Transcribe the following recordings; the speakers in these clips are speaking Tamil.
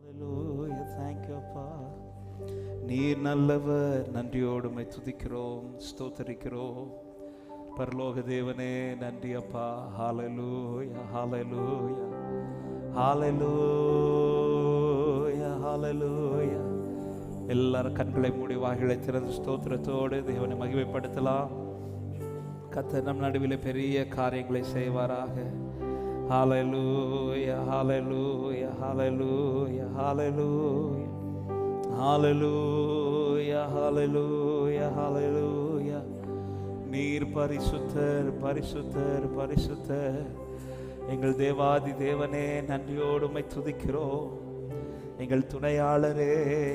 Hallelujah. Thank you, அப்பா. நீர் நல்லவர். நன்றியோடு உம்மை துதிக்கிறோம், ஸ்தோத்திரிக்கிறோம். பரலோக தேவனே நன்றி அப்பா. Hallelujah, hallelujah, hallelujah, hallelujah. எல்லாரும் கண்களை மூடி வாய்களை திறந்து ஸ்தோத்திரத்தோடு தேவனை மகிமைப்படுத்தலாம். கர்த்தர் நம் நடுவில் பெரிய காரியங்களை செய்வாராக. Hallelujah, hallelujah, hallelujah, hallelujah, hallelujah, hallelujah, hallelujah. நீர் பரிசுத்தர், பரிசுத்தர், பரிசுத்தர். எங்கள் தேவாதி தேவனே நன்றியோடு உம்மை துதிக்கிறோம். எங்கள் துணையாளரே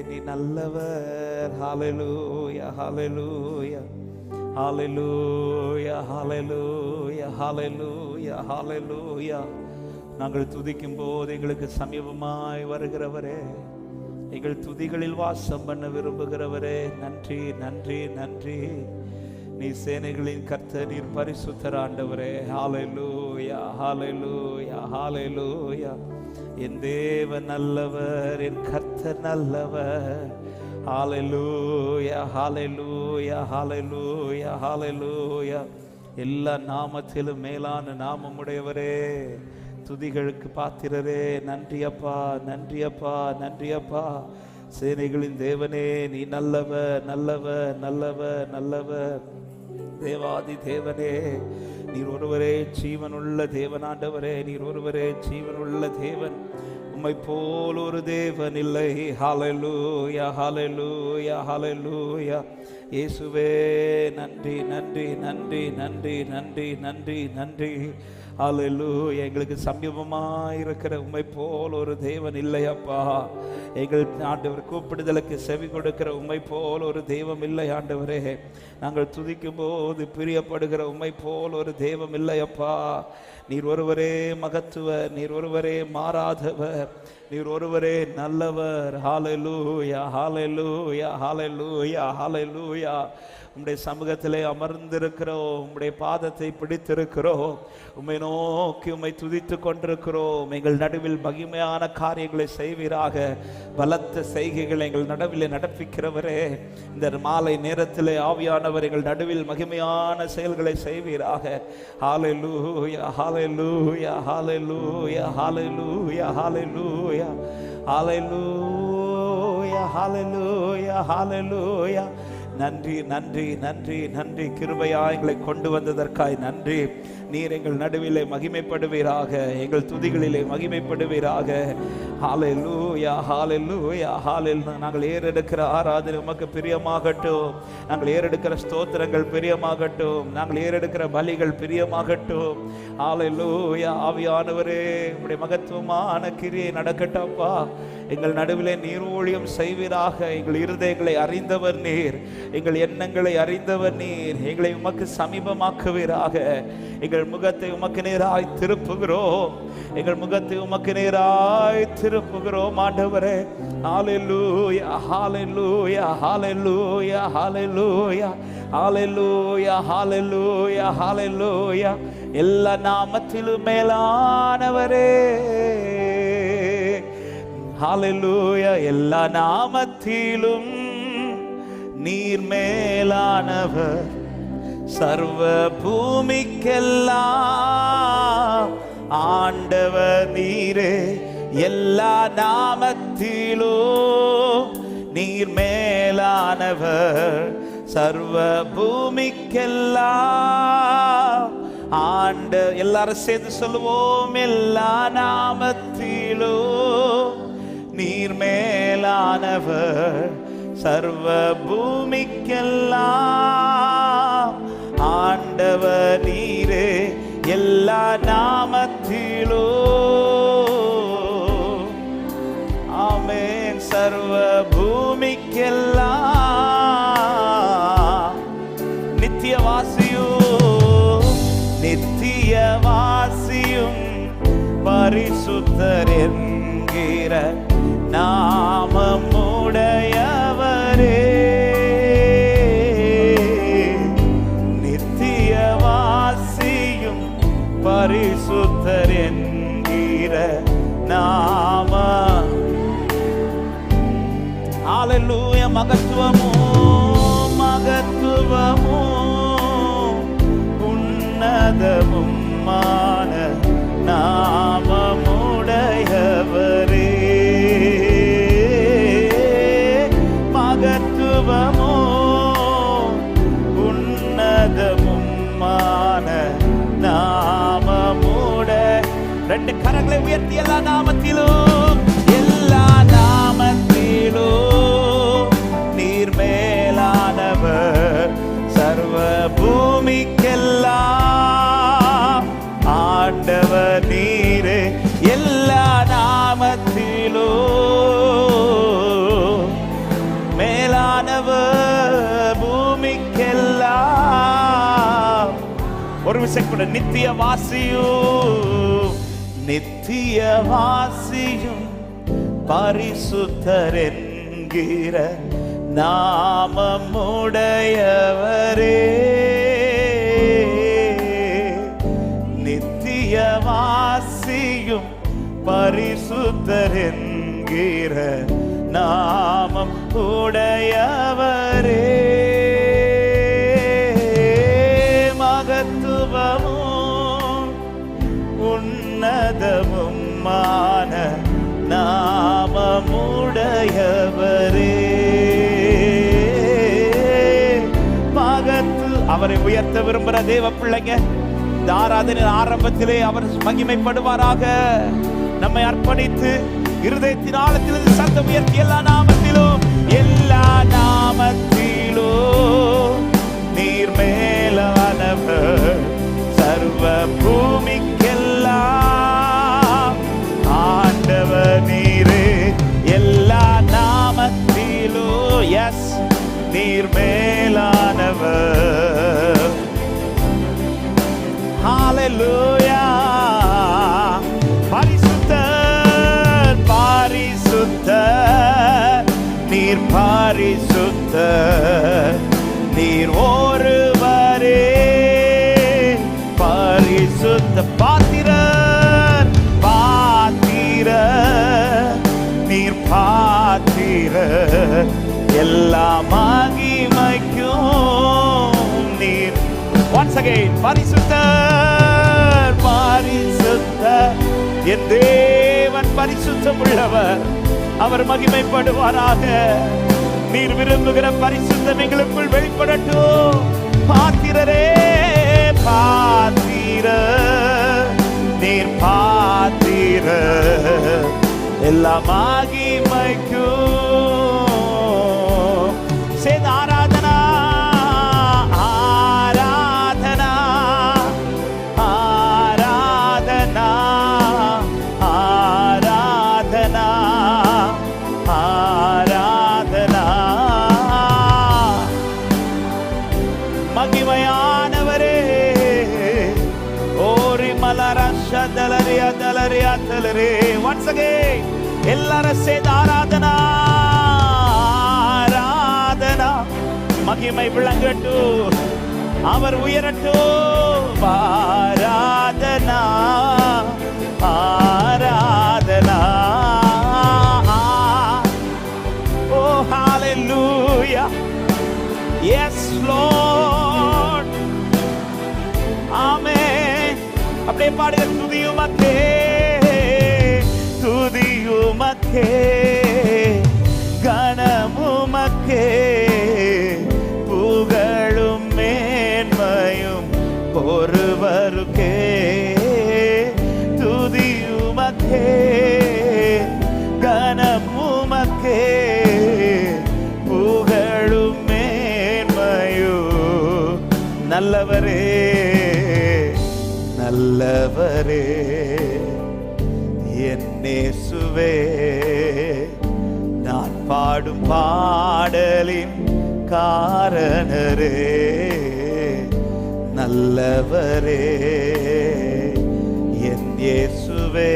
நீ நல்லவர். Hallelujah, hallelujah, hallelujah, hallelujah, hallelujah, hallelujah. நாங்கள் துதிக்கும் போது எங்களுக்கு சமீபமாய் வருகிறவரே, எங்கள் துதிகளில் வாசம் பண்ண விரும்புகிறவரே, நன்றி நன்றி நன்றி. நீ சேனைகளின் கர்த்தர், நீர் பரிசுத்தர் ஆண்டவரே. ஹalleluya, hallelujah, hallelujah. என் தேவன் நல்லவர், என் கர்த்தர் நல்லவர். Hallelujah, hallelujah, hallelujah, hallelujah. எல்லா நாமத்திலும் மேலான நாமம் உடையவரே, துதிகளுக்கு பாத்திரரே, நன்றி அப்பா, நன்றி அப்பா, நன்றி அப்பா. சேனைகளின் தேவனே நீ நல்லவர், நல்லவர், நல்லவர், நல்லவர். தேவாதி தேவனே நீர் ஒருவரே ஜீவனுள்ள தேவனாண்டவரே, நீர் ஒருவரே ஜீவனுள்ள தேவன். உம்மை போல் ஒரு தேவன் இல்லை. ஹalleluya, hallelujah, hallelujah. இயேசுவே நன்றி நன்றி நன்றி நன்றி நன்றி நன்றி நன்றி. ஹalleluya. எங்களுக்கு சமீபமாய் இருக்கிற உம்மை போல் ஒரு தேவன் இல்லை அப்பா. எங்கள் ஆண்டவர் கூப்பிடுதலுக்கு செவி கொடுக்கிற உம்மை போல் ஒரு தெய்வம் இல்லை ஆண்டவரே. நாங்கள் துதிக்கும் போது பிரியப்படுகிற உம்மை போல் ஒரு தெய்வம் இல்லை அப்பா. நீர் ஒருவரே மகத்துவர், நீர் ஒருவரே மாறாதவர், நீர் ஒருவரே நல்லவர். ஹalleluya, hallelujah, hallelujah, hallelujah. உம்முடைய சமூகத்திலே அமர்ந்திருக்கிறோம், உம்முடைய பாதத்தை பிடித்திருக்கிறோம், உம்மை நோக்கி உம்மை துதித்து கொண்டிருக்கிறோம். எங்கள் நடுவில் மகிமையான காரியங்களை செய்வீராக. பலத்த செய்கைகள் எங்கள் நடுவில் நடப்பிக்கிறவரே, இந்த மாலை நேரத்திலே ஆவியானவர் எங்கள் நடுவில் மகிமையான செயல்களை செய்வீராக. ஹalleluya, hallelujah, hallelujah, hallelujah, hallelujah, hallelujah, hallelujah, hallelujah. நன்றி நன்றி நன்றி நன்றி. கிருபையா எங்களை கொண்டு வந்ததற்காய் நன்றி. நீர் எங்கள் நடுவிலே மகிமைப்படுவீராக, எங்கள் துதிகளிலே மகிமைப்படுவீராக. ஹalleluya, hallelujah, hallelujah. நாங்கள் ஏறெடுக்கிற ஆராதனை உமக்கு பிரியமாகட்டும், நாங்கள் ஏறெடுக்கிற ஸ்தோத்திரங்கள் பிரியமாகட்டும், நாங்கள் ஏறெடுக்கிற பலிகள் பிரியமாகட்டும். ஹalleluya. ஆவியானவரே உம்முடைய மகத்துவமான கிரியை நடக்கட்டப்பா. எங்கள் நடுவிலே நீர் ஊழியம் செய்வீராக. எங்கள் இருதயங்களை அறிந்தவர் நீர், எங்கள் எண்ணங்களை அறிந்தவர் நீர். எங்களை உமக்கு சமீபமாக்குவீராக. எங்கள் முகத்தை உமக்கு நேராய் திருப்புகிறோம், எங்கள் முகத்தை உமக்கு நேராய் திருப்புகிறோம் ஆண்டவரே. ஹalleluya, hallelujah, hallelujah, hallelujah, hallelujah, hallelujah, hallelujah. எல்லா நாமத்திலும் மேலானவரே, ஹalleluya. எல்லா நாமத்திலும் நீர் மேலானவர், சர்வ பூமிக்கெல்லாம் ஆண்டவர் நீரே. எல்லா நாமத்திலும் நீர் மேலானவர், சர்வ பூமிக்கெல்லாம் ஆண்ட. எல்லாரும் சேர்ந்து சொல்லுவோம், எல்லா நாமத்திலும் நீர் மேலானவர், சர்வ பூமிக்கெல்லாம் ஆண்டவர் நீரே. எல்லா நாமத்திலும் ஆமென், சர்வ பூமிக்கெல்லாம் நித்தியவாசியும் நித்தியவாசியும் பரிசுத்தர் என்கிற நாமமுடையவரே. நித்தியவாசியும் பரிசுத்தர் என்கிற நாம ஹalleluya மகத்துவமோ மகத்துவமோ உன்னதமுமான நாமமுடையவரே மகத்துவமோ உன்னதமுமான நாமமுட ரெண்டு கரங்களை உயர்த்தி எல்லா நாமத்திலும் நீர் மேலானவர் சர்வ பூமிக்கெல்லாம் ஆண்டவர் நீரே எல்லா நாமத்திலும் மேலானவர் பூமிக்கெல்லாம் ஒரு விஷயம் கூட நித்திய வாசியும் பரிசுத்தர் என்கிற நாமமுடையவரே நித்தியவாசியும் பரிசுத்தர் என்கிற நாமம் உடையவரே மகத்துவமும் உன்னதமுமான நாமமுடையவரே மகத்து அவரை உயர்த்த விரும்புகிற தேவ பிள்ளைங்க இந்த ஆராதனை ஆரம்பத்திலே அவர் மகிமைப்படுவாராக. நம்மை அர்ப்பணித்து இருதயத்தின் ஆழத்திலிருந்து சத்தம் உயர்த்தி எல்லா நாமத்திலும் நீர் மேலானவர் சர்வ பூமிக்கெல்லாம் ஆண்டவர் நீரே எல்லா நாமத்திலும் எஸ் நீர் மேலானவர். ஹalleluya பரிசுத்தர் பரிசுத்தர் நீர் பரிசுத்தர் நீர் ஒருவரே பரிசுத்த பாத்திரர் பாத்திரர் நீர் பாத்திரர் எல்லா மகிமைக்கும் நீர் once again பரிசுத்தர் பரிசுத்தர் என் தேவன் பரிசுத்தம் உள்ளவர் அவர் மகிமைப்படுவாராக. நீர் விரும்புகிற பரிசுத்தம் எங்களுக்குள் வெளிப்படட்டும். பாத்திரரே பாத்திரர் நீர் பாத்திரர் எல்லா மகிமைக்கும் சேர்ந்து ஆராதனா ஆராதனா ஆராதனா ஆராதனா ஆராதனா மகிமையானவரே ஓரி மலரஷ தலரியா தலரியா தலரே once again எல்லாரும் சேர்ந்து ஆராதனா ஆராதனா மகிமை விளங்கட்டும் அவர் உயரட்டும். ஆராதனா ஆராதனா ஓ ஹalleluya yes lord ஆமென். அப்படியே பாடுங்க துதியுமக்கே துதியுமக்கே கனமுமக்கே புகழும் மேன்மையும் ஒருவருக்கே துதியுமக்கே கனமுமக்கே புகழும் மேன்மையும் நல்லவரே நல்லவரே என் இயேசுவே நான் பாடும் பாடலின் காரணரே நல்லவரே என் இயேசுவே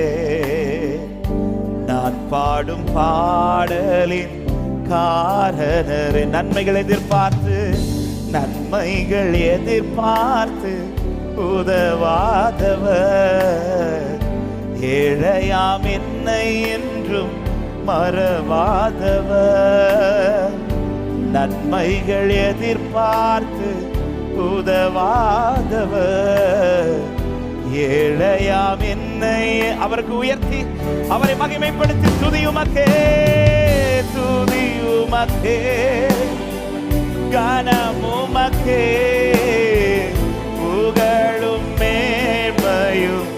நான் பாடும் பாடலின் காரணரே. நன்மைகள் எதிர்பார்த்து உதவாதவர் ஏழையாம் என்னை என்றும் மறவாதவர் நன்மைகள் எதிர்பார்த்து உதவாதவர், ஏழையாம் என்னை அவருக்கு உயர்த்தி அவரை மகிமைப்படுத்தி துதியுமக்கே துதியுமக்கே கனமுமக்கே புகழும் மேன்மையும்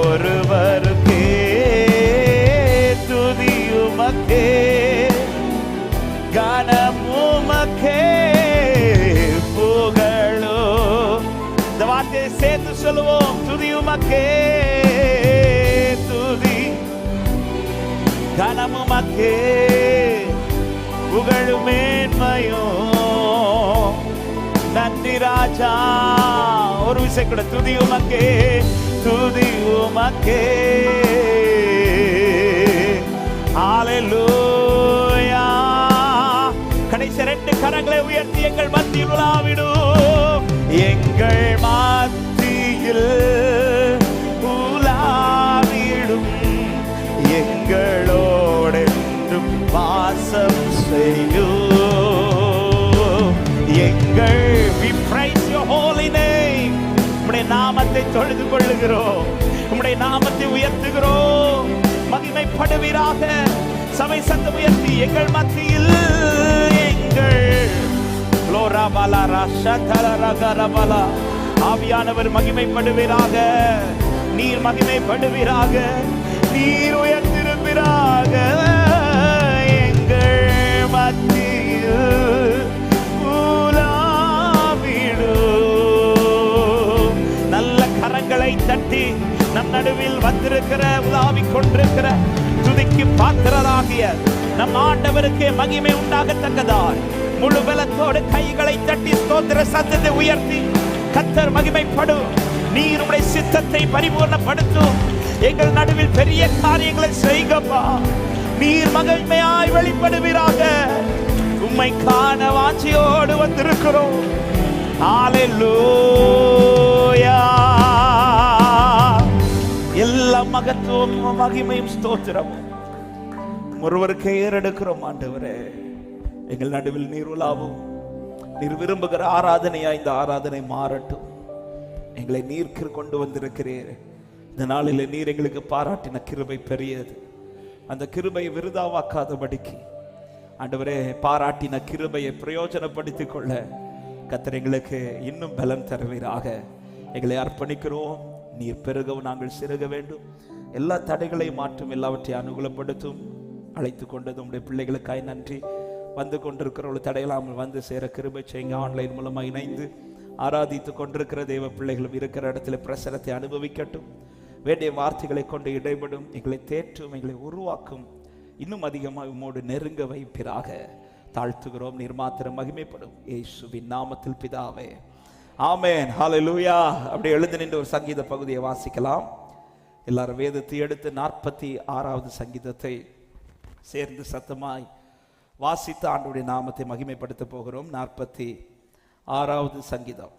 ஒருவருக்கே துதியுமக்கே கனமுமக்கே புகழும். இந்த வார்த்தையை சேர்த்து சொல்லுவோம். துதியுமக்கே துதி கனமுமக்கே புகழும் மேன்மையும். நன்றி ராஜா. ஒரு விஷயம் கூட. துதியுமக்கே துதியுமக்கே. ஹல்லேலூயா. கடைசி 2 கரங்களை உயர்த்தி எங்கள் மத்தியில் உலாவிடும். எங்கள் மத்தியில் உலாவிடும். எங்களோடென்றும் வாசம் செய்யும். எங்கள் we praise your holy name. உம்முடைய நாமத்தை தொழுது கொள்ளுகிறோம். உம்முடைய நாமத்தை உயர்த்துகிறோம். மகிமைப்படுவீராக. சபை சத்தம் உயர்த்தி எங்கள் மத்தியில் எங்கள் லோராபாலா ராஷதலரகரபாலா ஆவியானவர் மகிமைப்படுவீராக. நீர் மகிமைப்படுவீராக. நீர் உயர்த்திருப்பீராக. எங்கள் மத்தியில் உலாவிடும். நல்ல கரங்களை தட்டி நம் நடுவில் வந்திருக்கிற உலாவிக் கொண்டிருக்கிற துதிக்கு பாத்திரராகிய நம் ஆண்டவருக்கே மகிமை உண்டாகத்தக்கதாய் முழு பலத்தோடு கைகளை தட்டி ஸ்தோத்திர சத்தத்தை உயர்த்தி கர்த்தர் மகிமைப்படும். நீர் உம்முடைய சித்தத்தை பரிபூர்ணப்படுத்தும். எங்கள் நடுவில் பெரிய காரியங்களை செய்கப்பா. நீர் மகிமையாய் வெளிப்படுவீராக. உம்மை காண வாஞ்சியோடு வந்திருக்கிறோம். ஹல்லேலூயா. எல்லா மகத்துவமும் மகிமையும் ஸ்தோத்திரமும் ஒருவருக்கே ஏறெடுக்கிறோம். ஆண்டவரே, எங்கள் நடுவில் நீர் உலாவும். நீர் விரும்புகிற ஆராதனையா இந்த ஆராதனை மாறட்டும். எங்களை நீர் கொண்டு வந்திருக்கிறீர். இந்த நாளில் நீர் எங்களுக்கு பாராட்டின கிருபை பெரியது. அந்த கிருபையை விருதாவாக்காதபடிக்கு ஆண்டவரே, பாராட்டின கிருபையை பிரயோஜனப்படுத்திக் கொள்ள கர்த்தர் எங்களுக்கு இன்னும் பலம் தருவீராக. எங்களை அர்ப்பணிக்கிறோம். நீர் பெருகவும் நாங்கள் சிறுக வேண்டும். எல்லா தடைகளையும் மாற்றும். எல்லாவற்றையும் அனுகூலப்படுத்தும். அழைத்து கொண்டது உங்களுடைய பிள்ளைகளுக்காய் நன்றி. வந்து கொண்டிருக்கிறவர்கள் தடையில்லாமல் வந்து சேர கிருபை செய்யுங்க. ஆன்லைன் மூலமாக இணைந்து ஆராதித்து கொண்டிருக்கிற தேவ பிள்ளைகளும் இருக்கிற இடத்துல பிரசனத்தை அனுபவிக்கட்டும். வேண்டிய வார்த்தைகளை கொண்டு இடைபடும். எங்களை தேற்றும், எங்களை உருவாக்கும். இன்னும் அதிகமாக உம்மோடு நெருங்க வைப்பிறாக தாழ்த்துகிறோம். நீர் மாத்திரம் மகிமைப்படும். இயேசுவின் நாமத்தில் பிதாவே, ஆமென். ஹல்லேலூயா. அப்படி எழுந்து நின்று ஒரு சங்கீத பகுதியை வாசிக்கலாம். எல்லாரும் வேதத்தை எடுத்து 46வது சங்கீதத்தை சேர்ந்து சத்தமாய் வாசித்து ஆண்டவருடைய நாமத்தை மகிமைப்படுத்த போகிறோம். 46வது சங்கீதம்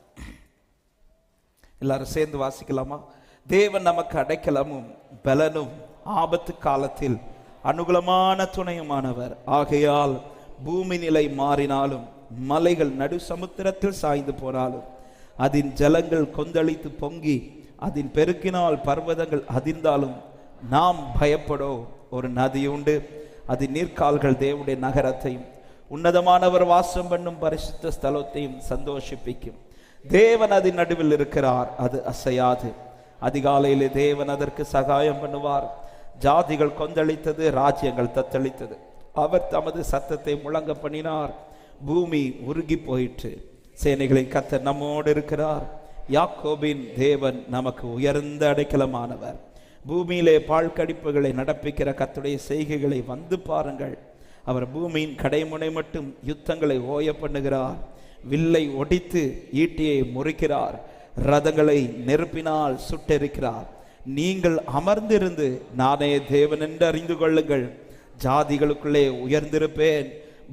எல்லாரும் சேர்ந்து வாசிக்கலாமா? தேவன் நமக்கு அடைக்கலமும் பலனும் ஆபத்து காலத்தில் அனுகூலமான துணையுமானவர். ஆகையால் பூமி நிலை மாறினாலும் மலைகள் நடு சமுத்திரத்தில் சாய்ந்து போனாலும் அதன் ஜலங்கள் கொந்தளித்து பொங்கி அதன் பெருக்கினால் பர்வதங்கள் அதிர்ந்தாலும் நாம் பயப்படோ. ஒரு நதி உண்டு, அதன் நீர்க்கால்கள் தேவனுடைய நகரத்தையும் உன்னதமானவர் வாசம் பண்ணும் பரிசுத்த ஸ்தலத்தையும் சந்தோஷிப்பிக்கும். தேவன் அதன் நடுவில் இருக்கிறார், அது அசையாது. அதிகாலையிலே தேவன் அதற்கு சகாயம் பண்ணுவார். ஜாதிகள் கொந்தளித்தது, ராஜ்யங்கள் தத்தளித்தது. அவர் தமது சத்தத்தை முழங்க பண்ணினார், பூமி உருகி போயிற்று. சேனைகளின் கர்த்தர் நம்மோடு இருக்கிறார். யாக்கோபின் தேவன் நமக்கு உயர்ந்த அடைக்கலமானவர். பூமியிலே பாழ்கடிப்புகளை நடப்பிக்கிற கர்த்தருடைய செய்கைகளை வந்து பாருங்கள். அவர் பூமியின் கடைமுனை மட்டும் யுத்தங்களை ஓய பண்ணுகிறார். வில்லை ஒடித்து ஈட்டியை முறிக்கிறார். ரதங்களை நெருப்பினால் சுட்டெரிக்கிறார். நீங்கள் அமர்ந்திருந்து நானே தேவன் என்று அறிந்து கொள்ளுங்கள். ஜாதிகளுக்குள்ளே உயர்ந்திருப்பேன்,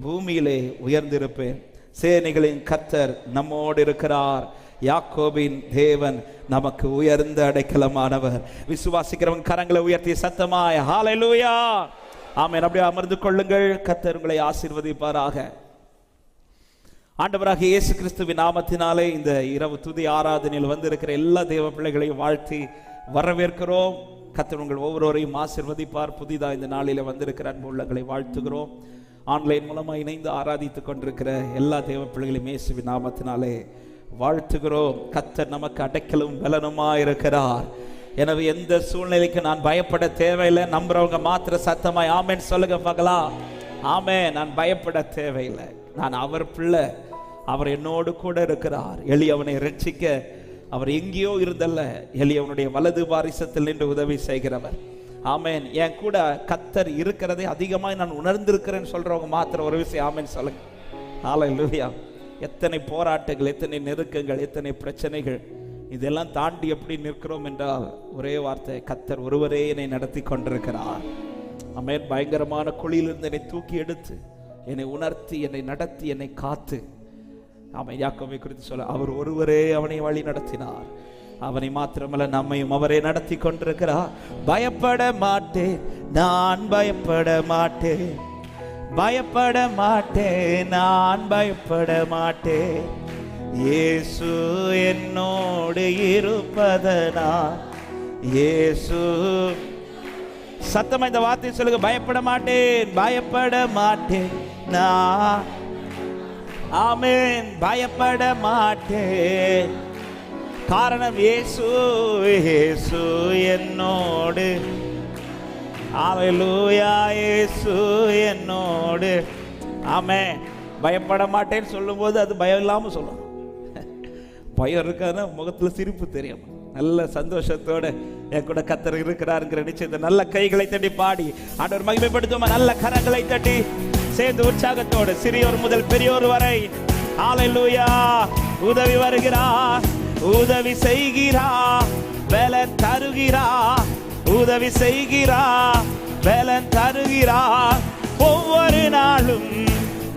பூமியிலே உயர்ந்திருப்பேன். சேனைகளின் கர்த்தர் நம்மோடு இருக்கிறார். யாக்கோபின் தேவன் நமக்கு உயர்ந்த அடைக்கலமானவர். விசுவாசிக்கிறவங்க கரங்களை உயர்த்தி சத்தமாய் ஹல்லேலூயா, ஆமென். அப்படியே அமர்ந்து கொள்ளுங்கள். கர்த்தர் உங்களை ஆசீர்வதிப்பாராக. ஆண்டவராகிய இயேசு கிறிஸ்துவின் நாமத்தினாலே இந்த இரவு துதி ஆராதனையில் வந்திருக்கிற எல்லா தேவ பிள்ளைகளையும் வாழ்த்தி வரவேற்கிறோம். கர்த்தர் உங்கள் ஒவ்வொருவரையும் ஆசீர்வதிப்பார். புதிதாக இந்த நாளில் வந்திருக்கிற அன்பு உள்ளங்களை வாழ்த்துகிறோம். ஆன்லைன் மூலமாக இணைந்து ஆராதித்துக் கொண்டிருக்கிற எல்லா தேவ பிள்ளைகளையும் இயேசுவின் நாமத்தினாலே வாழ்த்துகிறோம். கர்த்தர் நமக்கு அடைக்கலும் பலனுமாய் இருக்கிறார். எனவே எந்த சூழ்நிலைக்கு நான் பயப்பட தேவையில்லை. நம்புறவங்க மாத்திர சத்தமாய் ஆமென் சொல்லுங்க பார்க்கலாம். ஆமென். நான் பயப்பட தேவையில்லை. நான் அவர் பிள்ளை. அவர் என்னோடு கூட இருக்கிறார். எளியவனை ரட்சிக்க அவர் எங்கேயோ இருந்தல்ல, எளியவனுடைய வலது பாரிசத்தில் நின்று உதவி செய்கிறவர். ஆமென். என் கூட கர்த்தர் இருக்கிறதை அதிகமாக நான் உணர்ந்திருக்கிறேன்னு சொல்றவங்க மாத்திர ஒரு விஷயம் ஆமென் சொல்லுங்க. ஹல்லேலூயா. எத்தனை போராட்டங்கள், எத்தனை நெருக்கங்கள், எத்தனை பிரச்சனைகள், இதெல்லாம் தாண்டி எப்படி நிற்கிறோம் என்றால் ஒரே வார்த்தை, கர்த்தர் ஒருவரே என்னை நடத்தி கொண்டிருக்கிறார். ஆமென். பயங்கரமான குழியிலிருந்து என்னை தூக்கி எடுத்து என்னை உணர்த்தி என்னை நடத்தி என்னை காத்து, ஆமென், யாக்கோபை குறித்து சொல்ல, அவர் ஒருவரே அவனை வழி நடத்தினார். அவனை மாத்திரமல்ல நம்மையும் அவரே நடத்தி கொண்டிருக்கிறார். பயப்பட மாட்டேன், நான் பயப்பட மாட்டேன், பயப்பட மாட்டேன், நான் பயப்பட மாட்டேன், இயேசு என்னோடு இருப்பதனால். இயேசு, சத்தமா இந்த வார்த்தை சொல்லுங்க, பயப்பட மாட்டேன், பயப்பட மாட்டேன் நான். ஆமென். பயப்பட மாட்டேன். காரணம் இயேசு, இயேசு என்னோடு. ஹல்லேலூயா. இயேசு என்னோடு. ஆமென். பயப்பட மாட்டேன்னு சொல்லும்போது அது பயம் இல்லாமல் சொல்லணும். பயம் இருக்காதுன்னா முகத்தில் சிரிப்பு தெரியும். நல்ல சந்தோஷத்தோட என் கூட கர்த்தர் இருக்கிறாருங்கிற நிச்சயத்தை நல்ல கைகளை தட்டி பாடி ஆண்டவர் மகிமைப்படுத்துமா. நல்ல கரங்களை தட்டி சேர்ந்து உற்சாகத்தோடு சிறியோர் முதல் பெரியோர் வரை ஹல்லேலூயா. உதவி வருகிறார், உதவி செய்கிறார், பலன் தருகிறார், உதவி செய்கிறார், பலன் தருகிறார். ஒவ்வொரு நாளும்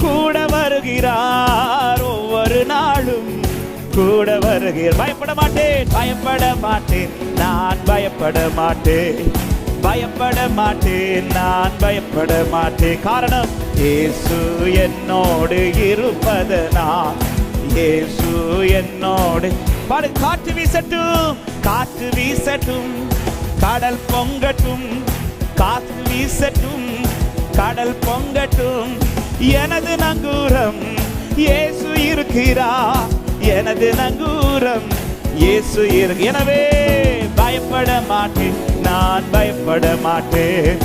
கூட வருகிறார், ஒவ்வொரு நாளும் கூட வருகிறார். பயப்பட மாட்டேன், பயப்பட மாட்டேன், நான் பயப்பட மாட்டேன், பயப்பட மாட்டேன், நான் பயப்பட மாட்டேன். காரணம் இயேசு என்னோடு இருப்பதனால். இயேசு என்னோடு. பாடு. காற்று வீசட்டும், காற்று வீசட்டும், கடல் பொங்கட்டும், காற்று வீசட்டும், கடல் பொங்கட்டும், எனது நங்கூரம் இயேசு இருக்கிறார், எனது நங்கூரம் இயேசு இருக்கு. எனவே பயப்பட மாட்டேன், நான் பயப்பட மாட்டேன்,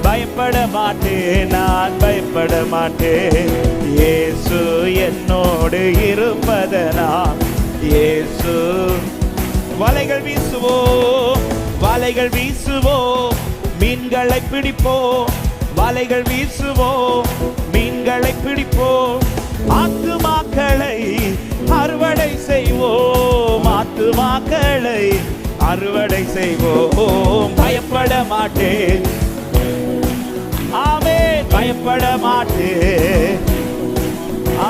பயப்பட மாட்டேன், நான் பயப்பட மாட்டேன், இயேசு என்னோடு இருப்பதனால். இயேசு. வலைகள் வீசுவோம், வலைகள் வீசுவோம், மீன்களை பிடிப்போம், வலைகள் வீசுவோம், மீன்களை பிடிப்போம், ஆத்துமாக்களை அறுவடை செய்வோம், ஆத்துமாக்களை அறுவடை செய்வோம். பயப்பட மாட்டேன். ஆமென். பயப்பட மாட்டேன்.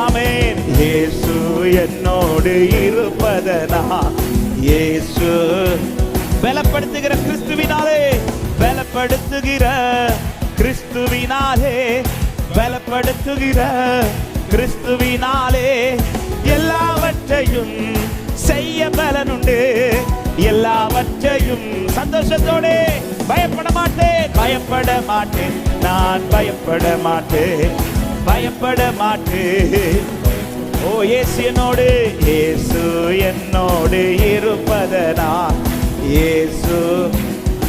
ஆமென். இயேசு என்னோடு இருப்பதனால். இயேசு. பலப்படுத்துகிற கிறிஸ்துவினாலே, பலப்படுத்துகிற கிறிஸ்துவினாலே, பலப்படுத்துகிற கிறிஸ்துவினாலே எல்லாவற்றையும் செய்ய பலனுண்டு, எல்லாவற்றையும் சந்தோஷத்தோடு. பயப்பட மாட்டேன், பயப்பட மாட்டேன், நான் பயப்பட மாட்டேன், பயப்பட மாட்டேன். ஓ இயேசு என்னோடு, இயேசு என்னோடு இருப்பதனால். இயேசு.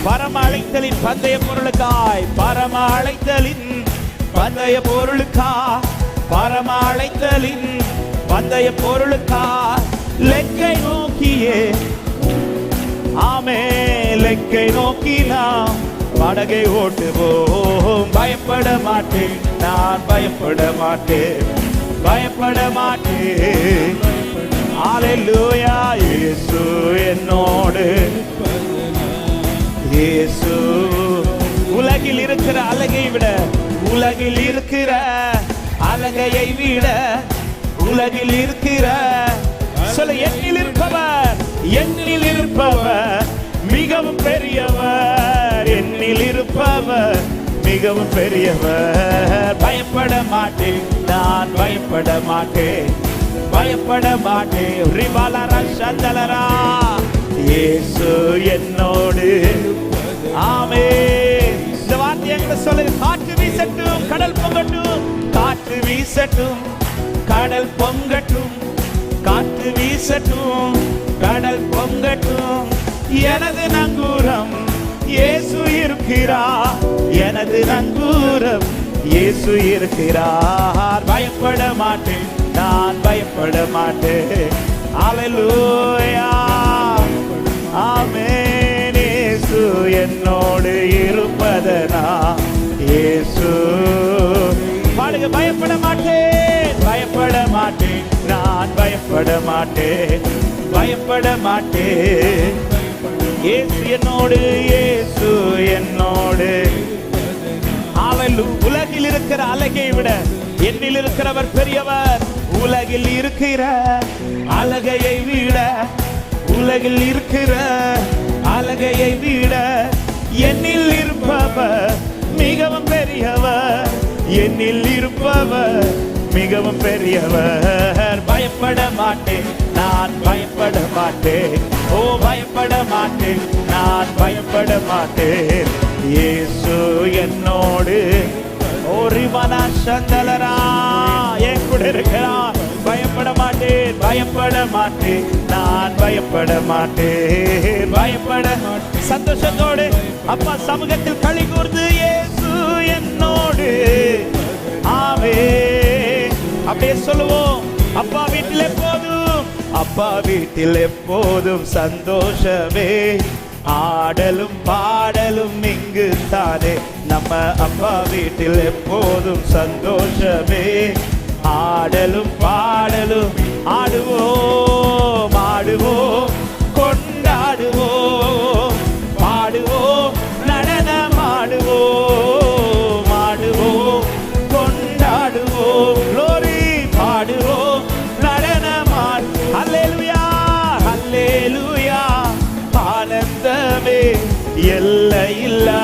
பரம அழைத்தலின் பந்தய பொருளுக்காய், பரம அழைத்தலின் பந்தய பொருளுக்காய், பரம அழைத்தலின் பந்தய பொருளுக்காய் லெக்கை நோக்கியே. ஆமே. லெக்கை நோக்கி நாம் படகை ஓட்டுவோம். பயப்பட மாட்டேன், நான் பயப்பட மாட்டேன், பயப்பட மாட்டேன். ஹல்லேலூயா. இயேசு என்னோடு. இயேசு. உலகில் இருக்கிற அழகை விட, உலகில் இருக்கிற அழகையை விட, உலகில் இருக்கிற சொல்ல, என்னில் இருப்பவர், என்னில் இருப்பவர் மிகவும் பெரியவர், என்னில் இருப்பவர் மிகவும் பெரியவர். பயப்பட மாட்டேன், நான் பயப்பட மாட்டேன், பயப்பட மாட்டேன். ரிபாலரா சந்தலரா, இயேசு என்னோடு. ஆமென். இந்த வார்த்தையை சொல்லுங்க. காற்று வீசட்டும், கடல் பொங்கட்டும். காற்று வீசட்டும், கடல் பொங்கட்டும். காற்று வீசட்டும், கடல் பொங்கட்டும். எனது நங்கூரம் இயேசு இருக்கிறார். எனது நங்கூரம் இயேசு இருக்கிறார். பயப்பட மாட்டேன், நான் பயப்பட மாட்டேன். அல்லேலூயா, ஆமென். இயேசு என்னோடு இருப்பதனா, இயேசு. பாடுங்க. பயப்பட மாட்டேன், பயப்பட மாட்டேன், நான் பயப்பட மாட்டேன், பயப்பட மாட்டேன். இயேசு என்னோடு, இயேசு என்னோடு. உலகில் இருக்கிற அழகை விட என்னில் இருக்கிறவர் பெரியவர். உலகில் இருக்கிற அழகையை விட, உலகில் இருக்கிற அழகையை விட என்னில் இருப்பவர் மிகவும் பெரியவர். என்னில் இருப்பவர் மிகவும் பெரியவர். பயப்பட மாட்டேன், நான் பயப்பட மாட்டேன். ஓ பயப்பட மாட்டேன், நான் பயப்பட மாட்டேன். இயேசு என்னோடு. ஓரிவனா சந்தலரா, என் கூட இருக்கிறார். பயப்பட மாட்டேன், பயப்பட மாட்டேன், நான் பயப்பட மாட்டேன், பயப்பட. சந்தோஷத்தோடு அப்பா சமூகத்தில் களி கூர்ந்து, இயேசு என்னோடு. ஆமென். அப்படியே சொல்லுவோம். அப்பா வீட்டில் எப்போதும், அப்பா வீட்டில் எப்போதும் சந்தோஷமே. ஆடலும் பாடலும் இங்கு தானே. நம்ம அப்பா வீட்டில் எப்போதும் சந்தோஷமே. ஆடலும் பாடலும், ஆடுவோம் ஆடுவோம் கொண்டாடுவோம், பாடுவோம் நடனம் ஆடுவோம், ஆடுவோம் கொண்டாடுவோம். glory, பாடுவோம் நடனம் ஆடு. அல்லேலூயா, அல்லேலூயா. ஆனந்தமே எல்லையில்லா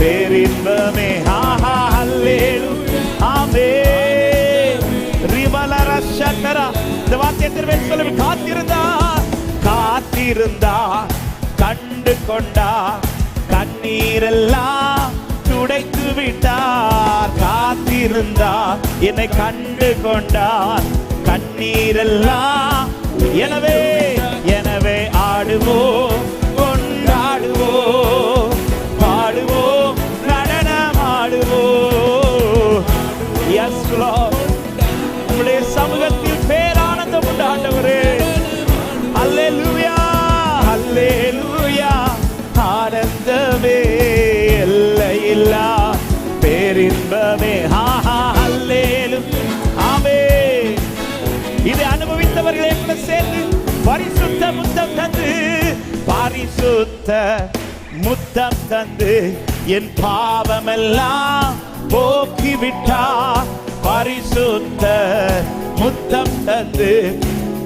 பேரின்பமே. ஆஹா அல்லேலூயா, ஆமென். ரிவலர சக்கரா. இந்த வார்த்தையை திரும்ப சொல்லுங்க. காத்திருந்தா, காத்திருந்தா கண்டு கொண்டா, கண்ணீரெல்லாம் துடைத்து விட்டார். காத்திருந்தா என்னை கண்டு கொண்டார், கண்ணீரெல்லாம். எனவே எனவே ஆடுவோம் கொண்டாடுவோம், பாடுவோம் நடனம் ஆடுவோம். எஸ் லார்ட், உம்முடைய சமூகத்தில் பேரானந்தம் உண்டு ஆண்டவரே. அல்லேலூயா, அல்லேலூயா. ஆனந்தமே எல்லையில்லா பேரின்பமே. ஆஹா அல்லேலூயா, ஆமென். இதை அனுபவித்தவர்களை கூட சேர்ந்து பரிசுத்த முத்தம் தந்து, பரிசுத்த முத்தம் தந்து என் பாவமெல்லாம் போக்கிவிட்டார். பரிசுத்த முத்தம் தந்து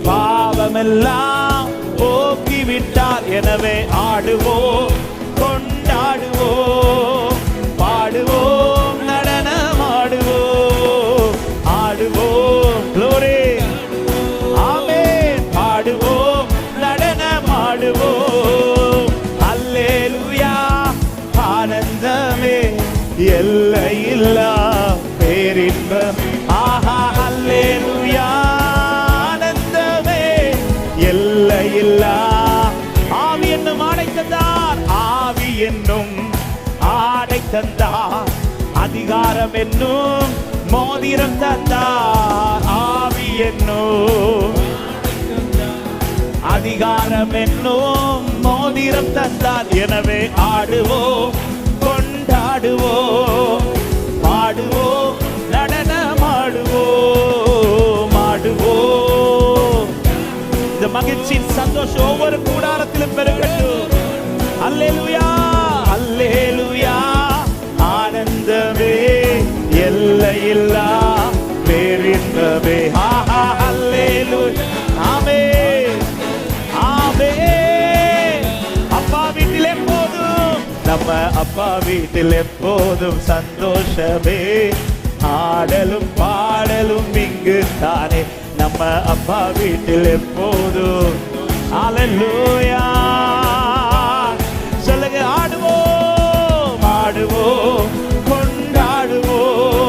பாவமெல்லாம் போக்கிவிட்டார். எனவே ஆடுவோம் கொண்டாடுவோம், பாடுவோம் நடனம் ஆடுவோம், ஆடுவோம் glory, ஆமென். பாடுவோம் நடனம் ஆடுவோம். அல்லேலூயா, ஆனந்தமே எல்லையில்லா பேரின்பம். ஆஹா அல்லேலூயா, ஆனந்தமே எல்லையில்லா. ஆவி என்னும் ஆடை தந்தார், ஆவி என்னும் ஆடை தந்தார். அதிகாரம் என்னும் மோதிரம் தந்தார். ஆவி என்னும் அதிகாரம் என்னும் மோதிரம் தந்தார். எனவே ஆடுவோம் கொண்டாடுவோம், பாடுவோம் நடனம் ஆடுவோம், ஆடுவோம். இந்த மகிழ்ச்சியின் சந்தோஷம் ஒவ்வொரு கூடாரத்திலும் பெருகட்டும். அல்லேலூயா, அல்லேலூயா. ஆனந்தமே எல்லையில்லா பேரின்பமே. ஆஹா அல்லேலூயா, ஆமென், ஆமென். அப்பா வீட்டில் எப்போதும், நம்ம அப்பா வீட்டில் எப்போதும் சந்தோஷமே. ஆடலும் பாடலும் இங்கு தானே. நம்ம அப்பா வீட்டில் எப்போதும் ஹல்லேலூயா. சொல்லுங்க, ஆடுவோம் ஆடுவோம் கொண்டாடுவோம்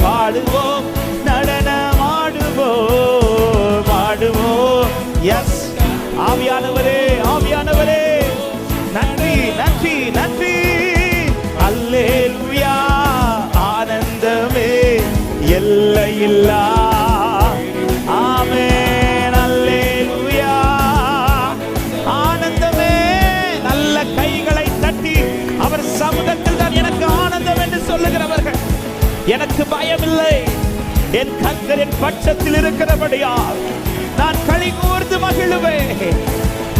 பாடுவோம் நடனம் ஆடுவோம் ஆடுவோம். எஸ் ஆவியானவரே, ஆவியானவரே, நன்றி நன்றி நன்றி. அல்லேலூயா. ஆனந்தமே எல்லையில்லா. ஆமென். அல்லேலூயா. ஆனந்தமே. நல்ல கைகளை தட்டி அவர் சமூகத்தில் தான் எனக்கு ஆனந்தம் என்று சொல்லுகிறவர்கள், எனக்கு பயமில்லை, என் கர்த்தர் என் பட்சத்தில் இருக்கிறபடியால் நான் களி கூர்ந்து மகிழுவேன்.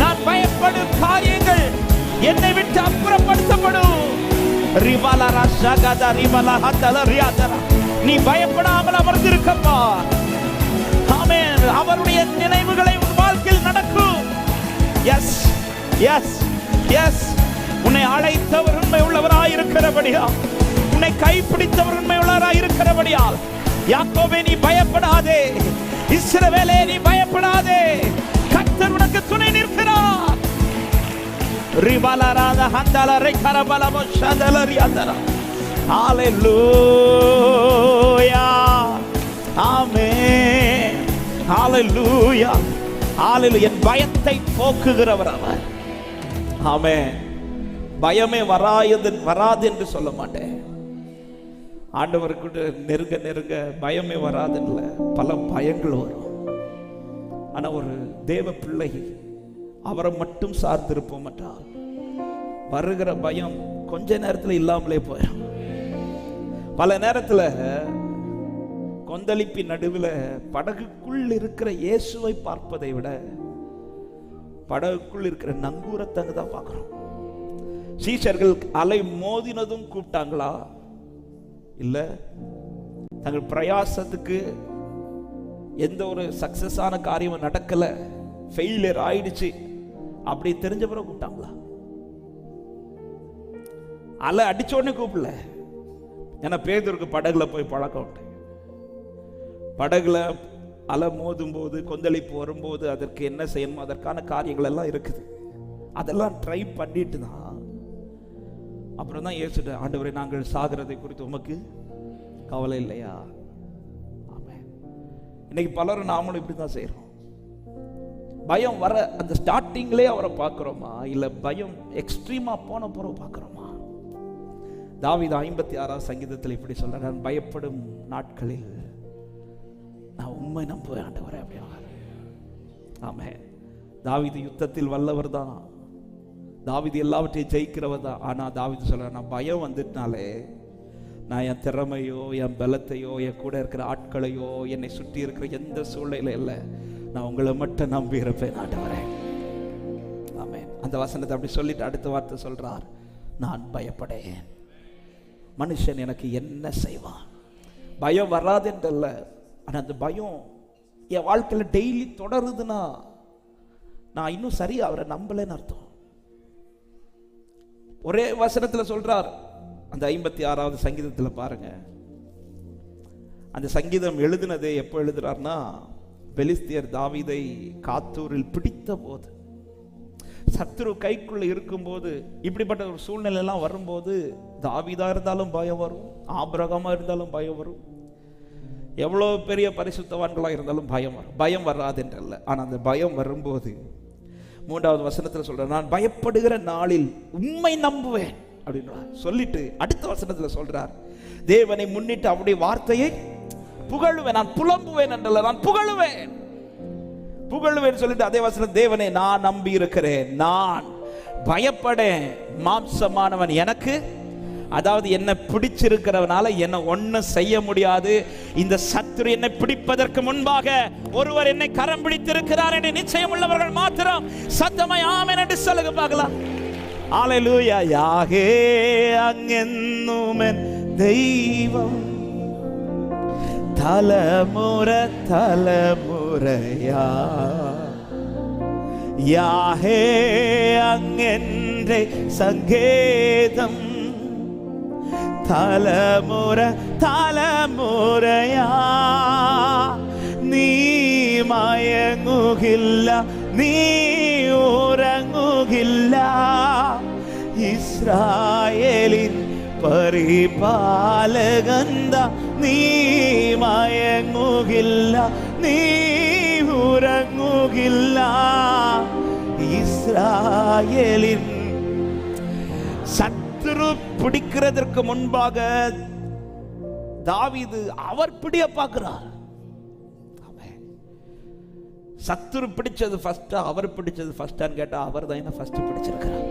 நான் பயப்படும் காரியங்கள் என்னை விட்டு அப்புறப்படுத்தப்படும். நீ பயப்படாமல் அமர்ந்திருக்கப்பா. ஆமென். அவருடைய நினைவுகளை உன் வாழ்க்கையில் நடக்கும். Yes yes yes. உன்னை அழைத்தவர் உண்மை உள்ளவராய் இருக்கிறபடியால், உன்னை கைப்பிடித்தவர் உண்மை உள்ளவராய் இருக்கிறபடியால், யாக்கோபே நீ பயப்படாதே, இஸ்ரவேலே நீ பயப்படாதே, கர்த்தர் உனக்கு துணை நிற்கிறார். ரிபலராத ஹந்தலரை கரபலமோ ஷதலரியாதரா. ஹல்லேலூயா. ஆமென். ஹல்லேலூயா. ஹல்லேலூயா. என் பயத்தை போக்குகிறவர் அவர். ஆமென். பயமே வராது என்று சொல்ல மாட்டேன். ஆண்டவருக்கு நெருங்க நெருங்க பயமே வராதுல்ல, பல பயங்கள் வரும். ஆனா ஒரு தேவ பிள்ளை அவரை மட்டும் சார்ந்திருப்போம் என்றால் வருகிற பயம் கொஞ்ச நேரத்தில் இல்லாமலே போயிடும். பல நேரத்தில் கொந்தளிப்பின் நடுவில் படகுக்குள் இருக்கிற இயேசுவை பார்ப்பதை விட படகுக்குள் இருக்கிற நங்கூரத்தங்க தான் பார்க்கிறோம். சீஷர்கள் அலை மோதினதும் கூப்பிட்டாங்களா? இல்ல. தங்கள் பிரயாசத்துக்கு எந்த ஒரு சக்சஸான காரியமும் நடக்கல, ஃபெயிலியர் ஆயிடுச்சு, அப்படி தெரிஞ்ச பிறகு கூப்பிட்டாங்களா? அலை அடிச்ச உடனே கூப்பிடல. ஏன்னா பேதுருக்கு படகுல போய் பழக்கம் உண்டு. படகுல அலை மோதும் போது, கொந்தளிப்பு வரும்போது அதற்கு என்ன செய்யணுமோ அதற்கான காரியங்கள் எல்லாம் இருக்குது. அதெல்லாம் ட்ரை பண்ணிட்டு தான் அப்புறம் தான் இயேசுட்ட, ஆண்டவரே நாங்கள் சாகிறதை குறித்து உமக்கு கவலை இல்லையா? ஆமென். இன்னைக்கு பலரும் நாமளும் இப்படி தான் செய்யறோம். பயம் வர அந்த ஸ்டார்டிங்லேயே அவரை பார்க்கிறோமா, இல்ல பயம் எக்ஸ்ட்ரீமா போன பிறகு பார்க்கிறோமா? தாவீது 56ஆம் சங்கீதத்தில் இப்படி சொல்ற, நான் பயப்படும் நாட்களில் நான் உண்மை நம்புவேன் ஆண்டவரே அப்படியா. ஆமென். தாவீது யுத்தத்தில் வல்லவர் தான், தாவீது எல்லாவற்றையும் ஜெயிக்கிறவர் தான். ஆனா தாவீது சொல்ற, நான் பயம் வந்துட்டாலே நான் என் திறமையோ என் பலத்தையோ என் கூட இருக்கிற ஆட்களையோ என்னை சுற்றி இருக்கிற எந்த சூழ்நிலை இல்லை, நான் உங்களை மட்டும் நம்பி இருப்பேன் ஆண்டவரே. ஆமென். அந்த வசனத்தை அப்படி சொல்லிட்டு அடுத்த வார்த்தை சொல்றார், நான் பயப்படேன். மனுஷன் எனக்கு என்ன செய்வான்? பயம் வராது என்றல்ல, ஆனா அந்த பயம் என் வாழ்க்கையில டெய்லி தொடருதுன்னா நான் இன்னும் சரியா அவரை நம்பலன்னு அர்த்தம். ஒரே வசனத்துல சொல்றார். அந்த 56ஆவது சங்கீதத்துல பாருங்க, அந்த சங்கீதம் எழுதினதே எப்போ எழுதுறார்னா, பெலிஸ்தியர் தாவீதை காத்தூரில் பிடித்த போது, சத்துரு கைக்குள்ள இருக்கும்போது, இப்படிப்பட்ட ஒரு சூழ்நிலை எல்லாம் வரும்போது தாவீதா இருந்தாலும் பயம் வரும், ஆபிரகாமா இருந்தாலும் பயம் வரும், எவ்வளவு பெரிய பரிசுத்தவான்களா இருந்தாலும் பயம் வரும். பயம் வராது என்றல்ல, ஆனா அந்த பயம் வரும்போது 3வது வசனத்துல சொல்ற, நான் பயப்படுகிற நாளில் உண்மை நம்புவேன் அப்படின்னு சொல்லிட்டு அடுத்த வசனத்துல சொல்றார், தேவனை முன்னிட்டு அவருடைய வார்த்தையை புகழுவேன். நான் புலம்புவேன் என்றல்ல, நான் புகழுவேன். புகழுவேன் சொல்லிட்டு அதே வசனம், தேவனை நான் நம்பி இருக்கிறேன், நான் பயப்படேன். மாம்சமானவன் எனக்கு, அதாவது என்ன பிடிச்சிருக்கிறவனால என்ன ஒன்னும் செய்ய முடியாது. இந்த சத்துரு என்னை பிடிப்பதற்கு முன்பாக ஒருவர் என்னை கரம் பிடித்திருக்கிறார் என்று நிச்சயம் உள்ளவர்கள் மாத்திரம் சத்தமாய் ஆமென் என்று சொல்லுங்க பார்க்கலாம். ஹல்லேலூயா. யாகே അങ്ങെന്നുമെൻ ദൈവം തലമുറ തലമുറയാ, യാഹേ അങ്ങെന്റെ സങ്കേതം തലമുറ തലമുറയാ, നീ മയങ്ങുകില്ല, നീ ഉറങ്ങുകില്ല. ഇസ്രായേലിൻ പരിപാലകന്ത, നീ മയങ്ങുകില്ല, നീ ഉറങ്ങുകില്ല. இஸ்ராயேலின் சத்துரு பிடிக்கிறதற்கு முன்பாக தாவீது அவர் பிடிய பார்க்கிறார். சத்துரு பிடிச்சது ஃபர்ஸ்ட், அவர் பிடிச்சது ஃபர்ஸ்டான்னு கேட்டா அவர் தான் என்ன ஃபர்ஸ்ட் பிடிச்சிருக்கிறார்.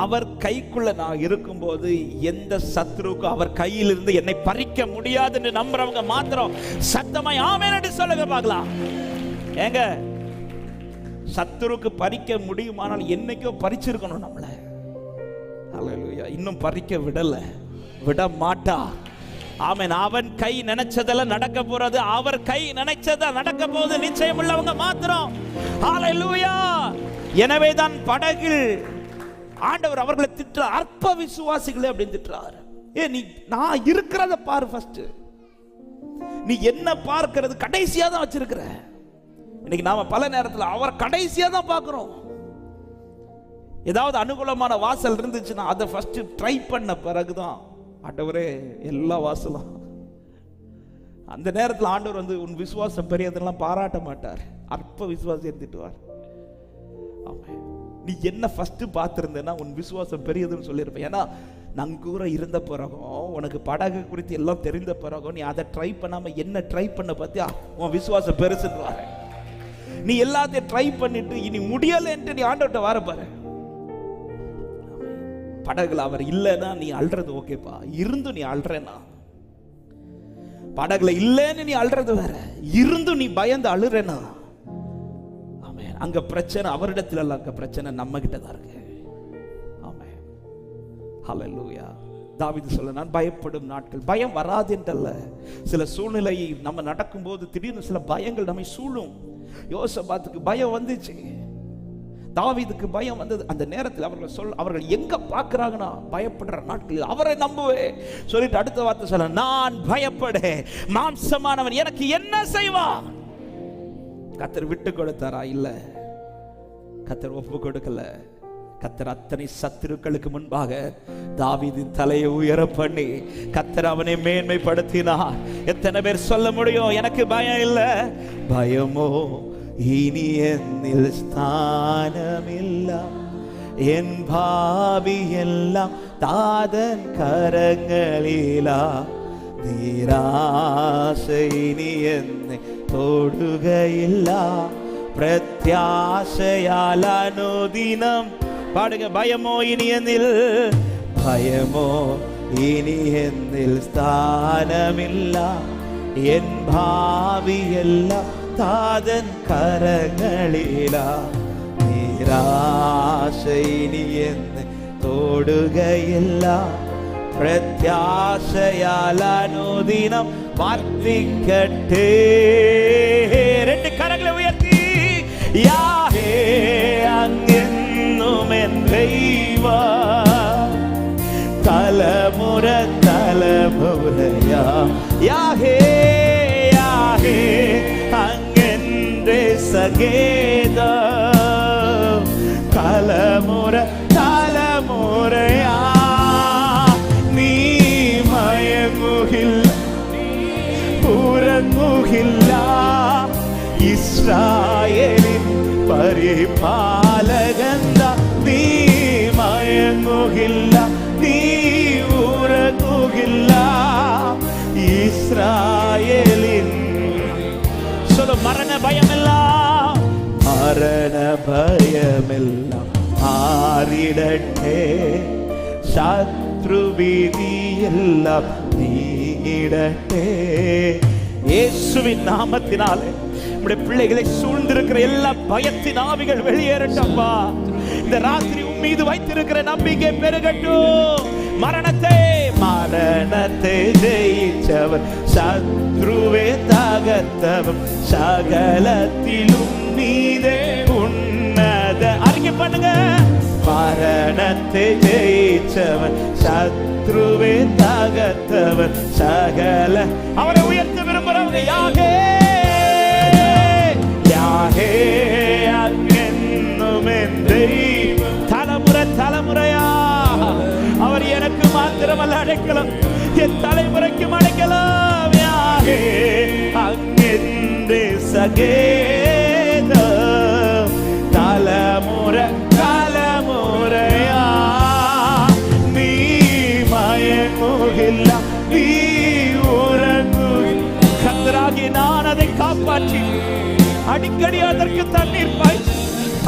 அவர் கைக்குள்ள நான் இருக்கும்போது எந்த சத்துருக்கும் அவர் கையில் இருந்து என்னை பறிக்க முடியாதுன்னு நம்புறவங்க மாத்திரம் சத்தமாய் ஆமென் சொல்லுங்க பார்க்கலாம். ஏங்க, சத்துருக்கு பறிக்க முடியுமானால் என்னைக்கோ பறிச்சிருக்கணும் நம்மள. அல்லேலூயா. இன்னும் பறிக்க விட மாட்டா. ஆமென். அவன் கை நினைச்சதெல்லாம் நடக்க போறது, அவர் கை நினைச்சத நடக்க போகுது. நிச்சயம் உள்ளவங்க மாத்திரம். அல்லேலூயா. எனவே தான் படகில் ஆண்டவர் அவர்களை திட்டுற, அற்ப விசுவாசிகளே அப்படின்னு திட்டுறாரு. நீ நான் இருக்கிறத பாரு ஃபர்ஸ்ட், நீ என்ன பார்க்கிறது கடைசியா தான் வச்சிருக்கிற. இன்னைக்கு நாம பல நேரத்தில் அவர் கடைசியா தான் பார்க்கிறோம். ஏதாவது அனுகூலமான வாசல் இருந்துச்சுன்னா அதை ஃபர்ஸ்ட் ட்ரை பண்ண பிறகுதான் ஆண்டவரே எல்லா வாசலும். அந்த நேரத்தில் ஆண்டவர் வந்து உன் விசுவாசம் பெரியதெல்லாம் பாராட்ட மாட்டார், அற்ப விசுவாசம் எடுத்துட்டுவார். ஆமாம், நீ என்ன ஃபர்ஸ்ட் பார்த்துருந்தேன்னா உன் விசுவாசம் பெரியதுன்னு சொல்லியிருப்பேன். ஏன்னா நங்கூர இருந்த பிறகும், உனக்கு படகு குறித்து எல்லாம் தெரிந்த பிறகும் நீ அதை ட்ரை பண்ணாம என்ன ட்ரை பண்ண பார்த்தியா, உன் விசுவாசம் பெருசுன்னு. நீ எல்லாத்தையும் ட்ரை பண்ணிட்டு இனி முடியலன்ட்டு நீ ஆண்டவர்கிட்ட வர பாரு. படகுல அவர் இல்லைன்னா நீ அல்றது ஓகேப்பா, இருந்து நீ அல்றேன்னா. படகுல இல்லைன்னு நீ அல்றது வேற, இருந்து நீ பயந்து அழுறேன்னா ஆமென். அங்க பிரச்சனை அவரிடத்துல இல்ல, அங்க பிரச்சனை நம்ம கிட்ட தான் இருக்கு. ஆமென். ஹல்லேலூயா. தாவீது சொல்ல, நான் பயப்படும் நாட்கள், பயம் வராது என்றல்ல, சில சூழ்நிலை நம்ம நடக்கும்போது திடீர்னு சில பயங்கள் நம்மை சூழும். யோசபாத்துக்கு பயம் வந்துச்சு, தாவீதுக்கு பயம் வந்தது. அந்த நேரத்தில் அவர்கள் எங்க பார்க்கிறாங்கன்னா பயப்படுற நாட்களில் அவரை நம்புவே சொல்லிட்டு அடுத்த வார்த்தை சொல்ல, நான் பயப்பட மாம்சமானவன் எனக்கு என்ன செய்வான். கர்த்தர் விட்டு கொடுத்தாரா? இல்ல, கர்த்தர் ஒப்பு கொடுக்கல. கர்த்தர் அத்தனை சத்துருக்களுக்கு முன்பாக தாவீதின் தலையை உயர பண்ணி கர்த்தர் அவனை மேன்மைப்படுத்தினார். எத்தனை பேர் சொல்ல முடியும் எனக்கு பயம் இல்ல? பயமோ இனி என்னில் ஸ்தானமில்ல, என் பாவி எல்லாம் தாதன் கரங்களிலா, நீராசை இனி என்னை தொடுகையில்ல, பிரத்யாசையால் அனுதினம் பாடுங்க. பயமோ இனி என்னில், பயமோ இனி என்னில் ஸ்தானமில்ல, என் பாவி எல்லாம் தாதன் கரங்களிலா, நீராசை இனி என்னை தொடுகையில்ல, பிரத்யாசையால் அனுதினம் வார்த்திக்கட்டே. ரெண்டு கரங்களை உயர்த்தி யாஹே அங்கென்னும் என் தெய்வா, தலைமுற தலைமுறையா, யாஹே யாஹே அங்கென்றே சகேதா, தலைமுற தலைமுறையா, நீ மயங்குகில் உறங்குகில்ல, இஸ்ராயேலின் பரிபாலகந்த, நீ மயங்குகில்ல, நீ உறங்குகில்ல, இஸ்ராயேலின் சொல்ல மரண பயமெல்லாம், மரண பயமெல்லாம் ஆறிடட்டே, சத்ரு விதி எல்லாம் நீடட்டே. இயேசுவின் நாமத்தினாலே நம்முடைய பிள்ளைகளை சூழ்ந்திருக்கிற எல்லா பயத்தின் ஆவிகள் வெளியேறட்டப்பா. இந்த ராத்திரி உன் மீது வைத்திருக்கிற நம்பிக்கை பெருகட்டும். மரணத்தை ஜெயிச்சவர், சத்ருவே தகர்த்தவர், சகலத்திலும் நீதே உன்னத. அறிக்கை பண்ணுங்க. மரணத்தை ஜெயிச்சவர், சத்ருவே தகர்த்தவர், சகல. அவரை உயர்த்த விரும்புறவங்க யாகே தலைமுறையா அவர் எனக்கு மாத்திரமல்ல அடைக்கலம், என் தலைமுறைக்கும் அடைக்கலம். யாகே அங்கென்று சகேத தலைமுறை தலைமுறையா நீ மயங்குகில்ல நீ உறங்கு. கர்த்தராகிய நான் அதை காப்பாற்றி அடிக்கடி அதற்கு தண்ணீர் பாய்ச்சி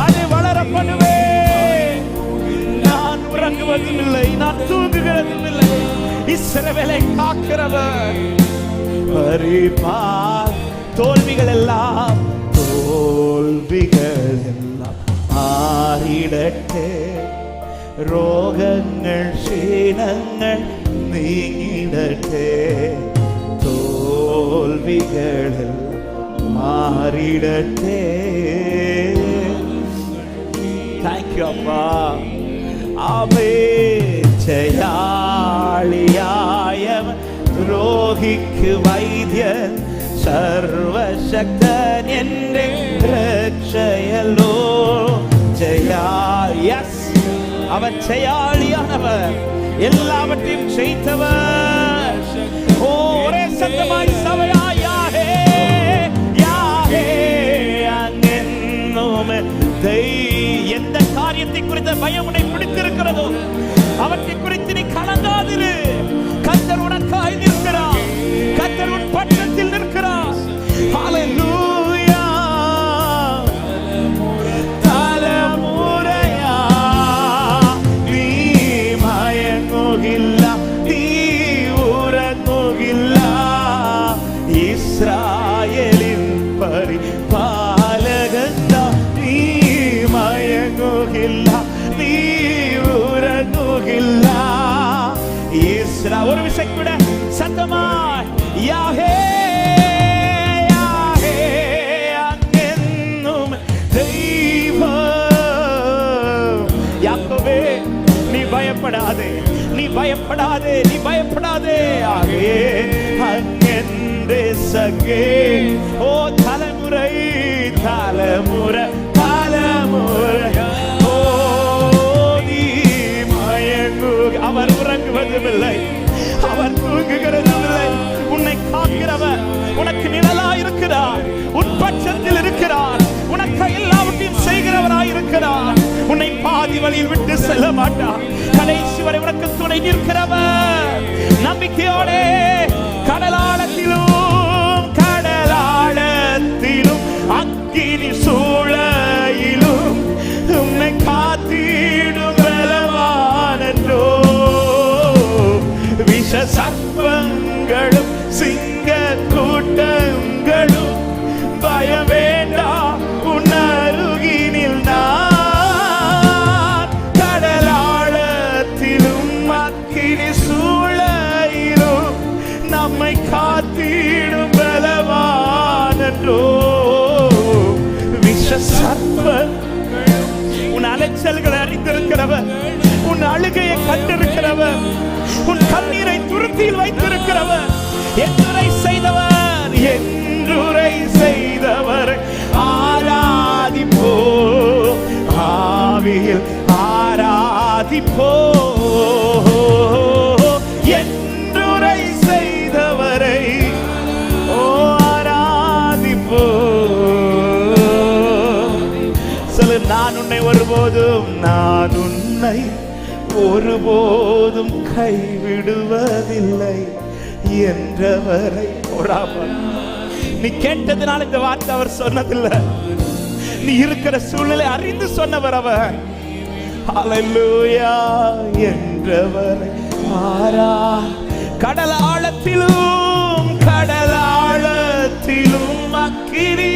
அதை வளர பண்ணுவேன். நான் உறங்குவதும் இல்லை, நான் தூங்குகிறதும் இல்லை. இஸ்ரவேலை காக்கிறவர் பரிபார். தோல்விகள் எல்லாம் தோல்விகள் எல்லாம் மாறிடட்டே, ரோகங்கள் சீனங்கள் நீங்கிடட்டே, தோல்விகள் மாறிடட்டே. தேங்க்யூ அப்பா. ஆமே ஜெயாளியாயவன் ரோகிக்கு வைத்தியன் சர்வசக்தன் என்றே ரட்சையலோ. ஜெயா எஸ் அவன் ஜெயாளியானவர், எல்லாவற்றையும் செய்தவர். ஒரே சத்தமாய் சபையா யாஹே யாஹே அங்கென்னும் எந்த காரியத்தை குறித்த பயம் உன்னை பிடித்திருக்கிறதோ அவற்றை குறித்து நீ கலங்காதிரு. கர்த்தர் உனக்காய் நிற்கிறார், கர்த்தர் உன் பட்சத்தில் நிற்கிறார். ஹalleluya. தலைமுறையா நீ மயங்குகில்ல நீ உறங்குகில்ல, இஸ்ராயேலின் பரிபாலகன் நீ மயங்குகில்ல நீ உறங்குகில்ல. ஒரு விஷயம் கூட சத்தமாய் யாஹே யாஹே அங்கென்னும் தெய்வம். யாக்கோபே நீ பயப்படாதே, நீ பயப்படாதே, நீ பயப்படாதே. ஆகே அங்கென்று சகே ஓ தலைமுறை தலைமுறை தலைமுறை ஓ நீ மயங்கு. அவர் உறங்குவதுமில்லை, அவர் தூங்குகிறதுமில்லை. உன்னை காக்கிறவர் உனக்கு நிழலா இருக்கிறார், உன் பட்சத்தில் இருக்கிறார், உனக்கு எல்லாவற்றையும் செய்கிறவராய் இருக்கிறார். உன்னை பாதி வழியில் விட்டு செல்ல மாட்டார், கடைசி வரை உனக்கு துணை நிற்கிறவர். நம்பிக்கையோடே கடலாழத்திலும் கடலாழத்திலும் அக்கினி சூளையிலும் உன்னை காத்திடும் பலவானோ. விஷ சர்ப்பங்களும் சிங்க கூட்டங்களும் பய வேண்டாம் உன் அருகினில் நான். கடலாழத்திலும் அக்கினி சூளையிலும் நம்மை காத்திடும் பலவானோ. விஷ சர்ப்பம் உன் அலைச்சல்களை அறிந்திருக்கிறவர், உன் அழுகையை கண்டிருக்கிறவர், உன் கண்ணீரை துருத்தியில் வைத்திருக்கிறவர். என்றுரை செய்தவர் என்றுரை செய்தவர் ஆராதிப்போ, ஆவியில் ஆராதிப்போ. என்றுரை செய்தவரை ஓ ஆராதிப்போ. சொல்லு, நான் உன்னை ஒருபோதும் நான் உன்னை ஒருபோதும் கைவிடுவதில்லை என்றவரை. நீ கேட்டதுனால இந்த வார்த்தை அவர் சொன்னதில்லை, நீ இருக்கிற சூழ்நிலை அறிந்து சொன்னவர் அவர். ஹalleluya. என்றவரை ஆரா கடல் ஆழத்திலும் கடல் ஆழத்திலும் அக்கினி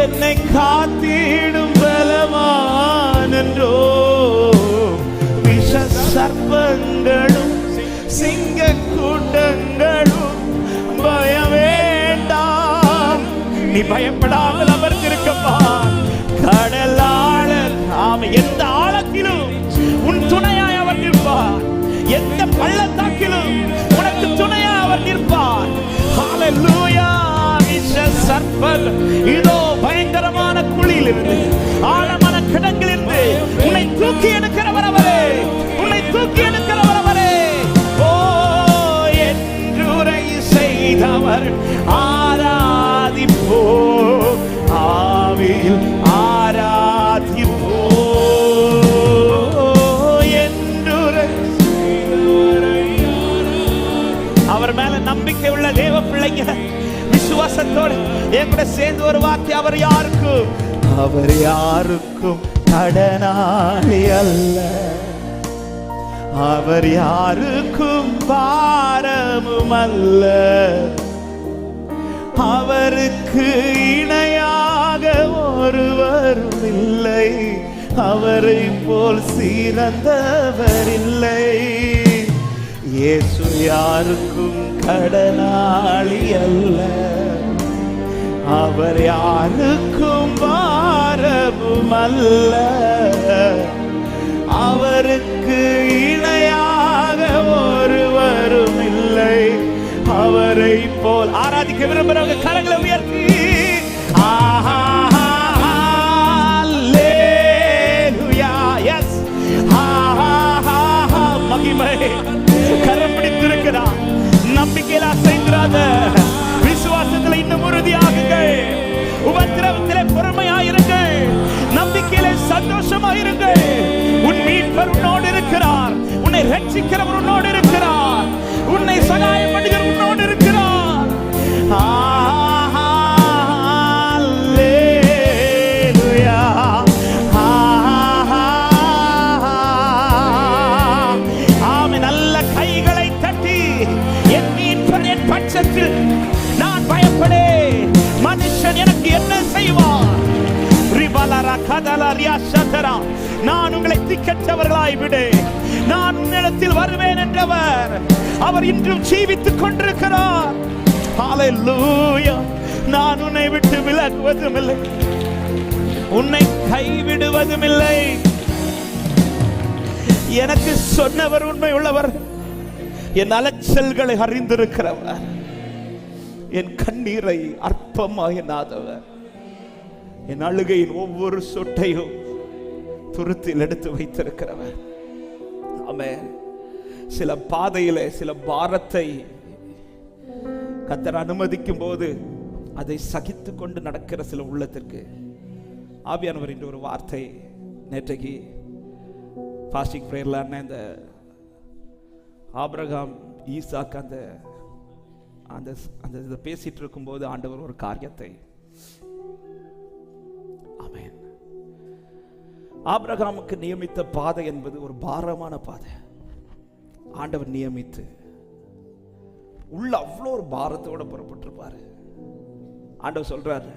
என்னை காத்திடும் பலவானோ. விஷ சர்ப்பங்களும் சிங்க கூட்டங்களும் பயம் வேண்டாம், நீ பயப்படாமல் அமர்ந்திருக்கப்பா. கடலாழ ஆமை எந்த ஆழத்திலும் உன் துணையாய் அவர் நிற்பார், எந்த பள்ளத்தாக்கிலும் உனக்கு துணையாய் அவர் நிற்பார். ஹalleluya. விஷ சர்ப்பம் இதோ பயங்கரமான குழியிலிருந்து ஆழமான கிடங்கிலிருந்து தூக்கி எடுக்கிறவர் அவரே, உன்னை தூக்கி எடுக்கிறவர் அவரே. ஓ என்றுரை செய்தவர் ஆராதிப்போ, ஆவியில் ஆராதிப்போ. என்றுரை அவர் மேல நம்பிக்கை உள்ள தேவ பிள்ளைங்க விசுவாசத்தோடு என் கூட சேர்ந்து ஒரு வார்த்தை, அவர் யாருக்கும், அவர் யாருக்கும் கடனாளி அல்ல, அவர் யாருக்கும் பாரமும் அல்ல, அவருக்கு இணையாக ஒருவரும் இல்லை, அவரை போல் சிறந்தவர் இல்லை. இயேசு யாருக்கும் கடனாளி அல்ல, அவர் யாருக்கும் பாரமும் அல்ல, அவருக்கு இணையாக ஒருவரும் இல்லை, அவரை போல். ஆராதிக்க விரும்புறவங்க கரங்களை உயர்த்தி மகிமை கரம் பிடித்திருக்கிறார். நம்பிக்கையில் அசைந்திராத, விசுவாசத்தில் இன்னும் உறுதியாகுங்கள், உபத்திரவத்திலே பொறுமையாயிருங்கள், நம்பிக்கையிலே சந்தோஷமாயிருங்கள். உன் மீட்பர் உன்னோடு இருக்கிறார், உன்னை ரட்சிக்கிறவர் உன்னோடு இருக்கிறார், உன்னை சகாயம் பண்ணுகிறவர் உன்னோடு இருக்கிறார். நான் பயப்படேன், மனுஷன் எனக்கு என்ன செய்வான்? நான் உங்களை திக்கற்றவர்களாய் விடு, நான் உன்னிடத்தில் வருவேன் என்றவர் அவர் இன்றும் ஜீவித்துக் கொண்டிருக்கிறார். ஹல்லேலூயா. நான் உன்னை விட்டு விலகுவதும் இல்லை, உன்னை கைவிடுவதும் இல்லை. எனக்கு சொன்னவர் உண்மை உள்ளவர், என் அலைச்சல்களை அறிந்திருக்கிறவர், என் கண்ணீரை அற்பமாய் எண்ணாதவர், என் அழுகையின் ஒவ்வொரு சொட்டையும் துருத்தில் எடுத்து வைத்திருக்கிறவர். ஆமென். சில பாதையிலே சில பாரத்தை கர்த்தர் அனுமதிக்கும் போது அதை சகித்து கொண்டு நடக்கிற சில உள்ளத்திற்கு ஆவியானவர் என்ற ஒரு வார்த்தை நேற்றைக்கு ஃபாஸ்டிங் பிரேயர்ல இந்த ஆபிரகாம் ஈசாக் அந்த அந்த அந்த பேசிட்டு இருக்கும்போது ஆண்டவர் ஒரு காரியத்தை, ஆமென், ஆபிரகாமுக்கு நியமித்த பாதை என்பது ஒரு பாரமான பாதை. ஆண்டவர் நியமித்து உள்ள அவ்வளோ ஒரு பாரத்தோட புறப்பட்டிருப்பாரு. ஆண்டவர் சொல்றாரு,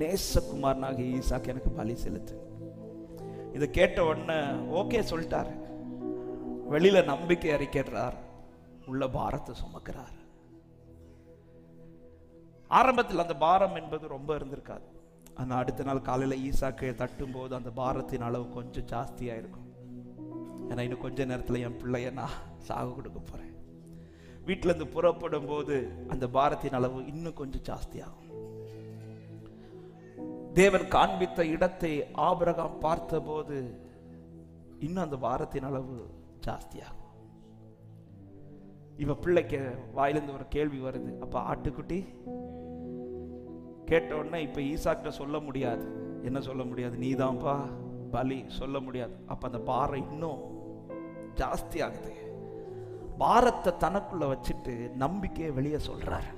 நேசகுமாரனாக ஈசாக்கு எனக்கு பலி செலுத்து. இதை கேட்ட உடனே ஓகே சொல்லிட்டாரு. வெளியில நம்பிக்கை அறிக்கிறார், உள்ள பாரத்தை சுமக்கிறார். ஆரம்பத்தில் அந்த பாரம் என்பது ரொம்ப இருந்திருக்காது. ஆனா அடுத்த நாள் காலையில ஈசாக்கை தட்டும் போது அந்த பாரத்தின் அளவு கொஞ்சம் ஜாஸ்தியா இருக்கும். ஏன்னா இன்னும் கொஞ்ச நேரத்துல என் பிள்ளைய நான் சாகு கொடுக்க போறேன். வீட்டுல இருந்து புறப்படும் போது அந்த பாரத்தின் அளவு இன்னும் கொஞ்சம் ஜாஸ்தியாகும். தேவன் காண்பித்த இடத்தை ஆபிரகாம் பார்த்த போது இன்னும் அந்த பாரத்தின் அளவு ஜாஸ்தியாகும். இப்ப பிள்ளைக்கு வாயிலிருந்து ஒரு கேள்வி வருது, அப்ப ஆட்டுக்குட்டி கேட்ட உடனே இப்ப ஈசாக்கிட்ட சொல்ல முடியாது. என்ன சொல்ல முடியாது? நீதான்ப்பா பலி சொல்ல முடியாது. அப்ப அந்த பாரம் இன்னும் ஜாஸ்தி ஆகுது. பாரத்தை தனக்குள்ள வச்சுட்டு நம்பிக்கையை வெளியே சொல்றாரு.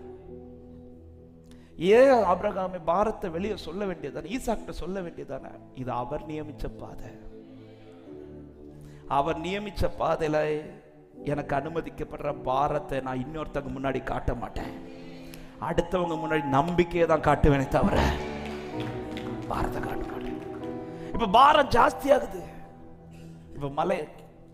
ஏன் ஆபிரகாமே பாரத்தை வெளியே சொல்ல வேண்டியதானே, ஈசாக்கிட்ட சொல்ல வேண்டியதானே? இது அவர் நியமிச்ச பாதை. அவர் நியமிச்ச பாதையில எனக்கு அனுமதிக்கப்படுற பாரத்தை நான் இன்னொருத்தவங்க முன்னாடி காட்ட மாட்டேன். அடுத்தவங்க முன்னாடி நம்பிக்கையை தான் காட்டுவேனே தவிர பாரத்தை காட்ட மாட்டேன். இப்ப பாரம் ஜாஸ்தி ஆகுது. இப்ப மலை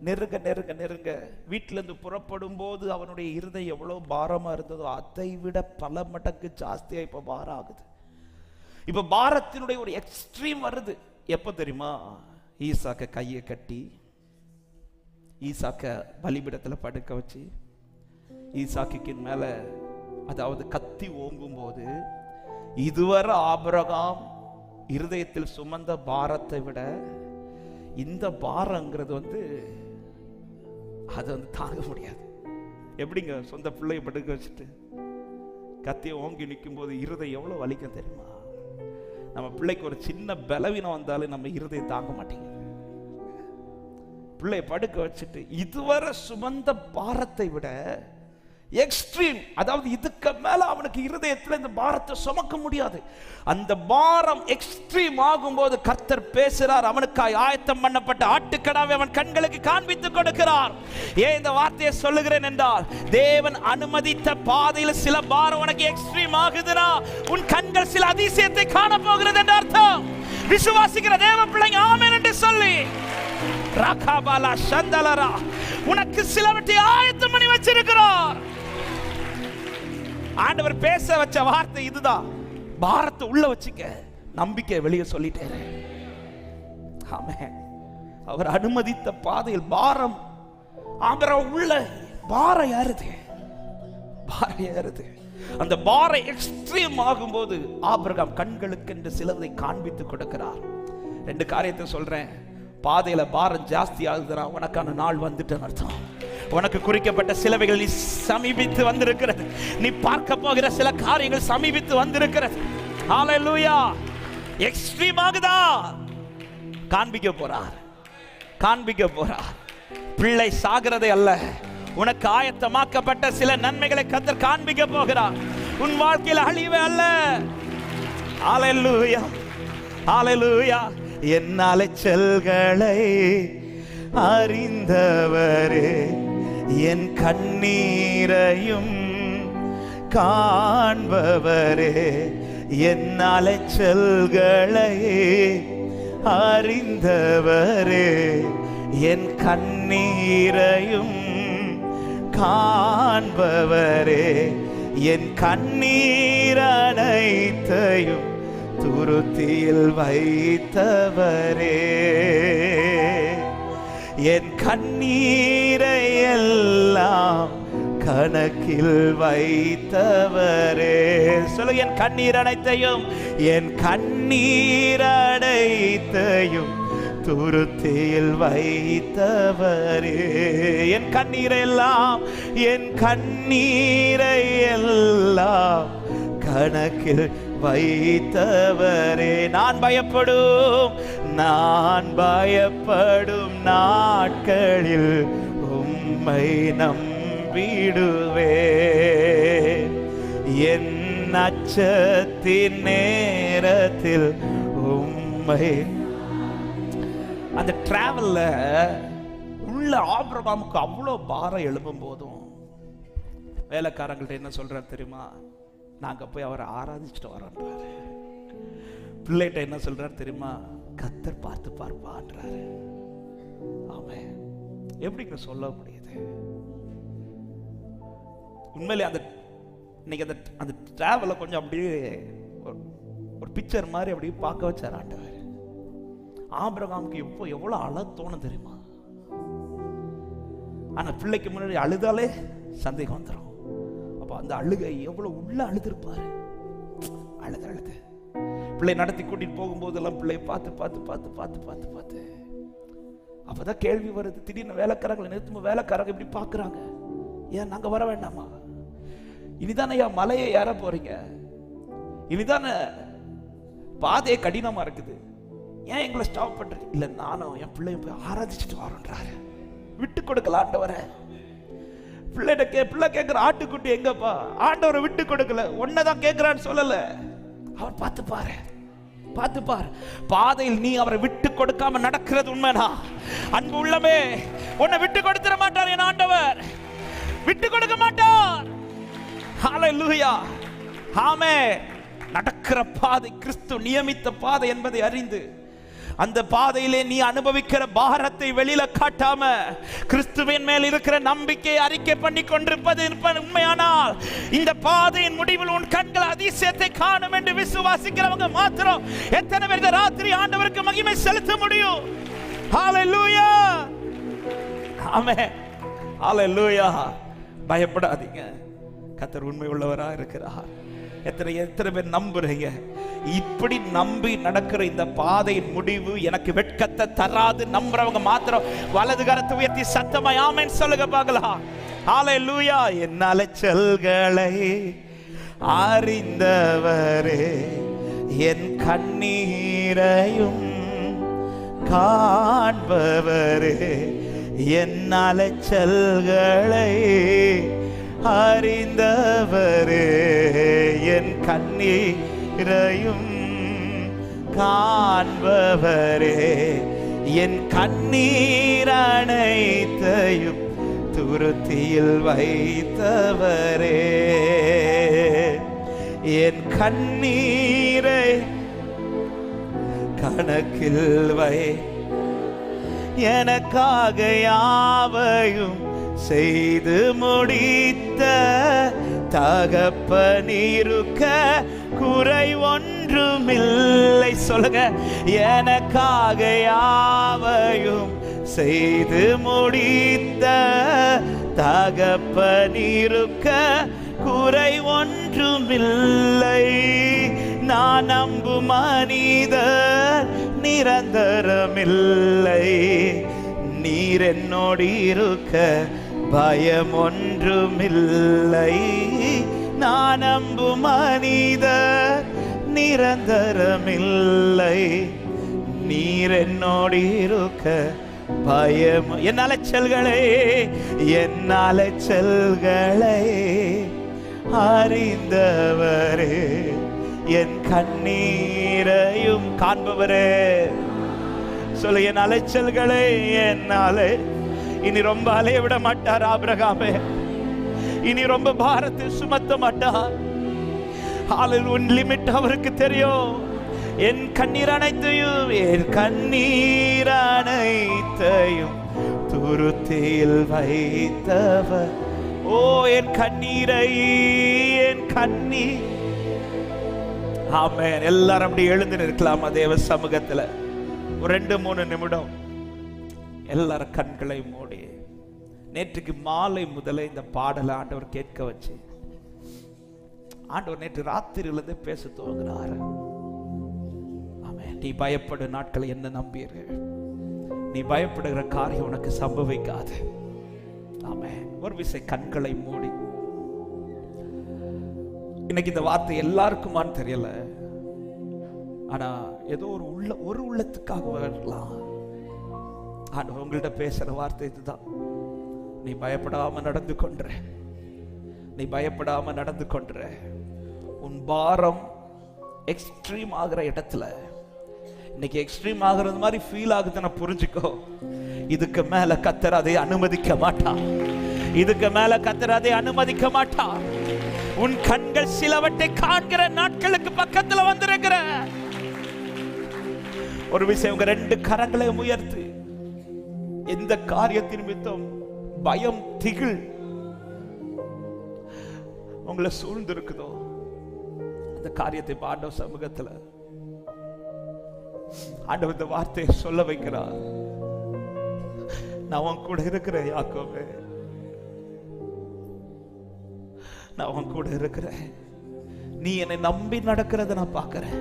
நெருங்க நெருங்க நெருங்க வீட்டில இருந்து புறப்படும் போது அவனுடைய இருதயம் எவ்வளவு பாரமா இருந்ததோ அதை விட பல மடங்கு ஜாஸ்தியா இப்ப பாரம் ஆகுது. இப்ப பாரத்தினுடைய ஒரு எக்ஸ்ட்ரீம் வருது. எப்ப தெரியுமா? ஈசாக்க கையை கட்டி ஈசாக்க பலிபீடத்துல படுக்க வச்சு ஈசாக்கு மேல அதாவது கத்தி ஓங்கும் போது இதுவரை ஆபிரகாம் இருதயத்தில் சுமந்த பாரத்தை விட இந்த பாரங்கிறது அது தாங்க முடியாது. எப்படிங்க சொந்த பிள்ளைய படுக்க வச்சுட்டு கத்தியை ஓங்கி நிற்கும் போது இருதயம் எவ்வளவு வலிக்கும் தெரியுமா? நம்ம பிள்ளைக்கு ஒரு சின்ன பலவீனம் வந்தாலும் நம்ம இருதயம் தாங்க மாட்டேங்குது. பிள்ளைய படுக்க வச்சுட்டு இதுவரை சுமந்த பாரத்தை விட எக்ஸ்ட்ரீம், அதாவது இதுக்கு மேல அவனுக்கு இருதயத்தில் இந்த பாரத்தை சுமக்க முடியாது. அந்த பாரம் எக்ஸ்ட்ரீம் ஆகும்போது கர்த்தர் பேசுறார். அவனுக்காய் ஆயத்தம் பண்ணப்பட்ட ஆட்டுக்கடாவை அவன் கண்களுக்கு காண்பித்துக் கொடுக்கிறார். ஏன் இந்த வார்த்தையை சொல்லுகிறேன் என்றால், தேவன் அனுமதித்த பாதையில் சில பாரம் உனக்கு எக்ஸ்ட்ரீம் ஆகுதுன்னா உன் கண்கள் சில அதிசயத்தை காண போகிறது என்று அர்த்தம். விசுவாசிக்கிற தேவ பிள்ளைங்க ஆமென் என்று சொல்லி ராகாபாலா சந்தலரா உனக்கு சிலவற்றை ஆயத்தம் பண்ணி வச்சிருக்கிறார். ஆண்டவர் பேச வச்ச வார்த்தை இதுதான். பாரத்தை உள்ள வச்சுக்க, நம்பிக்கை வெளியே சொல்லிட்டேன். ஆமென். அவர் அனுமதித்த பாதையில் பாரம் உள்ள பாரம் ஏறுது, பாரம் ஏறுது. அந்த பாரம் எக்ஸ்ட்ரீம் ஆகும்போது ஆபிரகாம் கண்களுக்கு என்று சிலதை காண்பித்து கொடுக்கிறார். 2 காரியத்தை சொல்றேன். பாதையில பாரம் ஜாஸ்தி ஆகுதுன்னா உனக்கான நாள் வந்துட்டு அர்த்தம். உனக்கு குறிக்கப்பட்ட சிலவைகள் நீ சமீபித்து வந்திருக்கிறது. நீ பார்க்க போகிற சில காரியங்கள் சமீபித்து வந்திருக்கிறது. ஹalleluya. எக்ஸ்ட்ரீம் ஆகுதா, காண்பிக்க போறார், காண்பிக்க போறார். பிள்ளை சாகிறதே அல்ல, உனக்கு ஆயத்தமாக்கப்பட்ட சில நன்மைகளை கர்த்தர் காண்பிக்க போகிறார். உன் வாழ்க்கையில் அழிவே அல்ல. ஹalleluya, ஹalleluya. என் அலைச்சல்களை அறிந்தவரே, என் கண்ணீரையும் காண்பவரே, என் அலைச்சல்களை அறிந்தவரே, என் கண்ணீரையும் காண்பவரே, என் கண்ணீர் அனைத்தையும் துருத்தியில் வைத்தவரே, என் கண்ணீரை எல்லாம் கணக்கில் வைத்தவரே. சொல்லு, என் கண்ணீர் அனைத்தையும், என் கண்ணீர் அனைத்தையும் துருத்தியில் வைத்தவரே, என் கண்ணீரை எல்லாம், என் கண்ணீரை எல்லாம் கணக்கில் வைத்தவரே. நான் பயப்படும் நாட்களில் உம்மை நம்பிடுவே, என் அச்சத்தின் நேரத்தில் உம்மை. அந்த டிராவல்ல உள்ள ஆபிரகாமுக்கு அவ்வளோ பாரம் எழும்பும் போதும் வேலைக்காரங்கள்ட்ட என்ன சொல்றாரு தெரியுமா? நாங்க போய் அவரை ஆராதிச்சுட்டு வரோன்றாரு. பிள்ளைகிட்ட என்ன சொல்றாரு தெரியுமா? கர்த்தர் பார்த்து பார்ப்பான்றாரு. ஆமென். எப்படிங்க சொல்ல முடியுது? உண்மையிலே இன்னைக்கு அந்த டிராவலை கொஞ்சம் அப்படியே ஒரு பிக்சர் மாதிரி அப்படியே பார்க்க வச்சார் ஆண்டவர். ஆபிரகாமுக்கு எவ்வளவு அழ தோணும் தெரியுமா? ஆனா பிள்ளைக்கு முன்னாடி அழுதாலே சந்தேகம் வந்துடும். அப்ப அந்த அழுகை எவ்வளவு உள்ள அழுதுருப்பாரு. அழுது பிள்ளை நடத்தி கூட்டிட்டு போகும்போது எல்லாம் பிள்ளைய பார்த்து பார்த்து பார்த்து பார்த்து பார்த்து பார்த்து அப்பதான் கேள்வி வருது. திடீர்னு வேலைக்காரங்களை நிறுத்தும், வேலைக்காரங்க இப்படி பாக்குறாங்க. ஏன் நாங்க வர வேண்டாமா? இனிதானே மலையை ஏற போறீங்க, இனிதானே பாதையே கடினமா இருக்குது, ஏன் எங்களை ஸ்டாப் பண்றீங்க? இல்ல, நானும் என் பிள்ளைய போய் ஆராதிச்சுட்டு வரோன்றாரு. விட்டு கொடுக்கல ஆண்டவரை. பிள்ளை கேட்கிற ஆட்டுக்குட்டி எங்கப்பா? ஆண்டவரை விட்டு கொடுக்கல, ஒன்னதான் கேட்கிறான்னு சொல்லல. அவர் பார்த்து பாரு, பார்த்து பாரு. பாதையில் நீ அவரை விட்டு கொடுக்காம நடக்கிறது உண்மைனா, அன்பு உள்ளமே, உன்னை விட்டு கொடுத்துட மாட்டார் என் ஆண்டவர். விட்டு கொடுக்க மாட்டார். ஹல்லேலூயா, ஆமென். நடக்கிற பாதை கிறிஸ்து நியமித்த பாதை என்பதை அறிந்து அந்த பாதையிலே நீ அனுபவிக்கிற பாரத்தை வெளியில காட்டாம கிறிஸ்துவின் மேல் இருக்கிற நம்பிக்கையை அறிக்கை பண்ணி கொண்டிருப்பது உண்மையானால் இந்த பாதையின் முடிவில் உன் கண்கள் அதிசயத்தை காணும் என்று விசுவாசிக்கிறவங்க மாத்திரம் எத்தனை பேர் இந்த ராத்திரி ஆண்டவருக்கு மகிமை செலுத்த முடியும்? ஹல்லேலூயா, ஆமென், ஹல்லேலூயா. பயப்படாதீங்க, கர்த்தர் உண்மை உள்ளவராக இருக்கிறார். எத்தனை பேர் நம்புறீங்க? இப்படி நம்பி நடக்கிற இந்த பாதையின் முடிவு எனக்கு வெட்கத்தை தராது நம்புறவங்க மாத்திரம் வலது கரத்தை உயர்த்தி சத்தமாய் ஆமென் சொல்லுங்க பார்க்கலாம். ஹல்லேலூயா. என் அலைச்சல்களை அறிந்தவரே, என் கண்ணீரையும் காண்பவரே, என் அலைச்சல்களை அறிந்தவரே, என் கண்ணீரையும் காண்பவரே, என் கண்ணீர் அனைத்தையும் துருத்தியில் வைத்தவரே, என் கண்ணீரை கணக்கில் வை, எனக்காக யாவையும் செய்து முடித்த தகப்பனிருக்க குறை ஒன்றுமில்லை. சொல்லுங்க, எனக்காக யாவையும் செய்து முடித்த தகப்பனிருக்க குறை ஒன்றுமில்லை. நான் நம்பும் மனிதர் நிரந்தரமில்லை, நீர் என்னோடு இருக்க பயம் ஒன்றுமில்லை. நான் நம்பும் மனிதர் நிரந்தரமில்லை, நீர் என்னோடு இருக்க பயம். என் அலைச்சல்களை அறிந்தவரே, என் கண்ணீரையும் காண்பவரே. சொல்ல, என் அலைச்சல்களை என்னாலே இனி ரொம்ப அலைய விட மாட்டார் ஆபிரகாமே. இனி ரொம்ப பாரத்தை சுமத்த மாட்டார். உன் லிமிட் அவருக்கு தெரியும். என் கண்ணீர் அனைத்தையும், என் கண்ணீர் அனைத்தையும் துருத்தியில் வைத்தவர். ஓ, என் கண்ணீரை, என் கண்ணீர். ஆமென். எல்லாரும் அப்படி எழுந்து நிற்கலாமா தேவ சமூகத்துல? ஒரு 2-3 நிமிடம் எல்லாரும் கண்களை மூடி. நேற்றுக்கு மாலை முதல்ல இந்த பாடலை ஆண்டவர் கேட்க வச்சு, ஆண்டவர் நேற்று ராத்திரியிலிருந்து பேச துவங்கினார். ஆமென். நீ பயப்படும் நாட்களை என்ன நம்பியீர்கள்? நீ பயப்படுகிற காரியம் உனக்கு சம்பவிக்காது. ஆமென். ஒரு விசை கண்களை மூடி. இன்னைக்கு இந்த வார்த்தை எல்லாருக்குமான்னு தெரியல, ஆனா ஏதோ ஒரு உள்ளத்துக்காக வரலாம். ஆனா உங்கள்கிட்ட பேசுற வார்த்தை இதுதான். நீ பயப்படாம நடந்து கொண்ற, நீ பயப்படாம நடந்து கொண்ற. உன் பாரம் எக்ஸ்ட்ரீம் ஆகிற இடத்துல, இன்னைக்கு எக்ஸ்ட்ரீம் ஆகிறது மாதிரி ஃபீல் ஆகுதுன்னு புரிஞ்சுக்கோ. இதுக்கு மேல கர்த்தர் அதை அனுமதிக்க மாட்டார். இதுக்கு மேல கர்த்தர் அதை அனுமதிக்க மாட்டார். உன் கண்கள் சிலவற்றை காண்கிற நாட்களுக்கு பக்கத்துல வந்திருக்கிற ஒரு விஷயம். உங்க 2 கரங்களை உயர்த்து. எந்த காரியத்தின் நிமித்தம் பயம், திகில் உங்களை சூழ்ந்திருக்குதோ, அந்த காரியத்தை ஆண்டவர் சமூகத்துல ஆண்டவர் இந்த வார்த்தையை சொல்ல வைக்கிறார். நான் உன் கூட இருக்கிறேன் யாக்கோபே, நான் உன் கூட இருக்கிறேன். நீ என்னை நம்பி நடக்கிறத நான் பார்க்கிறேன்.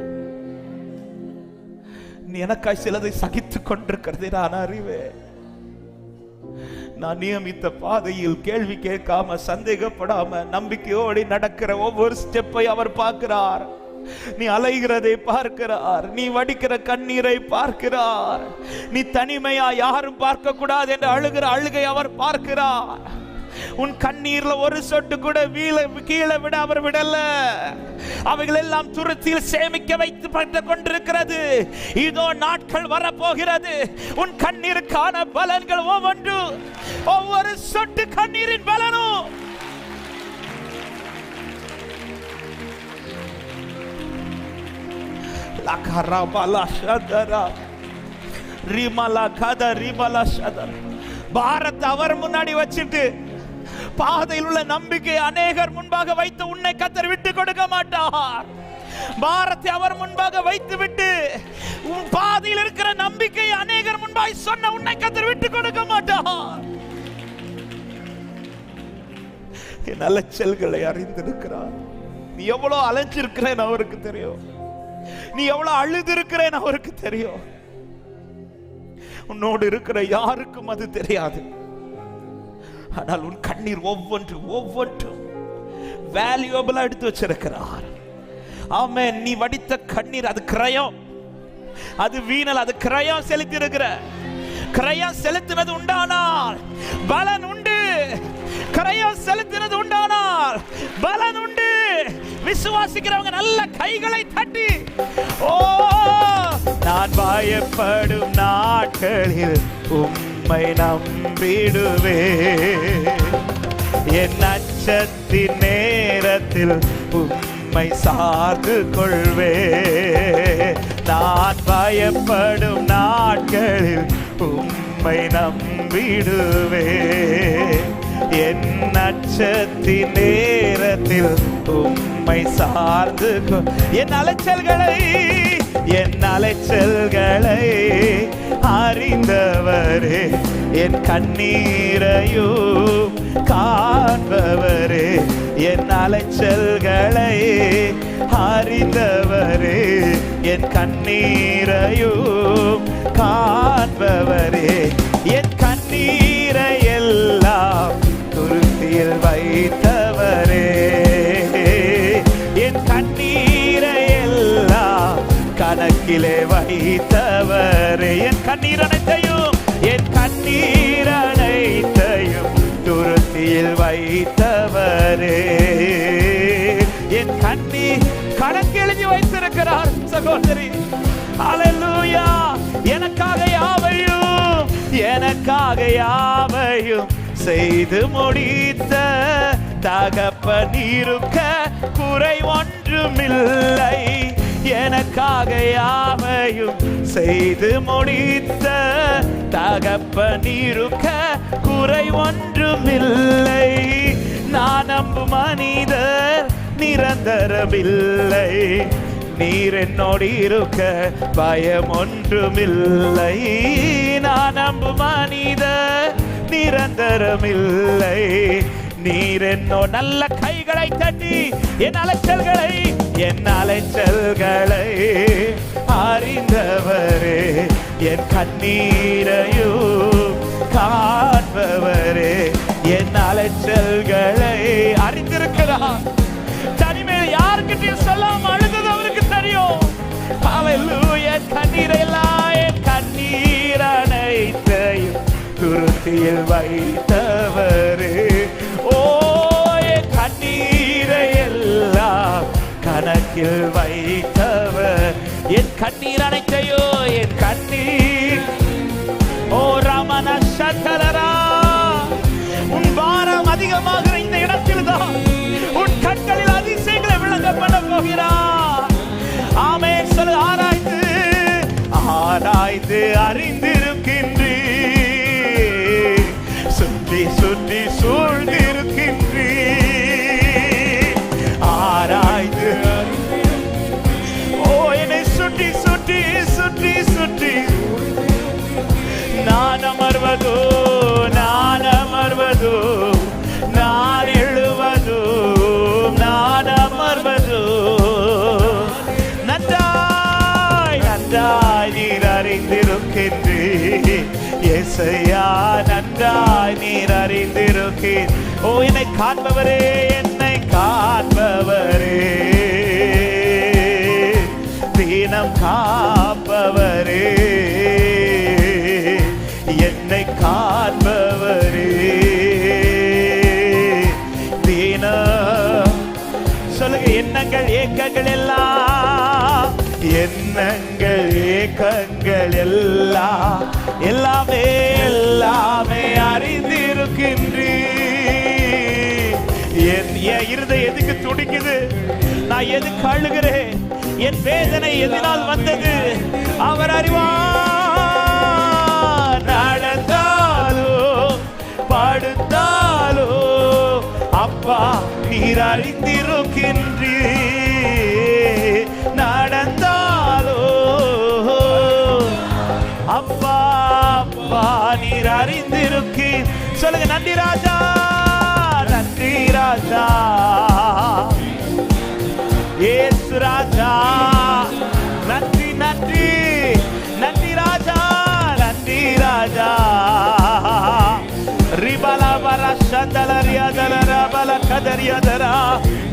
நீ எனக்காய் சிலதை சகித்து கொண்டிருக்கிறதை நான் அறிவேன். நான் நியமித்த பாதையில் கேள்வி கேட்காம, சந்தேகப்படாம, நம்பிக்கையோடு நடக்கிற ஒவ்வொரு ஸ்டெப்பை அவர் பார்க்கிறார். நீ அலைகிறதை பார்க்கிறார். நீ வடிக்கிற கண்ணீரை பார்க்கிறார். நீ தனிமையா யாரும் பார்க்க கூடாது என்று அழுகிற அழுகை அவர் பார்க்கிறார். உன் கண்ணீர்ல ஒரு சொட்டு கூட கீழே விட அவர் விடல. அவைகள் எல்லாம் துருத்தியில் சேமிக்க வைத்து பட்டு கொண்டிருக்கிறது. இதோ நாட்கள் வரப்போகிறது. உன் கண்ணீருக்கான பலன்கள் ஒவ்வொன்று, ஒவ்வொரு சொட்டு கண்ணீரின் பலனும் பாரத் அவர் முன்னாடி வச்சிட்டு பாதையில் உள்ள நம்பிக்கை அநேகர் முன்பாக வைத்து உன்னை கர்த்தர் விட்டு கொடுக்க மாட்டார். பாரத்தை அவர் முன்பாக வைத்து விட்டு உன் பாதையில் இருக்கிற நம்பிக்கை அநேகர் முன்பாக சொன்ன உன்னை கர்த்தர் விட்டு கொடுக்க மாட்டார். என் அலைச்சல்களை அறிந்திருக்கிறார். நீ எவ்வளவு அலைஞ்சிருக்கிறேன்னு அவருக்கு தெரியும். நீ எவ்வளவு அழுது இருக்கிறேன்னு அவருக்கு தெரியும். உன்னோடு இருக்கிற யாருக்கும் அது தெரியாது. ஆனால் உன் கண்ணீர் ஒவ்வொன்றும் வேல்யூபிளா எடுத்து வச்சிருக்கிறார். ஆமென். நீ வடித்த கண்ணீர் அது கிரயம், அது வீணல், அது கிரயம் செலுத்தி இருக்கிற. கிரயம் செலுத்தினது உண்டானால் பலன் உண்டு. கிரயம் செலுத்தினது உண்டானால் பலன் உண்டு. விசுவாசிக்கிறவங்க நல்ல கைகளை தட்டி, ஓ நான் பயப்படும் நாட்களில் உம்மை நம்பிடுவே, என் அச்சத்தின் நேரத்தில் உம்மை சார்ந்து கொள்வே. நான் பயப்படும் நாட்களில் உம்மை நம்பிடுவே, என் அச்சத்தின் நேரத்தில் உம்மை சார்ந்து என் அலைச்சல்களை அறிந்தவரே, என் கண்ணீரையும் காண்பவரே, என் அலைச்சல்களை அறிந்தவரே, என் கண்ணீரையும் காண்பவரே, என் கண்ணீரை எல்லாம் துருத்தியில் வைத்தவரே, என் கண்ணீரை எல்லாம் கணக்கிலே வைத்தவரே, என் கண்ணீர் அனைத்தையும் துருத்தியில் வைத்தவரே, என் கண்ணீர் கணக்கு எழுதி வைத்திருக்கிறார். சகோதரி, அல்லேலூயா. எனக்காக யாவையும் செய்து முடித்த தகப்பன் இருக்க குறை ஒன்றுமில்லை. எனக்காக யாவையும் செய்து முடித்த தகப்பன் இருக்க குறை ஒன்றுமில்லை. நான் நம்பும் மனிதர் நிரந்தரமில்லை, நீர் என்னோடு இருக்க பயம் ஒன்றுமில்லை. நான் நம்பும் மனிதர் நிரந்தரமில்லை, நீர் என்னோடு நல்ல கைகளை தட்டி என் அலைச்சல்களை அறிந்தவரே, என் கண்ணீரையும் காண்பவரே, என் அலைச்சல்களை அறிந்திருக்கிறார். தனிமையில் யாருக்கிட்டையும் சொல்லாம அழுதது அவருக்கு தெரியும். அல்லேலூயா. என் கண்ணீர் அனைத்தையும் துருத்தியில் வைத்தவரே, ஓ என் கண்ணீரை எல்லாம் கணக்கில் வைத்தவர், என் கண்ணீர் அனைத்தையோ, என் கண்ணீர், ஓ ரமண சட்டரா, உன் பாரம் அதிகமாகிற இந்த இடத்தில் தான் உன் கண்களில் அதிசயங்களை விளங்க பண்ண போகிறார். ஆமென் சொல்லு. ஆராய்ந்து அறிந்திருக்கின்றீ, சுற்றி சூழ்ந்திருக்கின்றீ, ஆராய்ந்து, ஓ என்னை சுற்றி நான் அமர்வதோ நான் எழுவதோ நான் அமர்வதோ நன்றாய் நீர் அறிந்திருக்கின்றீ. ஏசையா, நன்றாய் நீர் அறிந்திருக்கின்ற. ஓ என்னை காண்பவரே, தீனம் காப்பவரே, என்னை காண்பவரே, தீனம் சொல்லுங்க. எண்ணங்கள் ஏக்கங்கள் எல்லாம் எல்லாமே அறிந்திருக்கின்றீ. என் இருதயம் எதுக்கு துடிக்குது, நான் எதுக்கு அழுகிறேன், என் வேதனை எதனால் வந்தது அவர் அறிவார். நடந்தாலோ படுத்தாலோ அப்பா நீர் அறிந்திருக்கின்றீ. நடந்தாலோ அப்பா நீர் அறிந்திருக்கி. சொல்லுங்க, நன்றி ராஜா, இயேசு ராஜா. நன்றி நன்றி நன்றி ராஜா, நன்றி ராஜா.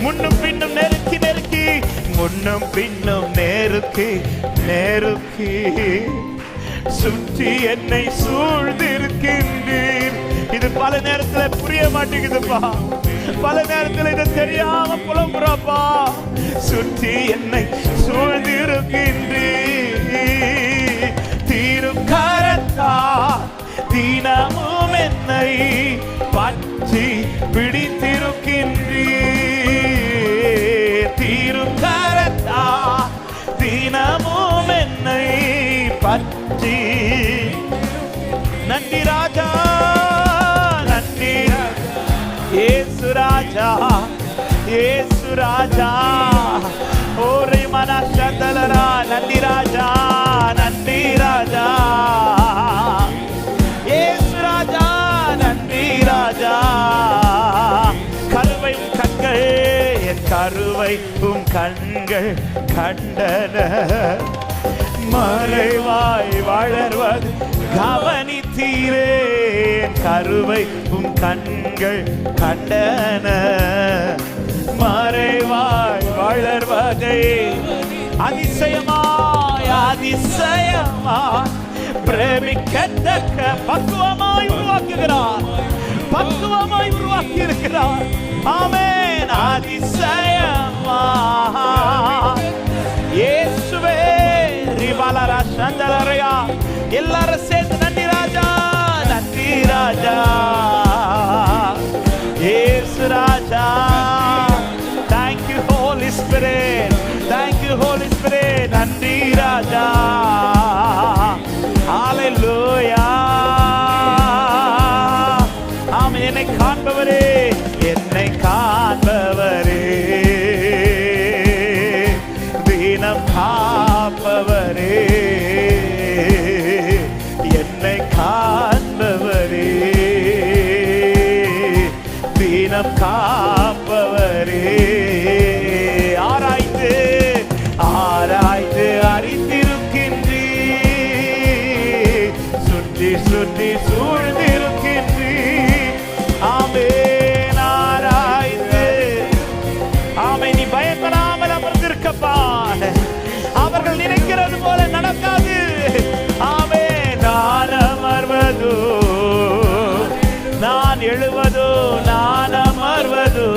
முன்னும் பின்னும் நெருக்கி நெருக்கி, முன்னும் பின்னும் நெருக்கி நெருக்கி, சுற்றி என்னை சூழ்ந்திருக்கின்றீர். இது பல நேரத்துல புரிய மாட்டேங்குதுப்பா, பல நேரத்துல இது தெரியாம புலம்புறப்பா. சுற்றி என்னை சூழ்ந்திருக்கின்றீர், தீரும் கரத்தா தினமும் என்னை பற்றி பிடித்திருக்கின்றீர். தீரும் கரத்தா தினமும் என்னை பற்றி. நன்றி ராஜா, நன்றி இயேசு ராஜா, இயேசு ராஜா. ஓரை மனசந்தலரா. நன்றி ராஜா, நன்றி ராஜா, இயேசு ராஜா, நன்றி ராஜா. கருவை கண்கள், என் கருவை கண்கள் கண்டன, மறைவாய் வளர்வது கவனித்தீரே. கருவை கண்கள் கண்டன, மறைவாய் வளர்வதை அதிசயமாய் அதிசயமாய் பிரமிக்கத்தக்க பக்குவமாய் உருவாக்குகிறார், பக்குவமாய் உருவாக்கி இருக்கிறார். ஆமென். அதிசயமாய் இயேசுவே. ரிபாலரா சந்தலரையா. எல்லாரும் சேர்ந்து நன்றி ராஜா, நன்றி ராஜா, இயேசு ராஜா. Thank you Holy Spirit, thank you Holy Spirit. நன்றி ராஜா. ஹalleluya. ஆமென். என்னை காண்பவரே, என்னை காண்பவரே, தினம் காப்பவரே, என்னை காண்பவரே, தினம் காப்பவரே. ஆராய்ந்து ஆராய்ந்து அறிந்திருக்கின்றீர், சுற்றி சுற்றி சூழ்ந்திருக்கின்றீர். ஆமென். ஆராய்ந்து. ஆமென். நீ பயப்படாமல் அமர்ந்திருக்கப்பா. அவர்கள் நினைக்கிறது போல நடக்காது. ஆமென். நான் அமர்வதோ, நான் எழுவதோ, நான் அமர்வதோ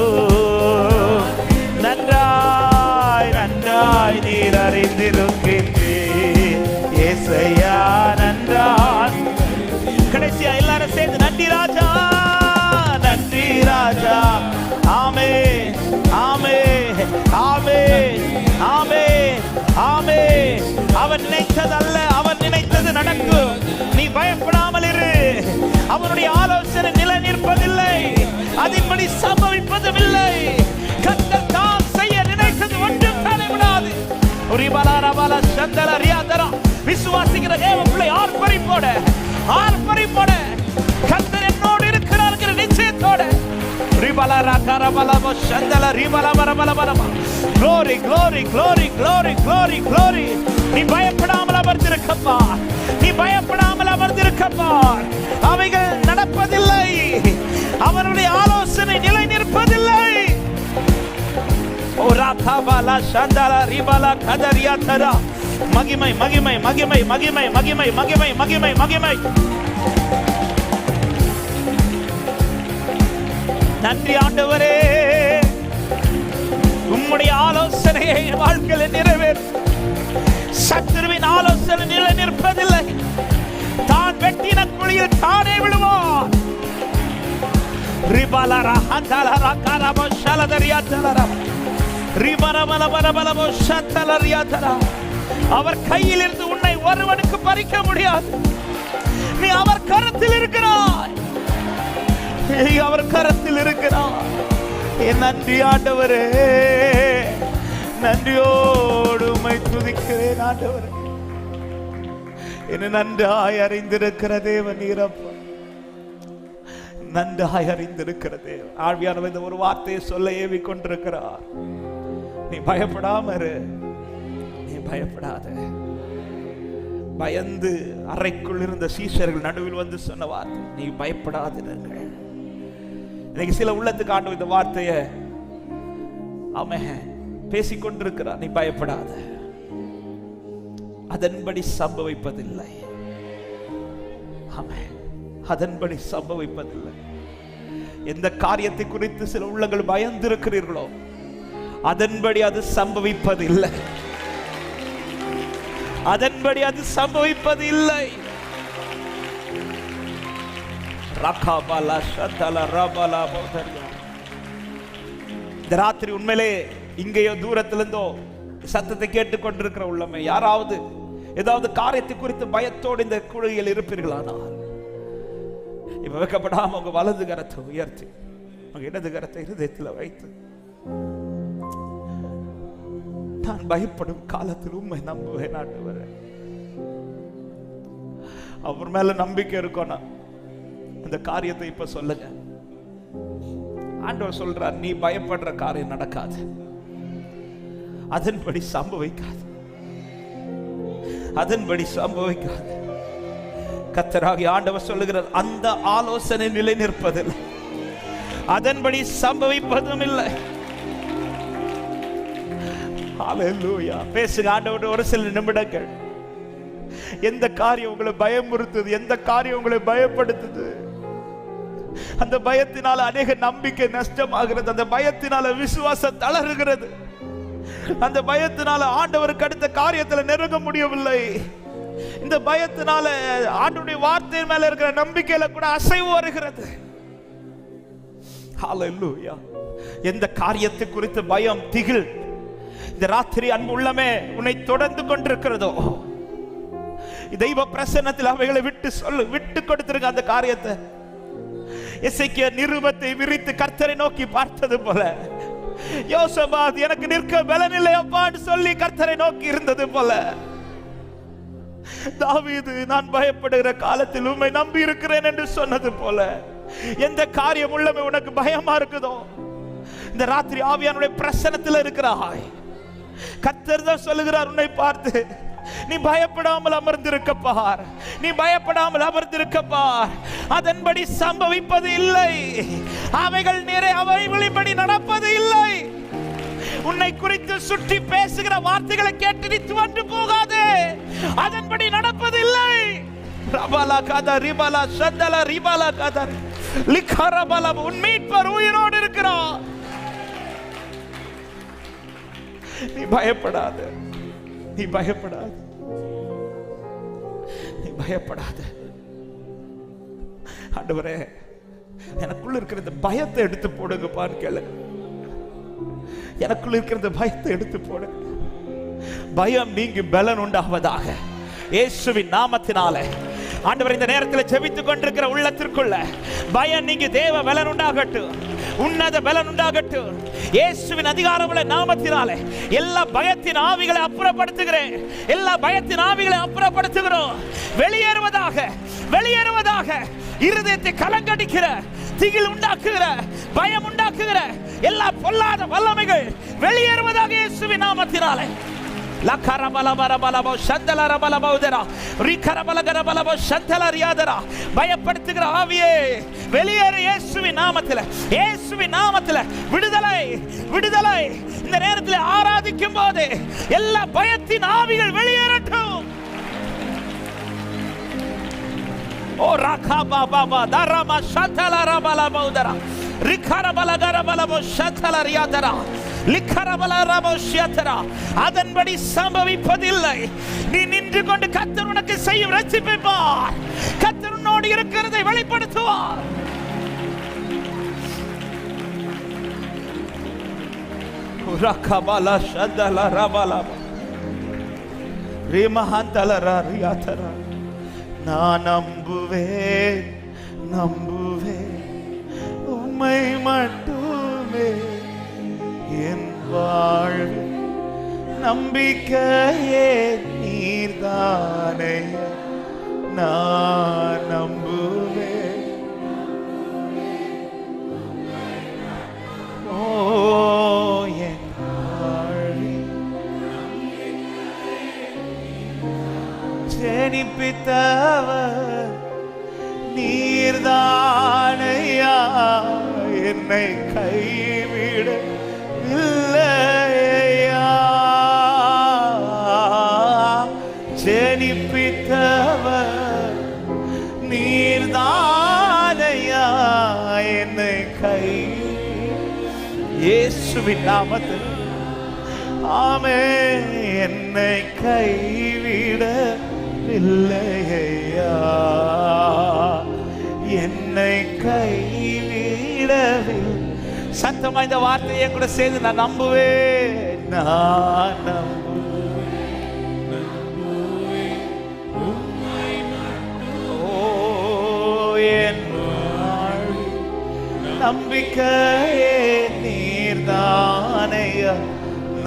நன்றாய் நன்றாய் நீர் அறிந்திருக்கின்றீர். ஏசையா நன்றாய். கடைசியா எல்லாரும் சேர்ந்து நன்றி ராஜா, நன்றி ராஜா. ஆமே ஆமே ஆமே ஆமே ஆமே. அவன் நினைத்ததல்ல, அவன் நினைத்தது நடக்கும். நீ பயப்படாமல் இரு. அவனுடைய ஆலோசனை நிலை நிற்பதில்லை, அதின்படி சம்பவிப்பதும் இல்லை. கர்த்தர் தாம் செய்ய நினைத்தது ஒன்றும் தடைபடாது. விசுவாசிக்கிற தேவ பிள்ளை ஆர்ப்பரிப்போட ஆர்ப்பரிப்போட கர்த்தர் என்னோடு இருக்கிறார் என்கிற நிச்சயத்தோட glory glory glory glory glory glory. நீ பயப்படாமல் அமர்ந்திருக்கப்பா, நீ பயப்படாமல் அமர்ந்திருக்கப்பா. அவைகள் நடப்பதில்லை, அவருடைய ஆலோசனை நிலை நிற்பதில்லை. மகிமை மகிமை மகிமை மகிமை மகிமை மகிமை மகிமை மகிமை. நன்றி ஆண்டவரே, உம்முடைய ஆலோசனையை வாழ்க்கையில் நிறைவேறும். சத்துருவின் ஆலோசனை நிலை நிற்பதில்லை. தான் வெட்டின குழியில் தானே விழுவான். அவர் கையில் இருந்து உன்னை ஒருவனுக்கு பறிக்க முடியாது. நீ அவர் கரத்தில் இருக்கிறாய், அவர் கரத்தில் இருக்கிறார். என் நன்றி ஆண்டவரே, நன்றியோடு உம்மை துதிக்கிறேன் ஆண்டவரே. என்ன நன்றாய் அறிந்திருக்கிற தேவன் நீரப்பா, நன்றாய் அறிந்திருக்கிற தேவன். ஆவியானவர் இந்த ஒரு வார்த்தையை சொல்ல ஏவி கொண்டிருக்கிறார். நீ பயப்படாம இரு, நீ பயப்படாத. பயந்து அறைக்குள் இருந்த சீஷர்கள் நடுவில் வந்து சொன்ன வார்த்தை, நீ பயப்படாதீர்கள். இன்னைக்கு சில உள்ளத்துக்கு ஆண்டவர் இந்த வார்த்தையை அவன் பேசிக்கொண்டிருக்கிறார். நீ பயப்படாத, அதன்படி சம்பவிப்பதில்லை. ஆமென், அதன்படி சம்பவிப்பதில்லை. எந்த காரியத்தை குறித்து சில உள்ளங்கள் பயந்து இருக்கிறீர்களோ அதன்படி அது சம்பவிப்பதில்லை, அதன்படி அது சம்பவிப்பது இல்லை. இந்த ராத்திரி உண்மையிலே இங்கேயோ தூரத்திலிருந்தோ சத்தத்தை கேட்டுக்கொண்டிருக்கிற உள்ளமே யாராவது ஏதாவது காரியத்தை குறித்து பயத்தோடு இந்த குழியில் இருப்பீர்களானால் இப்ப வைக்கப்படாம உங்க வலது கரத்தை உயர்த்தி உங்க இடது கரத்தை இருதயத்தில் வைத்து, நான் பயப்படும் காலத்தில் உண்மை நம்புவேன் ஆண்டவரே. அவர் மேல நம்பிக்கை இருக்கணும். அந்த காரியத்தை இப்ப சொல்லுங்க. ஆண்டவர் சொல்றார், நீ பயப்படுற காரியம் நடக்காது, அதன்படி சம்பவிக்காது, அதன்படி சம்பவிக்காது. கர்த்தராகிய ஆண்டவர் சொல்லுகிறார், அந்த ஆலோசனை நிலை நிற்பதில்லை, அதன்படி சம்பவிப்பதும் இல்லை. ஹல்லேலூயா. பேசுங்க ஆண்டவரோட ஒரு சில நிமிடங்கள். எந்த காரியம் உங்களை பயமுறுத்துது, எந்த காரியம் உங்களை பயப்படுத்துது, அந்த பயத்தினால அநேக நம்பிக்கை நஷ்டமாகிறது, அந்த பயத்தினால விசுவாசம் தளருகிறது, அந்த பயத்தினால ஆண்டவருக்கு அடுத்த காரியத்தில் நெருங்க முடியவில்லை, இந்த பயத்தினால ஆண்டவருடைய வார்த்தை மேல இருக்கிற நம்பிக்கையில கூட அசைவு வருகிறது. ஹல்லேலூயா. எந்த காரியத்தை குறித்து பயம், திகில் இந்த ராத்திரி அன்பு உள்ளமே உன்னை தொடர்ந்து கொண்டிருக்கிறதோ, தெய்வ பிரசன்னத்தில் அவைகளை விட்டு கொடுத்திருக்க அந்த காரியத்தை. எசேக்கியா நிருபத்தை விரித்து கர்த்தரை நோக்கி பார்த்தது போல, யோசபாத் எனக்கு நிற்க பலனில்லை அப்பான்னு சொல்லி கர்த்தரை நோக்கி இருந்தது போல, தாவீது நான் பயப்படுகிற காலத்தில் உம்மை நம்பி இருக்கிறேன் என்று சொன்னது போல, எந்த காரியம் உள்ளமே உனக்கு பயமா இருக்குதோ இந்த ராத்திரி ஆவியானுடைய பிரசன்னத்தில் இருக்கிறாய். கர்த்தர் தான் சொல்லுகிறார் உன்னை பார்த்து, நீ பயப்படாமல் அமர்ந்திருக்க பார், நீ பயப்படாமல் அமர்ந்திருக்க பார், அதன்படி சம்பவிப்பது இல்லை, அவைகள் அவைகளின்படி நடப்பது இல்லை. உன்னை குறித்து சுற்றி பேசுகிற வார்த்தைகளை கேட்டு நீ துவண்டு போகாதே, அதன்படி நடப்பது இல்லை. ரபலா கதா ரிபலா சந்தலா ரிபலா கதா லிகரபலா, உன் மீட்பர் உயிரோடு இருக்கிறார். நீ பயப்படாத, நீ பயப்படாத, நீ பயப்படாத. ஆண்டவரே எனக்குள்ள இருக்கிற இந்த பயத்தை எடுத்து போடுங்க பாரு, கேளு. எனக்குள்ள இருக்கிற இந்த பயத்தை எடுத்து போடுங்க. பயம் நீங்கி பலன் உண்டாவதாக இயேசுவின் நாமத்தினாலே. ஆண்டவர் இந்த நேரத்தில் ஜெபித்துக் கொண்டிருக்கிற உள்ளத்திற்குள்ள பயம் நீங்கி தேவ பலன் உண்டாகட்டும், உன்னத பலன் உண்டாகட்டும். இயேசுவின் அதிகாரமுள்ள நாமத்தினாலே எல்லா பயத்தின் ஆவிகளை அப்புறப்படுத்துகிறேன், எல்லா பயத்தின் ஆவிகளை அப்புறப்படுத்துகிறோம். வெளியேறுவதாக, வெளியேறுவதாக. இருதயத்தை கலங்கடிக்கிற, திகில் உண்டாக்குகிற, பயம் உண்டாக்குகிற எல்லா பொல்லாத வல்லமைகள் வெளியேறுவதாக இயேசுவின் நாமத்தினாலே. பயப்படுத்துகிற ஆவியே வெளியேறு இயேசுவின் நாமத்தில், இயேசுவின் நாமத்தில். விடுதலை, விடுதலை. இந்த நேரத்தில் ஆராதிக்கும் போது எல்லா பயத்தின் ஆவிகள் வெளியேறட்டும். ஓ ராகா பாபா தரமா சந்தல ரபல பௌதரா ரிகர பலகர பலபோ சந்தல ரியாதரா அதன்படி சம்பவிப்பதில்லை. நீ நின்று கொண்டு கர்த்தர் உனக்கு செய்யும் ரட்சிப்பை பார். கர்த்தர் உன்னோடு இருக்கிறதை வெளிப்படுத்துவார். நான் நம்புவேன், நம்புவேன் உம்மை மட்டுமே, என் வாழ்வு நம்பிக்கையே நீர்தானே. நான் நம்புவேன், ஓ என் வாழ்வு ஜெனிப்பித்தவர் நீர்தானையா, என்னை கைவிடவில்லையா. ஜெனிப்பித்தவர் நீர்தானையா, என்னை இயேசுவின் நாமத்தில் ஆமென். என்னை கைவிடவில்லையா, என்னை கைவிடவில்லை. சத்தமா இந்த வார்த்தையை கூட சேர்ந்து நான் நம்புவேன், நான் நம்புவேன். ஓ என் நம்பிக்கையே நீர்தானையா,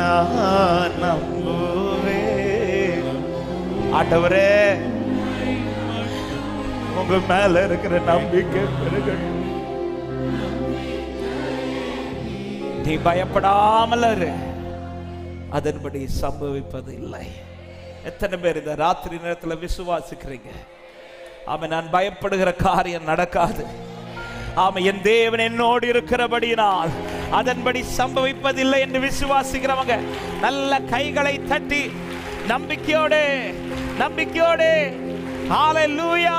நான் நம்புவேன். ஆண்டவரே, உங்க மேல இருக்கிற நம்பிக்கை பெருகட்டும். நீ பயப்படாமல் அதன்படி சம்பவிப்பது இல்லை. எத்தனை பேர் இந்த ராத்திரி நேரத்தில் விசுவாசிக்கிறீங்க? ஆமா, நான் பயப்படுகிற காரியம் நடக்காது. ஆமா, என் தேவன் என்னோடு இருக்கிறபடியினால் அதன்படி சம்பவிப்பதில்லை என்று விசுவாசிக்கிறவங்க நல்ல கைகளை தட்டி நம்பிக்கையோடு நம்பிக்கையோடு ஹல்லேலூயா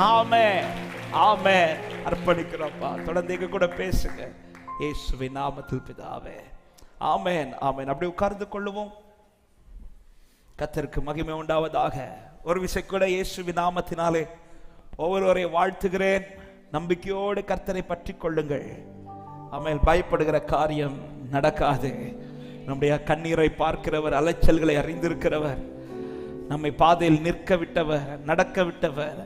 ஆமென் ஆமென் அர்ப்பணிக்கிறோம்ப்பா. தொடர்ந்து எங்க கூட பேசுங்க இயேசுவின் நாமத்தில் பிதாவே, ஆமென் ஆமென். அப்படி உட்கார்ந்து கொள்ளுவோம். கர்த்தருக்கு மகிமை உண்டாவதாக. ஒரு விஷயம் கூட இயேசுவின் நாமத்தினாலே ஒவ்வொருவரை வாழ்த்துகிறேன். நம்பிக்கையோடு கர்த்தரை பற்றி கொள்ளுங்கள். ஆமென். பயப்படுகிற காரியம் நடக்காது. நம்முடைய கண்ணீரை பார்க்கிறவர், அலைச்சல்களை அறிந்திருக்கிறவர், நம்மை பாதையில் நிற்க விட்டவர், நடக்க விட்டவர்,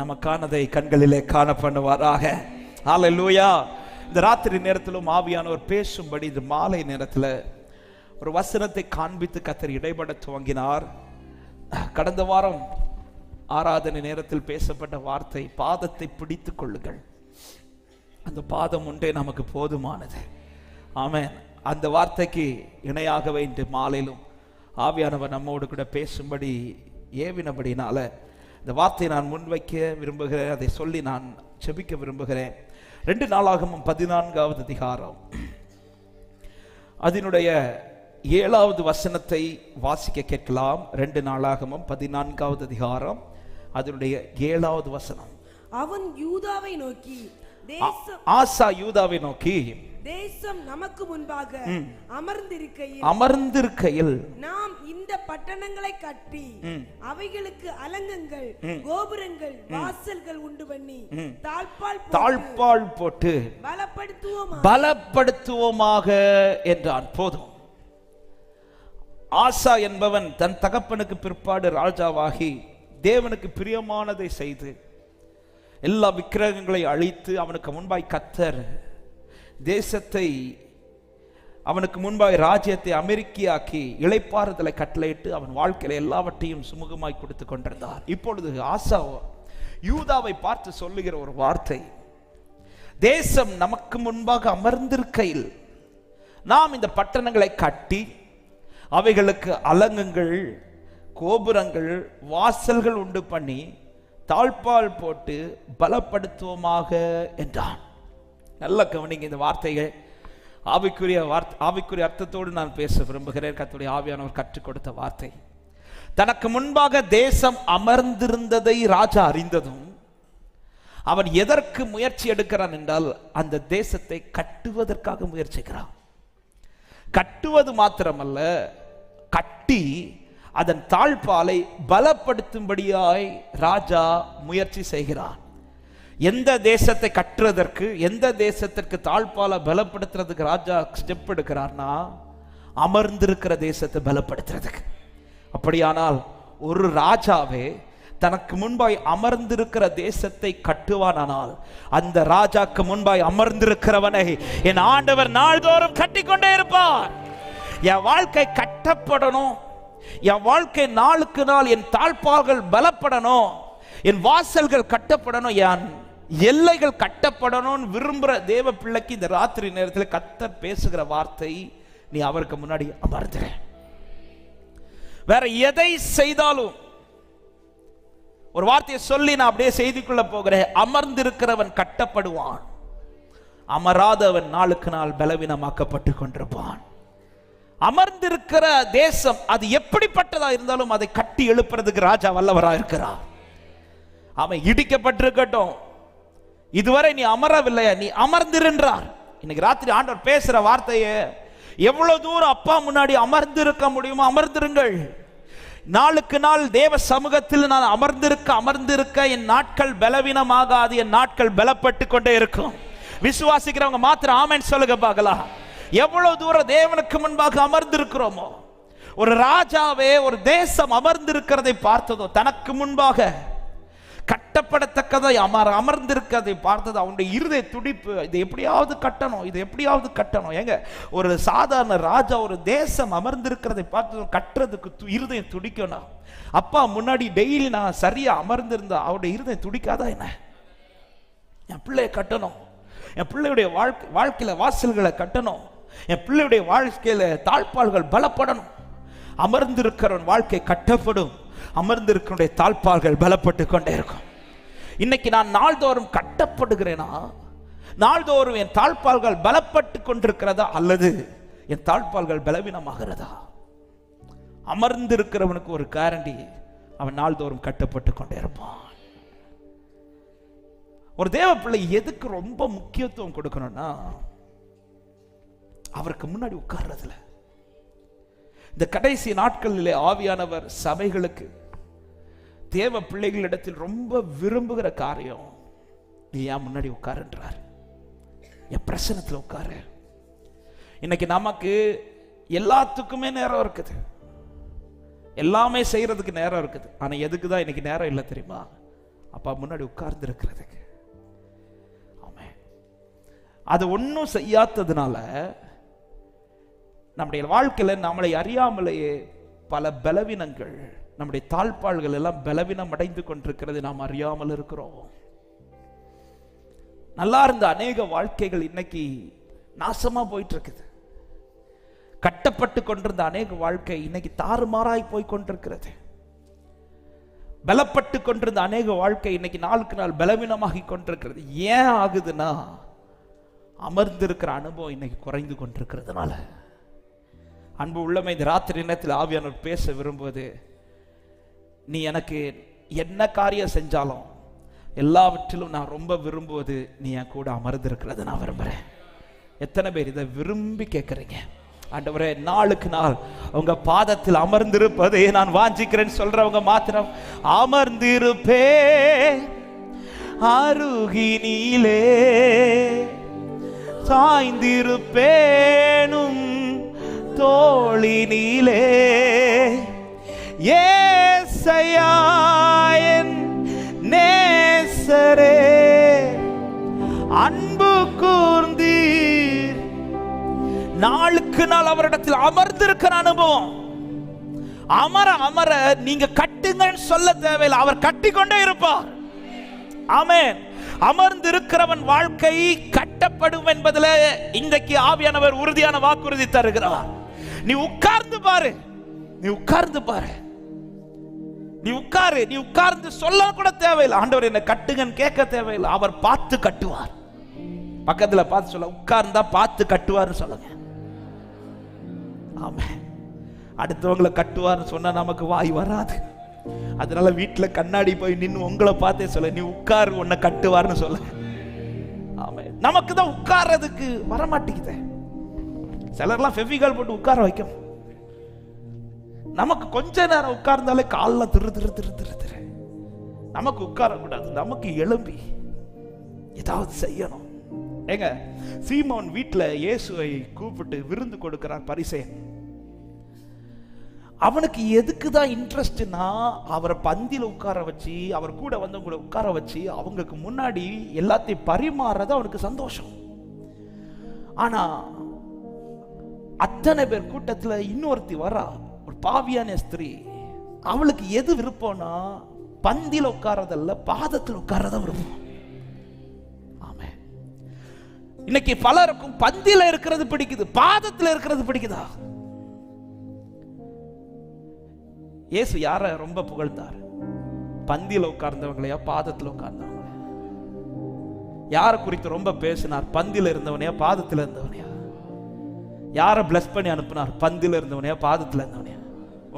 நமக்கானதை கண்களிலே காண பண்ணுவாராக. ஹல்லேலூயா. இந்த ராத்திரி நேரத்திலும் ஆவியானவர் பேசும்படி இந்த மாலை நேரத்தில் ஒரு வசனத்தை காண்பித்து கர்த்தர் இடைபட துவங்கினார். கடந்த வாரம் ஆராதனை நேரத்தில் பேசப்பட்ட வார்த்தை, பாதத்தை பிடித்து கொள்ளுங்கள். அந்த பாதம் ஒன்றே நமக்கு போதுமானது. ஆமென். அந்த வார்த்தைக்கு இணையாகவே இன்று மாலையிலும் ஆவியானவர் நம்மோடு கூட பேசும்படி ஏவினபடினால இந்த வார்த்தையை நான் முன்வைக்க விரும்புகிறேன். அதை சொல்லி நான் செபிக்க விரும்புகிறேன். 2 நாளாகமம் 14வது அதிகாரம் அதனுடைய 7வது வசனத்தை வாசிக்க கேட்கலாம். 2 நாளாகமம் 14வது அதிகாரம் அதனுடைய 7வது வசனம். அவன் யூதாவை நோக்கி, ஆசா யூதாவை நோக்கி, தேசம் நமக்கு முன்பாக அமர்ந்திருக்கையில் நாம் இந்த பட்டணங்களை கட்டி அவைகளுக்கு அலங்கங்கள், கோபுரங்கள், வாசல்கள் உண்டு பண்ணி தாழ்பாள் போட்டு பலப்படுத்துவோமாக என்றான். போதும். ஆசா என்பவன் தன் தகப்பனுக்கு பிற்பாடு ராஜாவாகி தேவனுக்கு பிரியமானதை செய்து எல்லா விக்கிரகங்களை அழித்து அவனுக்கு முன்பாய் கர்த்தர் தேசத்தை, அவனுக்கு முன்பாய் ராஜ்யத்தை அமெரிக்கையாக்கி இளைப்பாறுதலை கட்டளையிட்டு அவன் வாழ்க்கையில எல்லாவற்றையும் சுமூகமாய் கொடுத்து கொண்டிருந்தார். இப்பொழுது ஆசா யூதாவை பார்த்து சொல்லுகிற ஒரு வார்த்தை, தேசம் நமக்கு முன்பாக அமர்ந்திருக்கையில் நாம் இந்த பட்டணங்களை கட்டி அவைகளுக்கு அலங்கங்கள், கோபுரங்கள், வாசல்கள் உண்டு பண்ணி தாழ்பால் போட்டு பலப்படுத்துவோமாக என்றான். நல்ல கவனிங்க இந்த வார்த்தைகள். ஆவிக்குரிய அர்த்தத்தோடு நான் பேச விரும்புகிறேன். கர்த்தருடைய ஆவியானவர் கற்றுக் கொடுத்த வார்த்தை. தனக்கு முன்பாக தேசம் அமர்ந்திருந்ததை ராஜா அறிந்ததும் அவன் எதற்கு முயற்சி எடுக்கிறான் என்றால் அந்த தேசத்தை கட்டுவதற்காக முயற்சிக்கிறான். கட்டுவது மாத்திரமல்ல, கட்டி அதன் தாழ்பாலை பலப்படுத்தும்படியாய் ராஜா முயற்சி செய்கிறான். எந்த தேசத்தை கட்டுறதற்கு, எந்த தேசத்திற்கு தாழ்பாலை பலப்படுத்துறதுக்கு ராஜா ஸ்டெப் எடுக்கிறார்னா அமர்ந்திருக்கிற தேசத்தை பலப்படுத்துறதுக்கு. அப்படியானால் ஒரு ராஜாவே தனக்கு முன்பாய் அமர்ந்திருக்கிற தேசத்தை கட்டுவானால் அந்த ராஜாக்கு முன்பாய் அமர்ந்திருக்கிறவனை என் ஆண்டவர் நாள்தோறும் கட்டிக்கொண்டே இருப்பார். என் வாழ்க்கை கட்டப்படணும், என் வாழ்க்கை நாளுக்கு நாள் என் தாழ்பால்கள் பலப்படணும், என் வாசல்கள் கட்டப்படணும், என் எல்லைகள் கட்டப்படணும் விரும்புகிற தேவ பிள்ளைக்கு இந்த ராத்திரி நேரத்தில் கர்த்தர் பேசுகிற வார்த்தை, நீ அவருக்கு முன்னாடி அமர்ந்துற. வேற எதை செய்தாலும் ஒரு வார்த்தையை சொல்லி நான் அப்படியே செய்திக்குள்ள போகிறேன். அமர்ந்திருக்கிறவன் கட்டப்படுவான், அமராதவன் நாளுக்கு நாள் பலவீனமாக்கப்பட்டு கொண்டிருப்பான். அமர்ந்திருக்கிற தேசம் அது எப்படிப்பட்டதா இருந்தாலும் அதை கட்டி எழுப்புறதுக்கு ராஜா வல்லவரா இருக்கிறார். அவன் இடிக்கப்பட்டிருக்கட்டும், இதுவரை நீ அமரவில்லையா, நீ அமர்ந்திருன்றார். இன்னைக்கு ராத்திரி ஆண்டவர் பேசுற வார்த்தையை எவ்வளவு தூரம் அப்பா முன்னாடி அமர்ந்திருக்க முடியுமோ அமர்ந்திருங்கள். நாளுக்கு நாள் தேவ சமூகத்தில் நான் அமர்ந்திருக்க என் நாட்கள் பலவீனமாகாது, என் நாட்கள் பலப்பட்டு கொண்டே இருக்கும். விசுவாசிக்கிறவங்க மாத்திரம் ஆமென் சொல்லுங்க பார்க்கலாம். எவ்வளவு தூரம் தேவனுக்கு முன்பாக அமர்ந்திருக்கிறோமோ. ஒரு ராஜாவே ஒரு தேசம் அமர்ந்திருக்கிறதை பார்த்ததோ, தனக்கு முன்பாக கட்டப்படத்தக்கதை அமர்ந்திருக்கிறதை பார்த்தது அவனுடைய இருதய துடிப்பு. இது எப்படியாவது கட்டணும், இது எப்படியாவது கட்டணும். ஏங்க, ஒரு சாதாரண ராஜா ஒரு தேசம் அமர்ந்திருக்கிறதை பார்த்து கட்டுறதுக்கு இருதயம் துடிக்கணும். அப்பா முன்னாடி டெய்லி நான் சரியா அமர்ந்திருந்தா அவருடைய இருதயம் துடிக்காதா என்ன? என் பிள்ளைய கட்டணும், என் பிள்ளையுடைய வாழ்க்கையில வாசல்களை கட்டணும், என் பிள்ளையுடைய வாழ்க்கையில தாழ்பால்கள் பலப்படணும். அமர்ந்திருக்கிறவன் வாழ்க்கை கட்டப்படும், அமர்ந்திருக்கிற தாழ்பால்கள் பலப்பட்டு கொண்டே இருக்கும். இன்னைக்கு நான் நாள்தோறும் கட்டப்படுகிறேனா, நாள்தோறும் என் தாழ்பால்கள் பலப்பட்டு கொண்டிருக்கிறதா, அல்லது என் தாழ்பால்கள் பலவீனமாகிறதா? அமர்ந்திருக்கிறவனுக்கு ஒரு கேரண்டி, அவன் நாள்தோறும் கட்டப்பட்டு கொண்டே இருப்பான். ஒரு தேவ பிள்ளை எதுக்கு ரொம்ப முக்கியத்துவம் கொடுக்கணும்னா, அவருக்கு முன்னாடி உட்கார்றதுல. இந்த கடைசி நாட்களிலே ஆவியானவர் சபைகளுக்கு, தேவ பிள்ளைகளிடத்தில் ரொம்ப விரும்புகிற காரியம், நீ ஏன் முன்னாடி உட்காருன்றார், என் பிரசனத்தில் உட்காரு. இன்னைக்கு நமக்கு எல்லாத்துக்குமே நேரம் இருக்குது, எல்லாமே செய்யறதுக்கு நேரம் இருக்குது. ஆனா எதுக்கு தான் இன்னைக்கு நேரம் இல்லை தெரியுமா? அப்பா முன்னாடி உட்கார்ந்து இருக்கிறதுக்கு. அது ஒன்றும் செய்யாததுனால நம்முடைய வாழ்க்கையில நம்மளை அறியாமலேயே பல பலவீனங்கள், நம்முடைய தாழ்பாள்கள் எல்லாம் பலவீனம் அடைந்து கொண்டிருக்கிறது, நாம் அறியாமல் இருக்கிறோம். நல்லா இருந்த அநேக வாழ்க்கைகள் இன்னைக்கு நாசமா போயிட்டு இருக்குது. கட்டப்பட்டு கொண்டிருந்த அநேக வாழ்க்கை இன்னைக்கு தாறுமாறாய் போய் கொண்டிருக்கிறது. பலப்பட்டு கொண்டிருந்த அநேக வாழ்க்கை இன்னைக்கு நாளுக்கு நாள் பலவீனமாகி கொண்டிருக்கிறது. ஏன் ஆகுதுன்னா, அமர்ந்திருக்கிற அனுபவம் இன்னைக்கு குறைந்து கொண்டிருக்கிறதுனால. அன்பு உள்ளமே, இந்த ராத்திரி நேரத்தில் ஆவியானவர் பேச விரும்புவது, நீ எனக்கு என்ன காரியம் செஞ்சாலும் எல்லாவற்றிலும் நான் ரொம்ப விரும்புவது நீ என் கூட அமர்ந்திருக்கிறது நான் விரும்புகிறேன். எத்தனை பேர் இதை விரும்பி கேட்குறீங்க? ஆண்டவரே, நாளுக்கு நாள் உங்க பாதத்தில் அமர்ந்திருப்பதை நான் வாஞ்சிக்கிறேன்னு சொல்றவங்க மாத்திரம் அமர்ந்திருப்பே அருகினிலே, சாய்ந்திருப்பேனும் தோளினிலே, ஏசையா என் நேசரே அன்பு கூர்ந்தீர். நாளுக்கு நாள் அவரிடத்தில் அமர்ந்திருக்கிற அனுபவம். அமர அமர நீங்க கட்டுங்கன்னு சொல்ல தேவையில்லை, அவர் கட்டிக்கொண்டே இருப்பார். ஆமென். அமர்ந்திருக்கிறவன் வாழ்க்கை கட்டப்படும் என்பதில் இன்றைக்கு ஆவியானவர் உறுதியான வாக்குறுதி தருகிறார். நீ உட்கார்ந்து பாரு, நீ உட்கார்ந்து பாரு, நீ உட்காரு. நீ உட்கார்ந்து சொல்ல கூட தேவையில்லை, ஆண்டவர் என்ன கட்டுங்கன்னு கேட்க தேவையில்லை, அவர் பார்த்து கட்டுவார். பக்கத்துல பார்த்து சொல்ல, உட்கார்ந்தா பார்த்து கட்டுவார்னு சொல்லுங்க. ஆமென். அடுத்தவங்களை கட்டுவார்னு சொன்னா நமக்கு வாய் வராது. அதனால வீட்டுல கண்ணாடி போய் நின்று உங்களை பார்த்தே சொல்ல, நீ உட்காரு, உன்னை கட்டுவார்னு சொல்ல. ஆமென். நமக்கு தான் உட்கார்றதுக்கு வரமாட்டேங்குது. சிலர்லாம் ஃபெவிகால் போட்டு உட்கார வைக்கும். நமக்கு கொஞ்ச நேரம் உட்கார்ந்தாலே காலில் திரு திரு திரு திரு திரு. நமக்கு உட்காரக்கூடாது, நமக்கு எழும்பி ஏதாவது செய்யணும். ஏங்க, சீமோன் வீட்டுல இயேசுவை கூப்பிட்டு விருந்து கொடுக்கிறார் பரிசேயன். அவனுக்கு எதுக்கு தான் இன்ட்ரெஸ்ட்னா, அவரை பந்தியில உட்கார வச்சு, அவர் கூட வந்தவங்களை உட்கார வச்சு அவங்களுக்கு முன்னாடி எல்லாத்தையும் பரிமாறது அவனுக்கு சந்தோஷம். ஆனா அத்தனை பேர் கூட்டத்துல இன்னொருத்தி வரா, ஒரு பாவியான ஸ்திரீ. அவளுக்கு எது விருப்பம்னா, பந்தியில உட்காரதல்ல, பாதத்தில் உட்காரத விருப்பம். ஆமென். இன்னைக்கு பலருக்கும் பந்தியில இருக்கிறது பிடிக்குது, பாதத்தில் இருக்கிறது பிடிக்குதா? இயேசு யார ரொம்ப புகழ்ந்தார்? பந்தியில உட்கார்ந்தவங்களையா பாதத்தில் உட்கார்ந்தவங்க? யாரை குறித்து ரொம்ப பேசினார்? பந்தியில இருந்தவனையா பாதத்தில் இருந்தவனையா? யாரை பிளஸ் பண்ணி அனுப்பினார்? பந்தியில இருந்தவனையா பாதத்தில் இருந்தவனையா?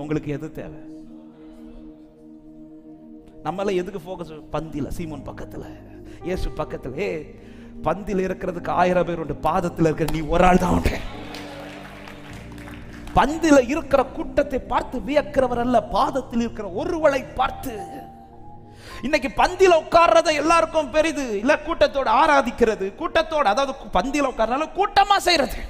உங்களுக்கு எது தேவை? நம்மள எதுக்கு போக்கஸ்? பந்தியில, சீமோன் பக்கத்துல, இயேசு பக்கத்துல. பந்தியில இருக்கிறதுக்கு 1000 பேர் உண்டு, பாதத்தில் இருக்கிற நீ ஒரு ஆள் தான் உண்டு. பந்தில இருக்கிற கூட்டத்தை பார்த்து வியக்கிறவர் அல்ல, பாதத்தில் இருக்கிற ஒருவளை பார்த்து. இன்னைக்கு பந்தில உட்கார்றத எல்லாருக்கும் பெரிது இல்ல, கூட்டத்தோட ஆராதிக்கிறது, கூட்டத்தோட, அதாவது பந்தில உட்கார்றதால கூட்டமா செய்யறது,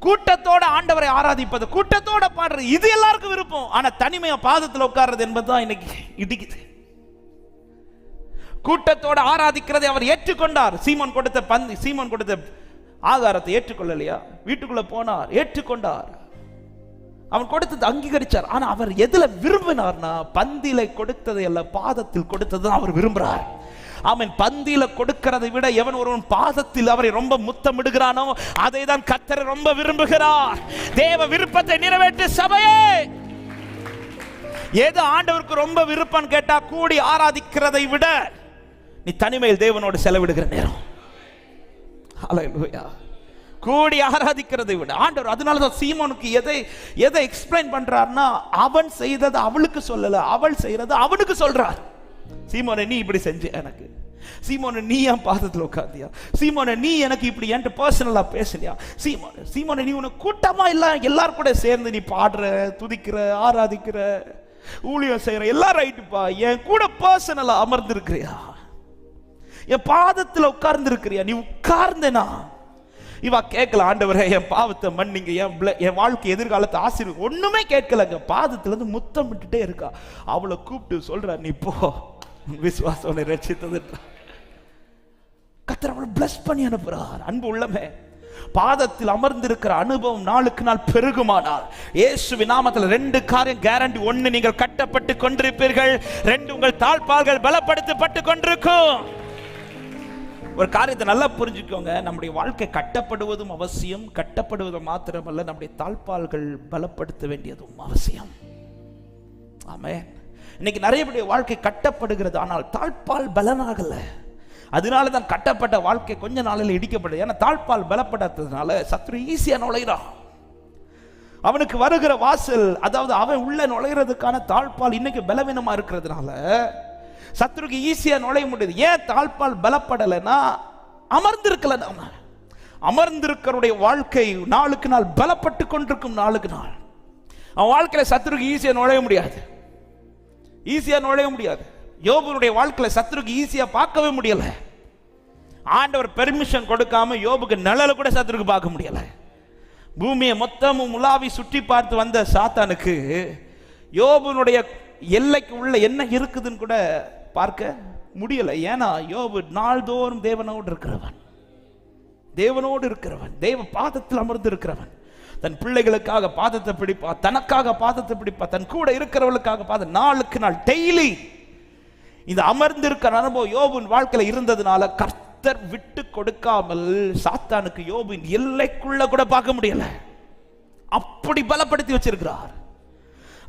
கூட்டத்தோட ஆண்டவரை ஆராதிப்பது, கூட்டத்தோட பாடுறது, இது எல்லாருக்கும் விருப்பம். ஆனா தனிமையா பாதத்தில் உட்கார்றது என்பதுதான் இன்னைக்கு இடிக்குது. கூட்டத்தோட ஆராதிக்கிறதை அவர் ஏற்றுக்கொண்டார். சீமோன் கொடுத்த ஆகாரத்தை ஏற்றுக்கொள்ளலையா? வீட்டுக்குள்ள போனார், ஏற்றுக்கொண்டார், அவன் கொடுத்தது அங்கீகரிச்சார். ஆனா அவர் எதுல விரும்பினார்னா, பந்தியில கொடுத்ததை அல்ல, பாதத்தில் கொடுத்தது அவர் விரும்புறார். அவன் பந்தியில கொடுக்கிறதை விட எவன் ஒருவன் பாதத்தில் அவரை ரொம்ப முத்தமிடுகிறானோ அதை தான் கர்த்தர் ரொம்ப விரும்புகிறார். தேவ விருப்பத்தை நிறைவேற்று சபையே. ஏதோ ஆண்டவருக்கு ரொம்ப விருப்பம் கேட்டா, கூடி ஆராதிக்கிறதை விட நீ தனிமையில் தேவனோடு செலவிடுகிற நேரம். ஹல்லேலூயா. கூடி ஆராதிக்கிறதை விட ஆண்டவர். அதனாலதான் சீமோனுக்கு எதை எக்ஸ்பிளைன் பண்றார்னா, அவன் செய்தது அவளுக்கு சொல்லல, அவள் செய்யறது அவனுக்கு சொல்றார். சீமோனே நீ இப்படி செஞ்ச எனக்கு, சீமோனே நீ என் பாதத்தில் உட்கார்ந்தியா, சீமோனே நீ எனக்கு இப்படி என்கிட்ட பர்சனலா பேசலையா, சீமோனே நீ உனக்கு கூட்டமா இல்ல எல்லாரும் கூட சேர்ந்து நீ பாடுற, துதிக்கிற, ஆராதிக்கிற, ஊழியம் செய்யற, எல்லாம் ரைட்டுப்பா, என் கூட பர்சனலா அமர்ந்து இருக்கிறியா, என் பாதத்தில் உட்கார்ந்து இருக்கிறியா, நீ உட்கார்ந்தேனா? இவா கேட்கல, ஆண்டவரே என் பாவத்தை மன்னிங்க, என் வாழ்க்கை எதிர்காலத்தை ஆசீர்வாதம், ஒண்ணுமே கேட்கலங்க, பாதத்துல இருந்து முத்தம் விட்டுட்டே இருக்கா. அவளை கூப்பிட்டு சொல்ற, நீ போ, விசுவாசம் உன்னை ரட்சித்தது. கர்த்தர் அவளை பிளஸ் பண்ணி அனுப்புறார். அன்பு உள்ளமே, பாதத்தில் அமர்ந்திருக்கிற அனுபவம் நாளுக்கு நாள் பெருகுமானால் இயேசுவின் நாமத்தில் 2 காரியம் கேரண்டி. 1, நீங்கள் கட்டப்பட்டு கொண்டிருப்பீர்கள். 2, உங்கள் தாழ்பால்கள் பலப்படுத்தப்பட்டு கொண்டிருக்கும். ஒரு காரியத்தை நல்லா புரிஞ்சுக்கோங்க, நம்முடைய வாழ்க்கை கட்டப்படுவதும் அவசியம், கட்டப்படுவது மாத்திரமல்ல, நம்முடைய தாழ்பால்கள் பலப்படுத்த வேண்டியதும் அவசியம். ஆமென். இன்னைக்கு நிறைய பேருடைய வாழ்க்கை கட்டப்படுகிறது, ஆனால் தாழ்பால் பலனாகல. அதனால தான் கட்டப்பட்ட வாழ்க்கை கொஞ்ச நாளில் இடிக்கப்படுது. ஏன்னா தாழ்பால் பலப்படாததுனால சத்ரு ஈஸியா நுழைகிறான். அவனுக்கு வருகிற வாசல், அதாவது அவன் உள்ள நுழைகிறதுக்கான தாழ்பால் இன்னைக்கு பலவீனமா இருக்கிறதுனால சத்ருக்கு ஈஸியா நுழைய முடியுது. ஏன் தாழ்பால் பலப்படலைன்னா, அமர்ந்திருக்கல. நாம அமர்ந்திருக்கிறவருடைய வாழ்க்கை நாளுக்கு நாள் பலப்பட்டு கொண்டிருக்கும். நாளுக்கு நாள் அவன் வாழ்க்கையில சத்ருக்கு ஈஸியா நுழைய முடியாது, ஈஸியா நுழைய முடியாது. யோபுடைய வாழ்க்கையில சத்ருக்கு ஈஸியா பார்க்கவே முடியல. ஆண்டவர் பெர்மிஷன் கொடுக்காம யோபுக்கு நிழல கூட சத்ருக்கு பார்க்க முடியல. பூமியை மொத்தமும் உலாவி சுற்றி பார்த்து வந்த சாத்தானுக்கு யோபுனுடைய எல்லைக்கு உள்ள என்ன இருக்குதுன்னு கூட பார்க்க முடியல. ஏன்னா யோபு நாள்தோறும் தேவனோடு இருக்கிறவன், தேவனோடு இருக்கிறவன், தேவ பாதத்தில் அமர்ந்து இருக்கிறவன். தன் பிள்ளைகளுக்காக பாதத்தை பிடிப்பா, தனக்காக பாதத்தை பிடிப்பா, தன் கூட இருக்கிறவர்களுக்காக பாதம், நாளுக்கு நாள் டெய்லி இந்த அமர்ந்திருக்கிற அனுபவம் யோபின் வாழ்க்கையில இருந்ததுனால கர்த்தர் விட்டு கொடுக்காமல் சாத்தானுக்கு யோபின் எல்லைக்குள்ள கூட பார்க்க முடியல. அப்படி பலப்படுத்தி வச்சிருக்கிறார்.